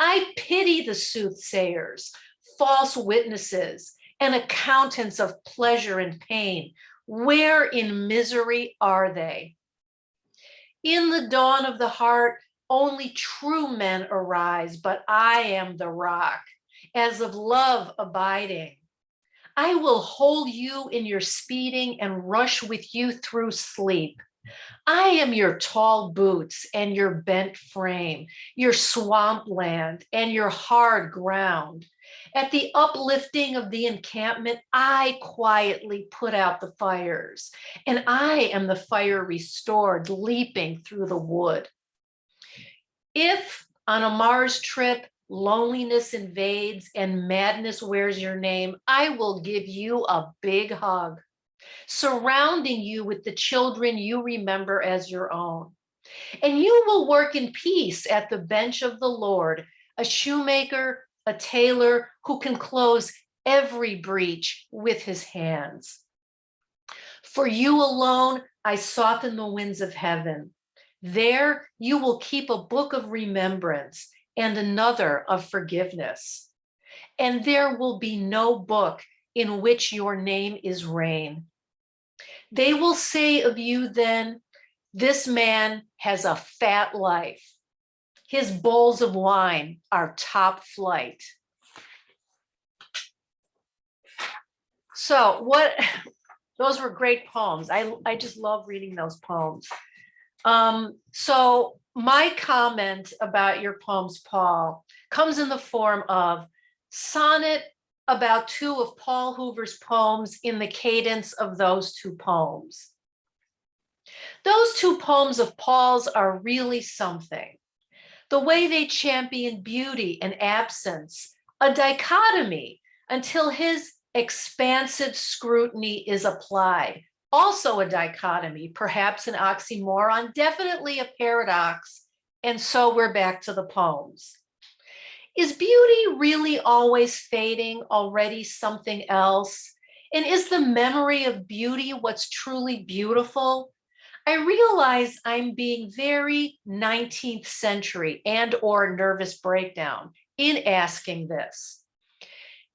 I pity the soothsayers, false witnesses, and accountants of pleasure and pain. Where in misery are they? In the dawn of the heart, only true men arise, but I am the rock, as of love abiding. I will hold you in your speeding and rush with you through sleep. I am your tall boots and your bent frame, your swampland and your hard ground. At the uplifting of the encampment, I quietly put out the fires, and I am the fire restored, leaping through the wood. If on a Mars trip, loneliness invades and madness wears your name, I will give you a big hug, surrounding you with the children you remember as your own. And you will work in peace at the bench of the Lord, a shoemaker, a tailor who can close every breach with his hands. For you alone, I soften the winds of heaven. There you will keep a book of remembrance and another of forgiveness. And there will be no book in which your name is rain. They will say of you then, this man has a fat life. His bowls of wine are top flight. So those were great poems. I just love reading those poems. So my comment about your poems, Paul, comes in the form of sonnet about 2 of Paul Hoover's poems in the cadence of those 2 poems. Those 2 poems of Paul's are really something. The way they champion beauty and absence, a dichotomy until his expansive scrutiny is applied. Also a dichotomy, perhaps an oxymoron, definitely a paradox. And so we're back to the poems. Is beauty really always fading, already something else? And is the memory of beauty what's truly beautiful? I realize I'm being very 19th century and or nervous breakdown in asking this.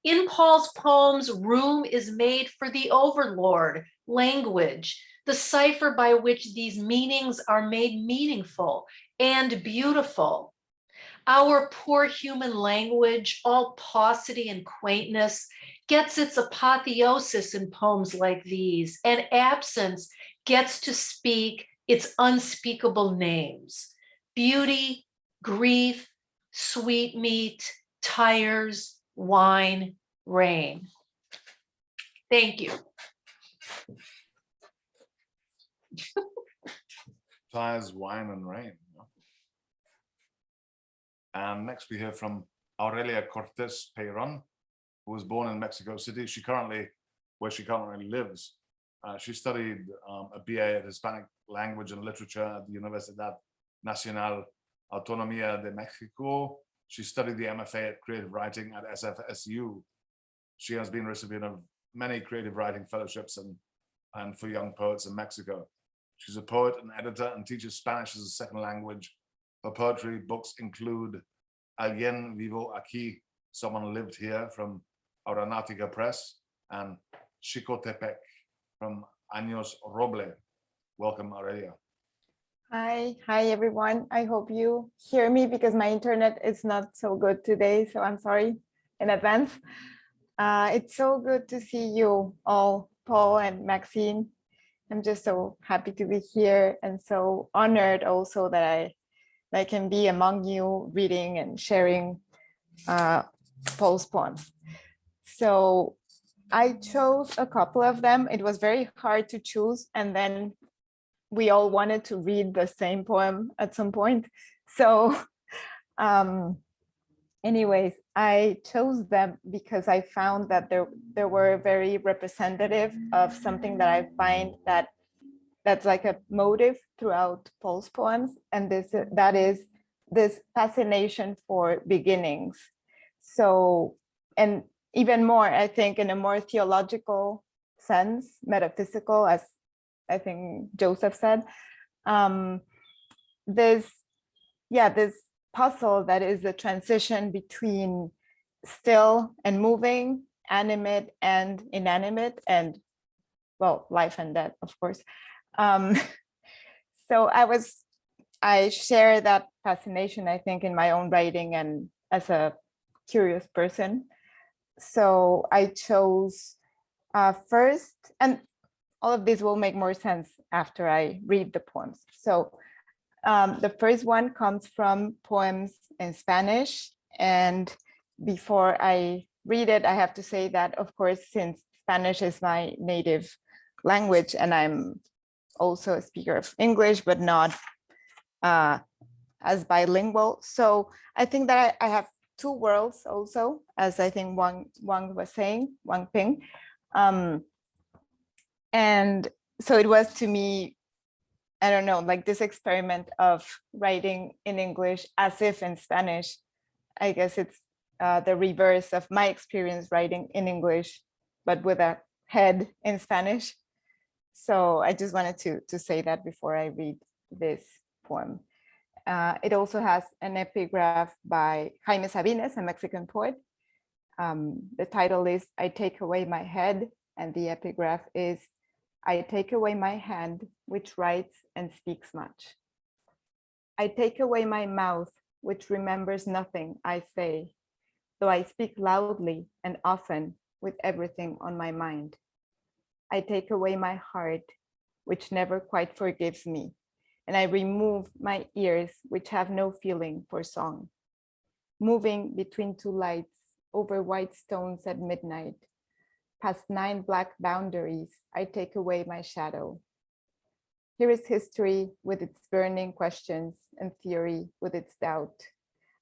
In Paul's poems, room is made for the overlord, language, the cipher by which these meanings are made meaningful and beautiful. Our poor human language, all paucity and quaintness, gets its apotheosis in poems like these, and absence gets to speak its unspeakable names. Beauty, grief, sweetmeat, tires, wine, rain. Thank you. Tires, wine, and rain. And next we hear from Aurelia Cortes Peyron, who was born in Mexico City. Where she currently lives. She studied a BA at Hispanic Language and Literature at the Universidad Nacional Autonomía de Mexico. She studied the MFA at Creative Writing at SFSU. She has been recipient of many creative writing fellowships and for young poets in Mexico. She's a poet and editor and teaches Spanish as a second language. Her poetry books include Alguien Vivo Aquí, Someone Lived Here from Aeronautica Press, and Xicotepec from Años Roble. Welcome, Aurelia. Hi everyone. I hope you hear me because my internet is not so good today, so I'm sorry in advance. It's so good to see you all, Paul and Maxine. I'm just so happy to be here and so honored also that I can be among you reading and sharing Paul's poems. So I chose a couple of them. It was very hard to choose, and then we all wanted to read the same poem at some point. So anyways, I chose them because I found that there were very representative of something that I find that's like a motive throughout Paul's poems, and that is this fascination for beginnings. So, and even more, I think, in a more theological sense, metaphysical, as I think Joseph said, this puzzle that is the transition between still and moving, animate and inanimate, and well, life and death, of course. So I share that fascination, I think, in my own writing and as a curious person. So I chose first, and all of this will make more sense after I read the poems. So the first one comes from poems in Spanish. And before I read it, I have to say that, of course, since Spanish is my native language and I'm also a speaker of English, but not as bilingual. So I think that I have two worlds also, as I think Wang was saying, Wang Ping. And so it was to me, I don't know, like this experiment of writing in English as if in Spanish. I guess it's the reverse of my experience writing in English, but with a head in Spanish. So I just wanted to say that before I read this poem. It also has an epigraph by Jaime Sabines, a Mexican poet. The title is I Take Away My Head, and the epigraph is I take away my hand, which writes and speaks much. I take away my mouth, which remembers nothing I say, though I speak loudly and often with everything on my mind. I take away my heart, which never quite forgives me, and I remove my ears, which have no feeling for song. Moving between two lights over white stones at midnight, past 9 black boundaries, I take away my shadow. Here is history with its burning questions and theory with its doubt.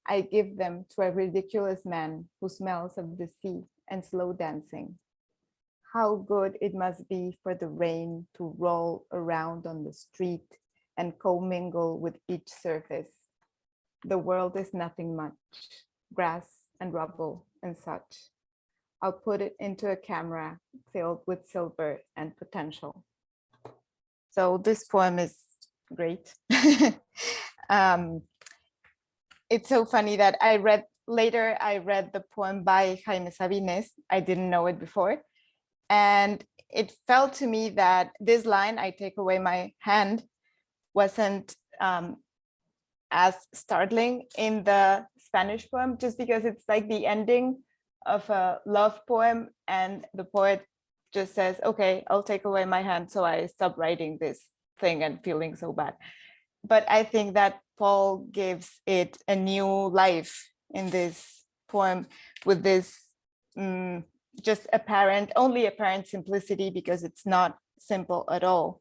I give them to a ridiculous man who smells of the sea and slow dancing. How good it must be for the rain to roll around on the street and commingle with each surface. The world is nothing much, grass and rubble and such. I'll put it into a camera filled with silver and potential. So this poem is great. It's so funny that I read the poem by Jaime Sabines. I didn't know it before. And it felt to me that this line, I take away my hand, wasn't as startling in the Spanish poem, just because it's like the ending of a love poem and the poet just says, okay, I'll take away my hand, so I stop writing this thing and feeling so bad. But I think that Paul gives it a new life in this poem with this just only apparent simplicity, because it's not simple at all.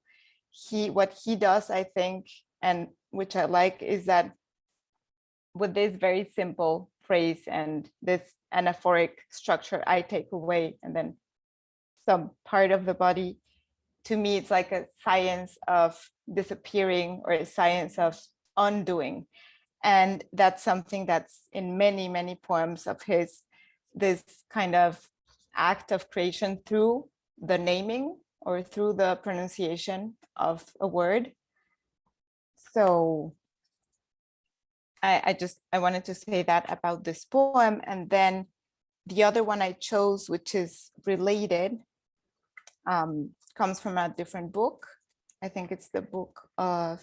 What he does, I think, and which I like, is that with this very simple phrase and this anaphoric structure, I take away, and then some part of the body, to me, it's like a science of disappearing or a science of undoing. And that's something that's in many, many poems of his, this kind of act of creation through the naming or through the pronunciation of a word. So I wanted to say that about this poem. And then the other one I chose, which is related, comes from a different book. I think it's the book of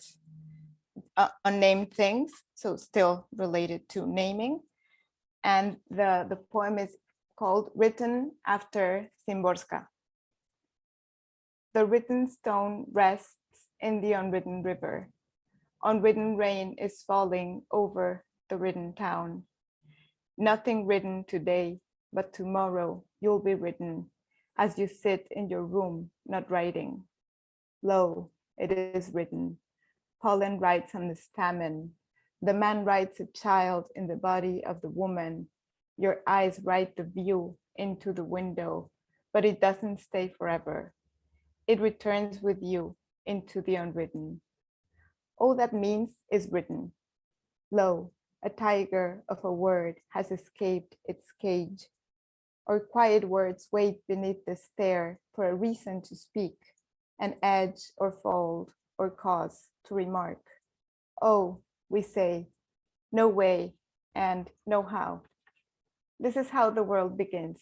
Unnamed Things, so still related to naming. And the poem is called Written After Szymborska. The written stone rests in the unwritten river. Unwritten rain is falling over the written town. Nothing written today, but tomorrow you'll be written as you sit in your room, not writing. Lo, it is written. Pollen writes on the stamen. The man writes a child in the body of the woman. Your eyes write the view into the window, but it doesn't stay forever. It returns with you into the unwritten. All that means is written. Lo, a tiger of a word has escaped its cage, or quiet words wait beneath the stair for a reason to speak, an edge or fold or cause to remark. Oh, we say, no way and no how. This is how the world begins.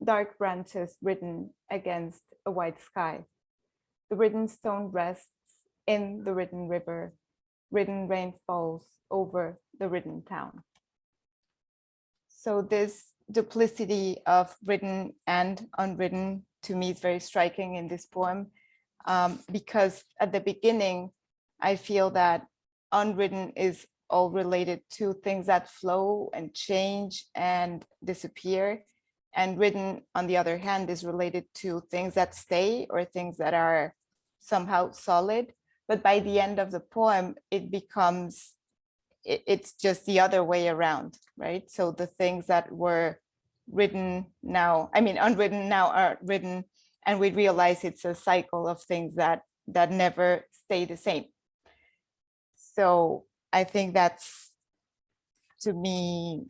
Dark branches written against a white sky. The written stone rests in the written river. Written rain falls over the written town. So this duplicity of written and unwritten to me is very striking in this poem, because at the beginning, I feel that unwritten is all related to things that flow and change and disappear. And written, on the other hand, is related to things that stay or things that are somehow solid. But by the end of the poem, it becomes, it's just the other way around, right? So the things that were written now, I mean, unwritten now are written, and we realize it's a cycle of things that never stay the same. So I think that's, to me,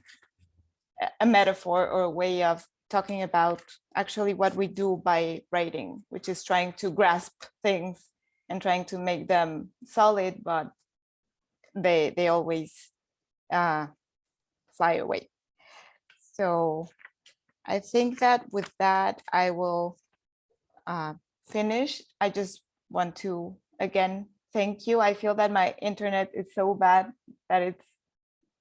a metaphor or a way of talking about actually what we do by writing, which is trying to grasp things and trying to make them solid, but they always fly away. So I think that with that, I will finish. I just want to, again, thank you. I feel that my internet is so bad that it's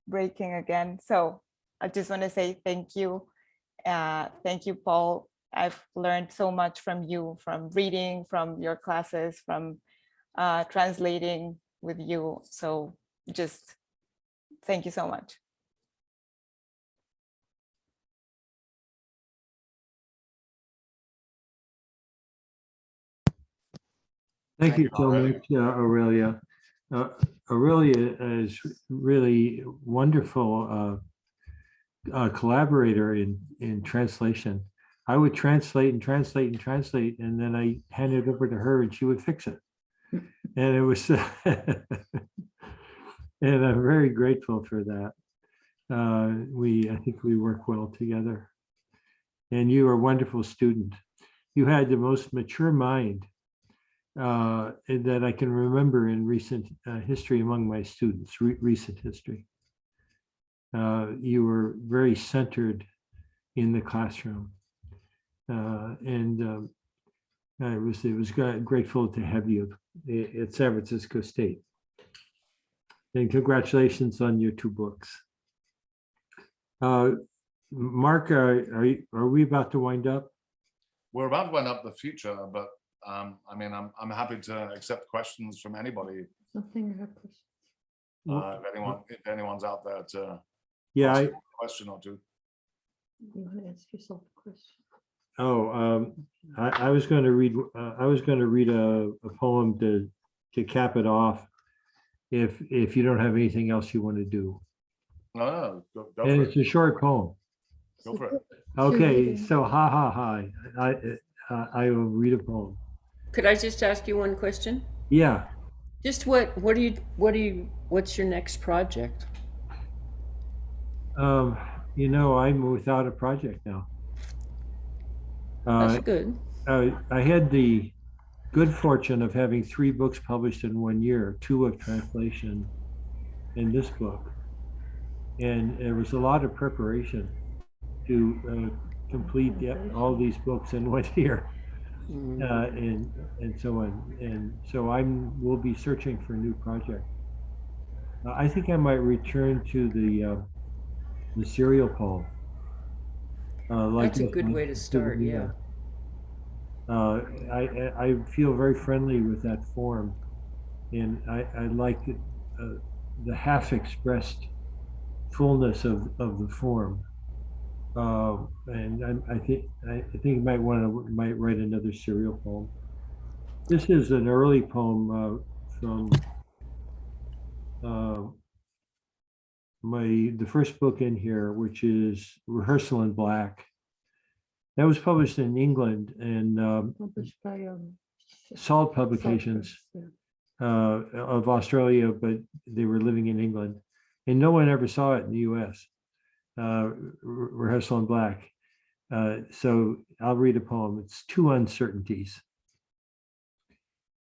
breaking again. So I just want to say thank you. Thank you, Paul. I've learned so much from you, from reading, from your classes, from translating with you. So just thank you so much. Thank you so much, Aurelia. Aurelia is really wonderful collaborator in translation. I would translate and translate and translate, and then I hand it over to her and she would fix it. And it was, and I'm very grateful for that. I think we work well together. And you are a wonderful student. You had the most mature mind that I can remember in recent history among my students, recent history. You were very centered in the classroom. And I was grateful to have you at San Francisco State. And congratulations on your 2 books. Mark, are we about to wind up? We're about to wind up the future, but I mean, I'm happy to accept questions from anybody. Nothing I have questions. If anyone's out there to Yeah, ask a question or two. You want to ask yourself a question? Oh, I was going to read a poem to cap it off. If you don't have anything else you want to do. No, go for And it. it's a short poem. Go for it. Okay, so hi. I will read a poem. Could I just ask you one question? Yeah. Just what's your next project? You know, I'm without a project now. That's good. I had the good fortune of having 3 books published in 1 year, 2 of translation in this book. And there was a lot of preparation to complete all these books in 1 year. And so on. And so we'll be searching for a new project. I think I might return to the serial poem. That's a good way to start, yeah. I feel very friendly with that form, and I like it, the half-expressed fullness of the form. And I think you might write another serial poem. This is an early poem from the first book in here, which is Rehearsal in Black. That was published in England and Published by Salt Publications of Australia, but they were living in England, and no one ever saw it in the U.S. Rehearsal in Black. So I'll read a poem. It's Two Uncertainties.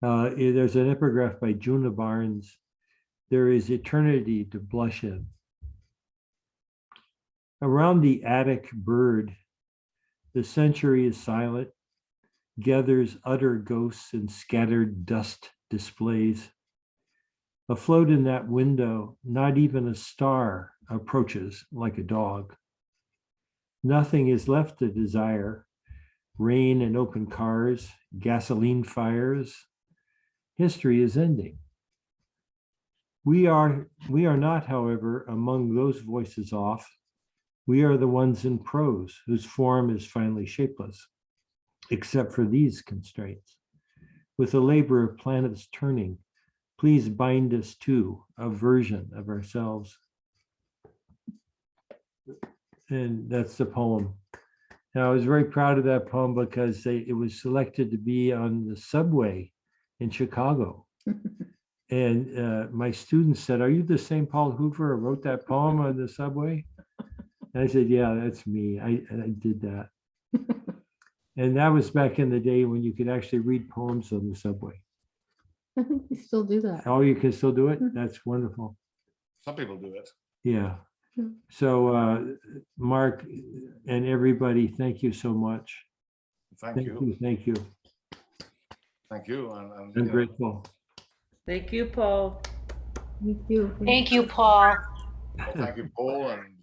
There's an epigraph by Juna Barnes. There is eternity to blush in. Around the attic bird, the century is silent, gathers utter ghosts and scattered dust displays. Afloat in that window, not even a star approaches like a dog. Nothing is left to desire. Rain and open cars, gasoline fires. History is ending. We are not, however, among those voices off. We are the ones in prose whose form is finally shapeless, except for these constraints. With the labor of planets turning, please bind us to a version of ourselves. And that's the poem. Now, I was very proud of that poem because it was selected to be on the subway in Chicago. And my students said, "Are you the same Paul Hoover who wrote that poem on the subway?" And I said, "Yeah, that's me. I did that." And that was back in the day when you could actually read poems on the subway. I think we still do that. Oh, you can still do it? That's wonderful. Some people do it. Yeah. Yeah. So Mark and everybody, thank you so much. Thank you. Thank you. Thank you. I'm you know, grateful. Thank you, Paul. Thank you. Thank you, Paul. well, thank you, Paul, and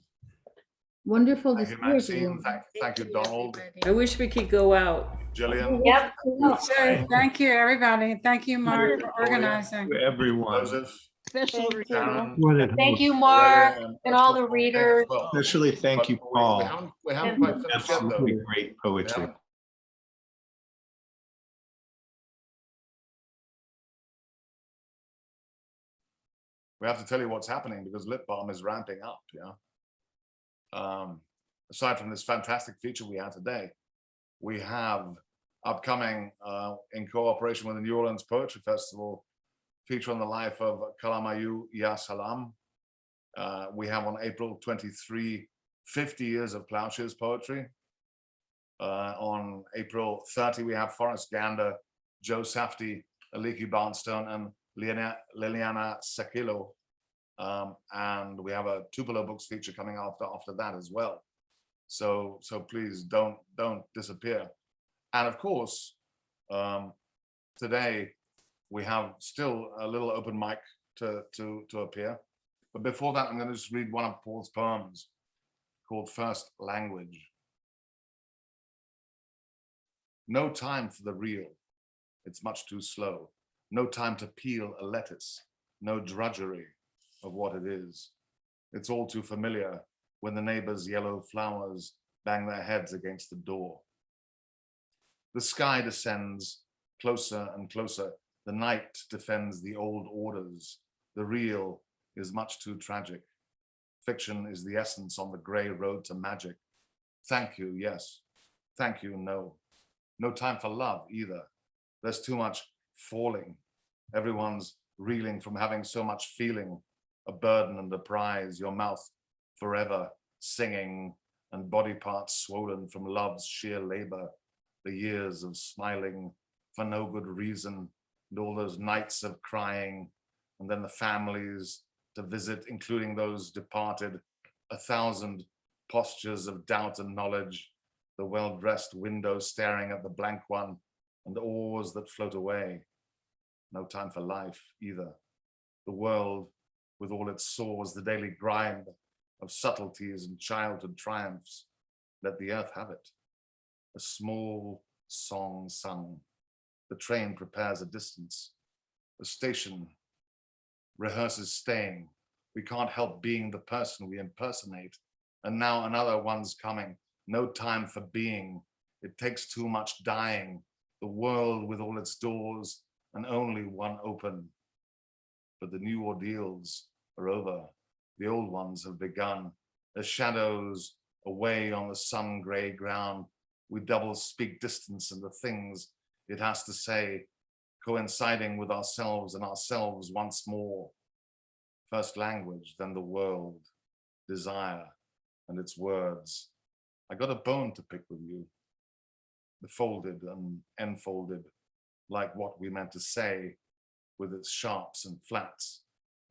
Wonderful to thank see you, Maxine. everyone. Thank you, Donald, I wish we could go out. Gillian, Yep. So thank you, everybody. Thank you, Mark, for Claudia, organizing. To everyone, Joseph, Thank you. Sharon, What a Thank host. you, Mark, Aurelia, and all the Paul. readers. Well, especially thank you, but Paul. we haven't quite finished yet, though. Absolutely great We poetry. haven't- We have to tell you what's happening because Lit Balm is ramping up. Yeah. Aside from this fantastic feature we had today, we have upcoming, in cooperation with the New Orleans Poetry Festival, feature on the life of Kalamayu Ya Salam. We have on April 23, 50 years of Plowshares poetry. On April 30, we have Forrest Gander, Joe Safdie, Aliki Barnstone, and Liliana Sakilo. And we have a Tupelo Books feature coming after that as well. So please don't disappear. And of course, today we have still a little open mic to appear. But before that, I'm going to just read one of Paul's poems called First Language. No time for the real. It's much too slow. No time to peel a lettuce. No drudgery of what it is. It's all too familiar when the neighbors' yellow flowers bang their heads against the door. The sky descends closer and closer. The night defends the old orders. The real is much too tragic. Fiction is the essence on the gray road to magic. Thank you, yes. Thank you, no. No time for love either. There's too much falling. Everyone's reeling from having so much feeling, a burden and a prize, your mouth forever singing and body parts swollen from love's sheer labor, the years of smiling for no good reason, and all those nights of crying, and then the families to visit, including those departed, 1,000 postures of doubt and knowledge, the well-dressed window staring at the blank one, and oars that float away. No time for life either. The world with all its sores, the daily grind of subtleties and childhood triumphs. Let the earth have it. A small song sung. The train prepares a distance. The station rehearses staying. We can't help being the person we impersonate. And now another one's coming. No time for being. It takes too much dying. The world with all its doors and only one open. But the new ordeals are over. the old ones have begun. As shadows away on the sun-gray ground, we double speak distance and the things it has to say, coinciding with ourselves and ourselves once more. First language, then the world, desire and its words. I got a bone to pick with you. The folded and enfolded, like what we meant to say, with its sharps and flats,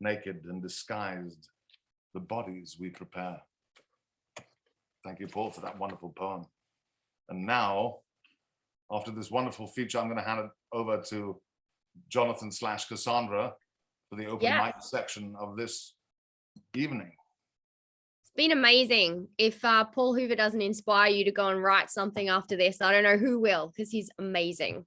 naked and disguised, the bodies we prepare. Thank you, Paul, for that wonderful poem. And now, after this wonderful feature, I'm going to hand it over to Jonathan / Cassandra for the open mic section of this evening. It's been amazing. If Paul Hoover doesn't inspire you to go and write something after this, I don't know who will, because he's amazing.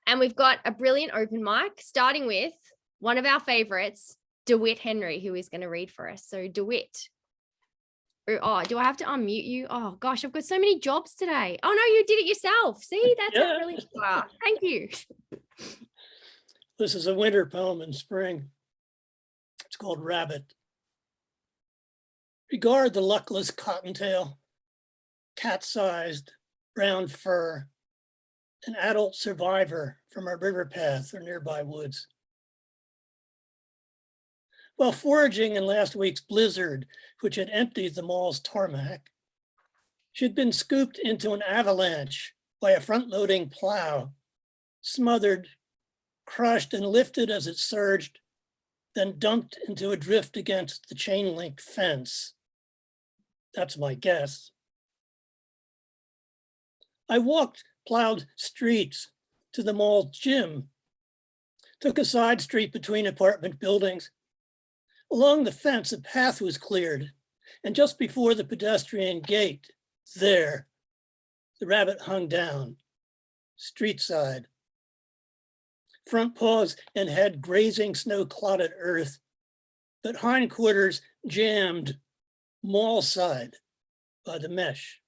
And we've got a brilliant open mic, starting with one of our favorites, DeWitt Henry, who is going to read for us. So DeWitt. Oh, do I have to unmute you? Oh gosh, I've got so many jobs today. Oh no, you did it yourself. See, that's how brilliant you are. Thank you. This is a winter poem in spring. It's called Rabbit. Regard the luckless cottontail, cat-sized, brown fur, an adult survivor from a river path or nearby woods. While foraging in last week's blizzard, which had emptied the mall's tarmac, she had been scooped into an avalanche by a front-loading plow, smothered, crushed, and lifted as it surged, then dumped into a drift against the chain-link fence. That's my guess. I walked plowed streets to the mall gym, took a side street between apartment buildings. Along the fence, a path was cleared, and just before the pedestrian gate, there, the rabbit hung down, street side. Front paws and head grazing snow-clotted earth, but hindquarters jammed mall side by the mesh.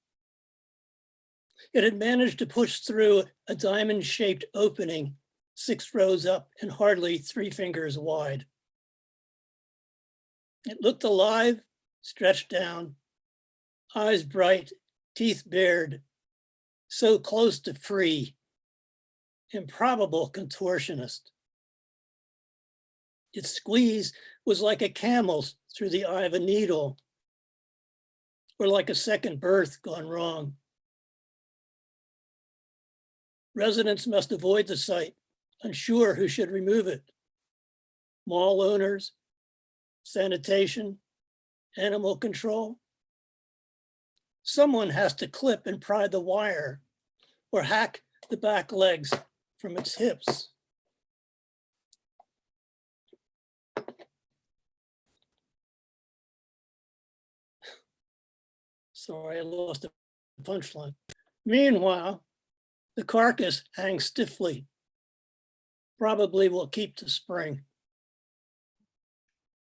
It had managed to push through a diamond-shaped opening 6 rows up and hardly 3 fingers wide. It looked alive, stretched down, eyes bright, teeth bared, so close to free, improbable contortionist. Its squeeze was like a camel's through the eye of a needle, or like a second birth gone wrong. Residents must avoid the site, unsure who should remove it. Mall owners, sanitation, animal control. Someone has to clip and pry the wire or hack the back legs from its hips. Sorry, I lost the punchline. Meanwhile, the carcass hangs stiffly. Probably will keep to spring.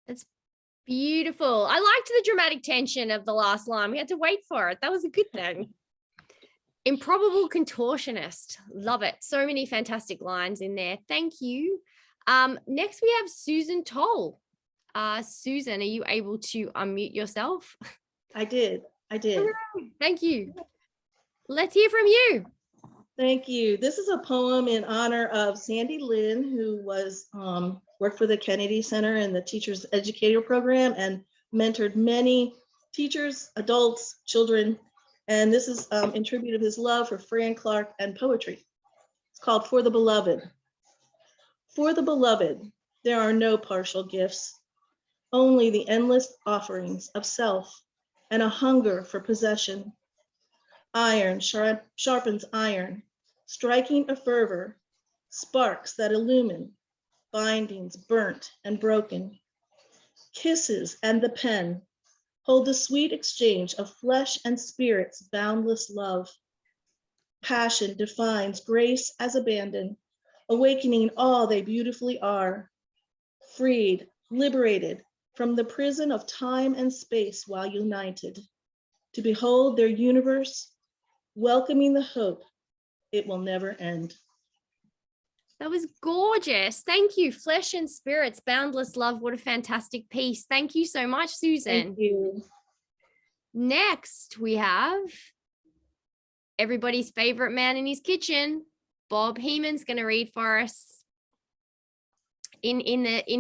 It's beautiful. I liked the dramatic tension of the last line. We had to wait for it. That was a good thing. Improbable contortionist. Love it. So many fantastic lines in there. Thank you. Next, we have Susan Toll. Susan, are you able to unmute yourself? I did. Thank you. Let's hear from you. Thank you. This is a poem in honor of Sandy Lynn, who was worked for the Kennedy Center and the Teachers Educator Program and mentored many teachers, adults, children. And this is in tribute of his love for Fran Clark and poetry. It's called For the Beloved. For the beloved, there are no partial gifts, only the endless offerings of self and a hunger for possession. Iron sharpens iron, striking a fervor, sparks that illumine, bindings burnt and broken. Kisses and the pen hold the sweet exchange of flesh and spirit's boundless love. Passion defines grace as abandon, awakening all they beautifully are. Freed, liberated from the prison of time and space while united, to behold their universe, welcoming the hope it will never end. That was gorgeous. Thank you. Flesh and Spirits, Boundless Love. What a fantastic piece. Thank you so much, Susan. Thank you. Next, we have everybody's favorite man in his kitchen. Bob Heeman's going to read for us in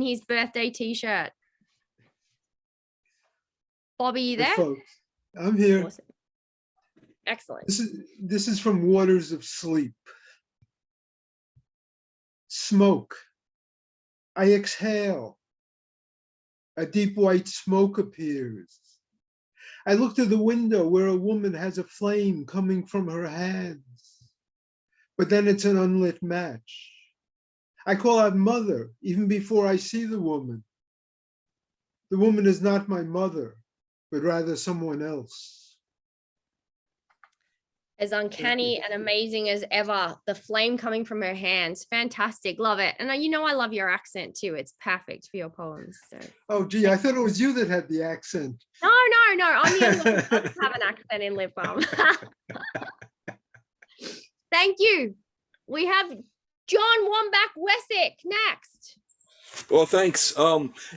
his birthday t-shirt. Bobby, you Hey, there? folks, I'm here. Awesome. Excellent. This is from Waters of Sleep. Smoke. I exhale. A deep white smoke appears. I look to the window where a woman has a flame coming from her hands. But then it's an unlit match. I call out mother even before I see the woman. The woman is not my mother, but rather someone else. As uncanny and amazing as ever. The flame coming from her hands. Fantastic. Love it. And you know I love your accent too. It's perfect for your poems. So. Oh, gee, I thought it was you that had the accent. No. I'm the only one who doesn't have an accent in Lit Balm. Thank you. We have John Wambach Wessick next. Well, thanks.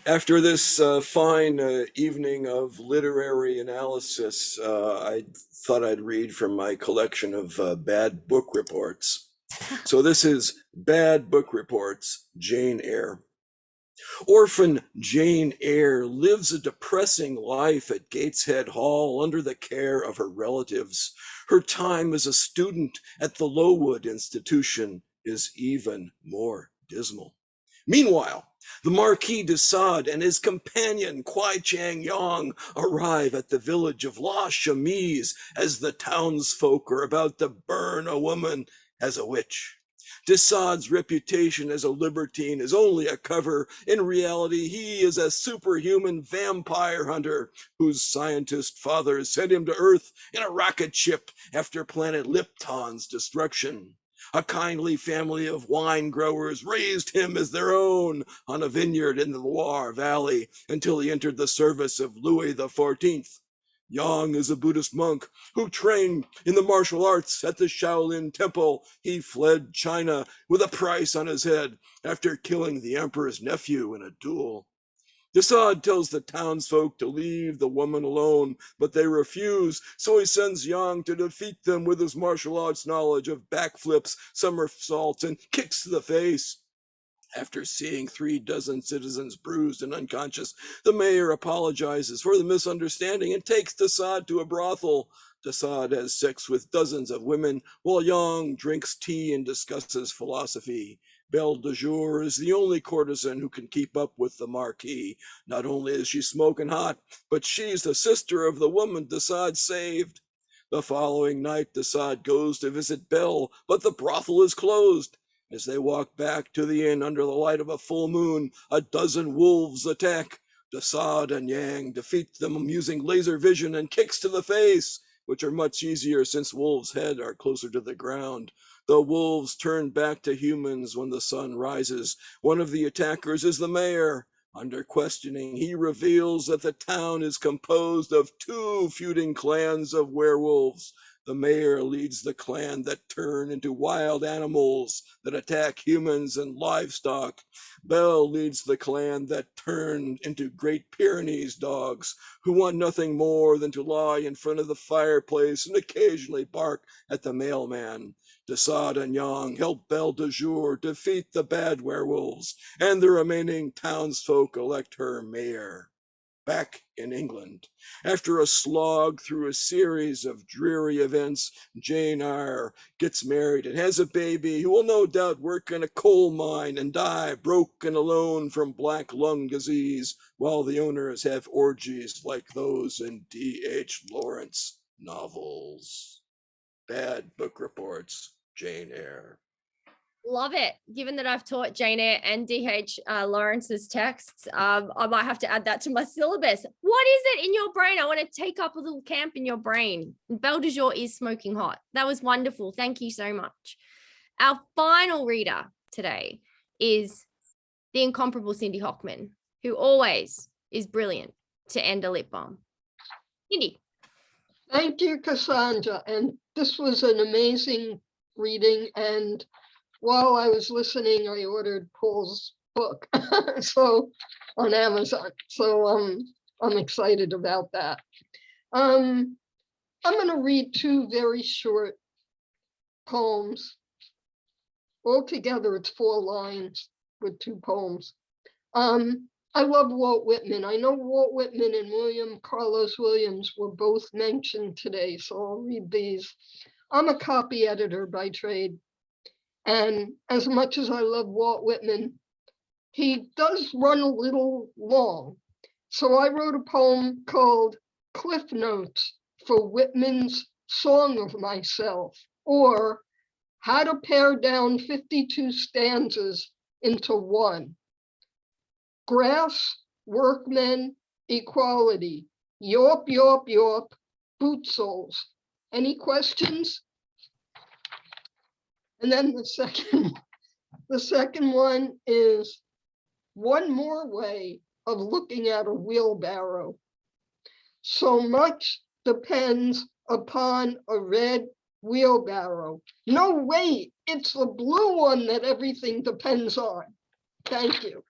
After this fine evening of literary analysis, I thought I'd read from my collection of bad book reports. So this is Bad Book Reports, Jane Eyre. Orphan Jane Eyre lives a depressing life at Gateshead Hall under the care of her relatives. Her time as a student at the Lowood Institution is even more dismal. Meanwhile, the Marquis de Sade and his companion Kwai Chang Yong arrive at the village of La Chemise as the townsfolk are about to burn a woman as a witch. De Sade's reputation as a libertine is only a cover. In reality, he is a superhuman vampire hunter whose scientist father sent him to Earth in a rocket ship after planet Lipton's destruction. A kindly family of wine growers raised him as their own on a vineyard in the Loire Valley until he entered the service of Louis XIV. Yang is a Buddhist monk who trained in the martial arts at the Shaolin Temple. He fled China with a price on his head after killing the emperor's nephew in a duel. De Sade tells the townsfolk to leave the woman alone, but they refuse, so he sends Yang to defeat them with his martial arts knowledge of backflips, somersaults, and kicks to the face. After seeing 36 citizens bruised and unconscious, the mayor apologizes for the misunderstanding and takes de Sade to a brothel. De Sade has sex with dozens of women, while Yang drinks tea and discusses philosophy. Belle de Jour is the only courtesan who can keep up with the Marquis. Not only is she smoking hot, but she's the sister of the woman de Sade saved. The following night, de Sade goes to visit Belle, but the brothel is closed. As they walk back to the inn under the light of a full moon, a dozen wolves attack. De Sade and Yang defeat them using laser vision and kicks to the face, which are much easier since wolves' heads are closer to the ground. The wolves turn back to humans when the sun rises. One of the attackers is the mayor. Under questioning, he reveals that the town is composed of 2 feuding clans of werewolves. The mayor leads the clan that turn into wild animals that attack humans and livestock. Belle leads the clan that turn into Great Pyrenees dogs, who want nothing more than to lie in front of the fireplace and occasionally bark at the mailman. De Sade and Yang help Belle de Jour defeat the bad werewolves, and the remaining townsfolk elect her mayor. Back in England, after a slog through a series of dreary events, Jane Eyre gets married and has a baby who will no doubt work in a coal mine and die broke and alone from black lung disease, while the owners have orgies like those in D.H. Lawrence novels. Bad Book Reports, Jane Eyre. Love it. Given that I've taught Jane Eyre and D.H. Lawrence's texts, I might have to add that to my syllabus. What is it in your brain? I want to take up a little camp in your brain. Belle de Jour is smoking hot. That was wonderful. Thank you so much. Our final reader today is the incomparable Cindy Hockman, who always is brilliant to end a Lit Balm. Cindy. Thank you, Cassandra. And this was an amazing reading, and while I was listening, I ordered Paul's book, so on Amazon. So I'm excited about that. I'm going to read two very short poems. Altogether, it's 4 lines with 2 poems. I love Walt Whitman. I know Walt Whitman and William Carlos Williams were both mentioned today, so I'll read these. I'm a copy editor by trade, and as much as I love Walt Whitman, he does run a little long. So I wrote a poem called Cliff Notes for Whitman's Song of Myself, or How to Pare Down 52 Stanzas into One. Grass, workmen, equality, yorp, yorp, yorp, boot soles. Any questions? And then the second one is one more way of looking at a wheelbarrow. So much depends upon a red wheelbarrow. No, wait, it's the blue one that everything depends on. Thank you.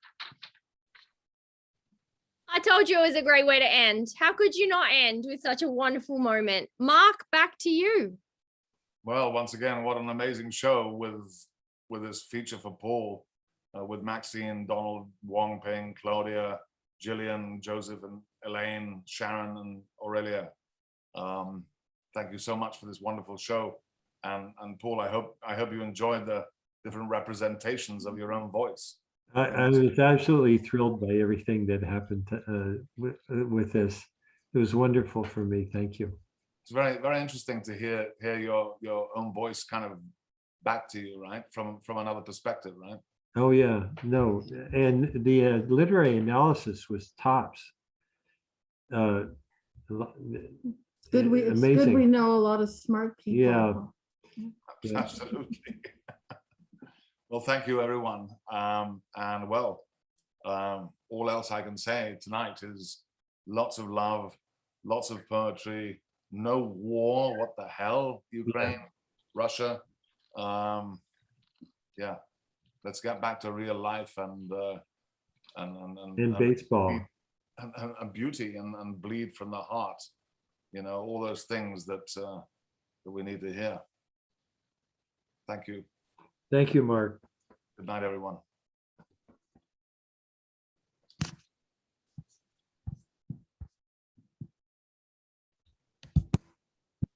I told you it was a great way to end. How could you not end with such a wonderful moment? Mark, back to you. Well, once again, what an amazing show with this feature for Paul, with Maxine, Donald, Wang Ping, Claudia, Gillian, Joseph, and Elaine, Sharon, and Aurelia. Thank you so much for this wonderful show. And Paul, I hope you enjoyed the different representations of your own voice. I was absolutely thrilled by everything that happened with this. It was wonderful for me. Thank you. It's very, very interesting to hear your own voice kind of back to you, right? From another perspective, right? Oh yeah, no, and the literary analysis was tops. It's good we know a lot of smart people. Yeah. Absolutely. Well, thank you, everyone. And well, all else I can say tonight is lots of love, lots of poetry, no war. What the hell, Ukraine, Russia? Yeah, let's get back to real life and baseball and beauty and bleed from the heart. You know, all those things that we need to hear. Thank you. Thank you, Mark. Good night, everyone.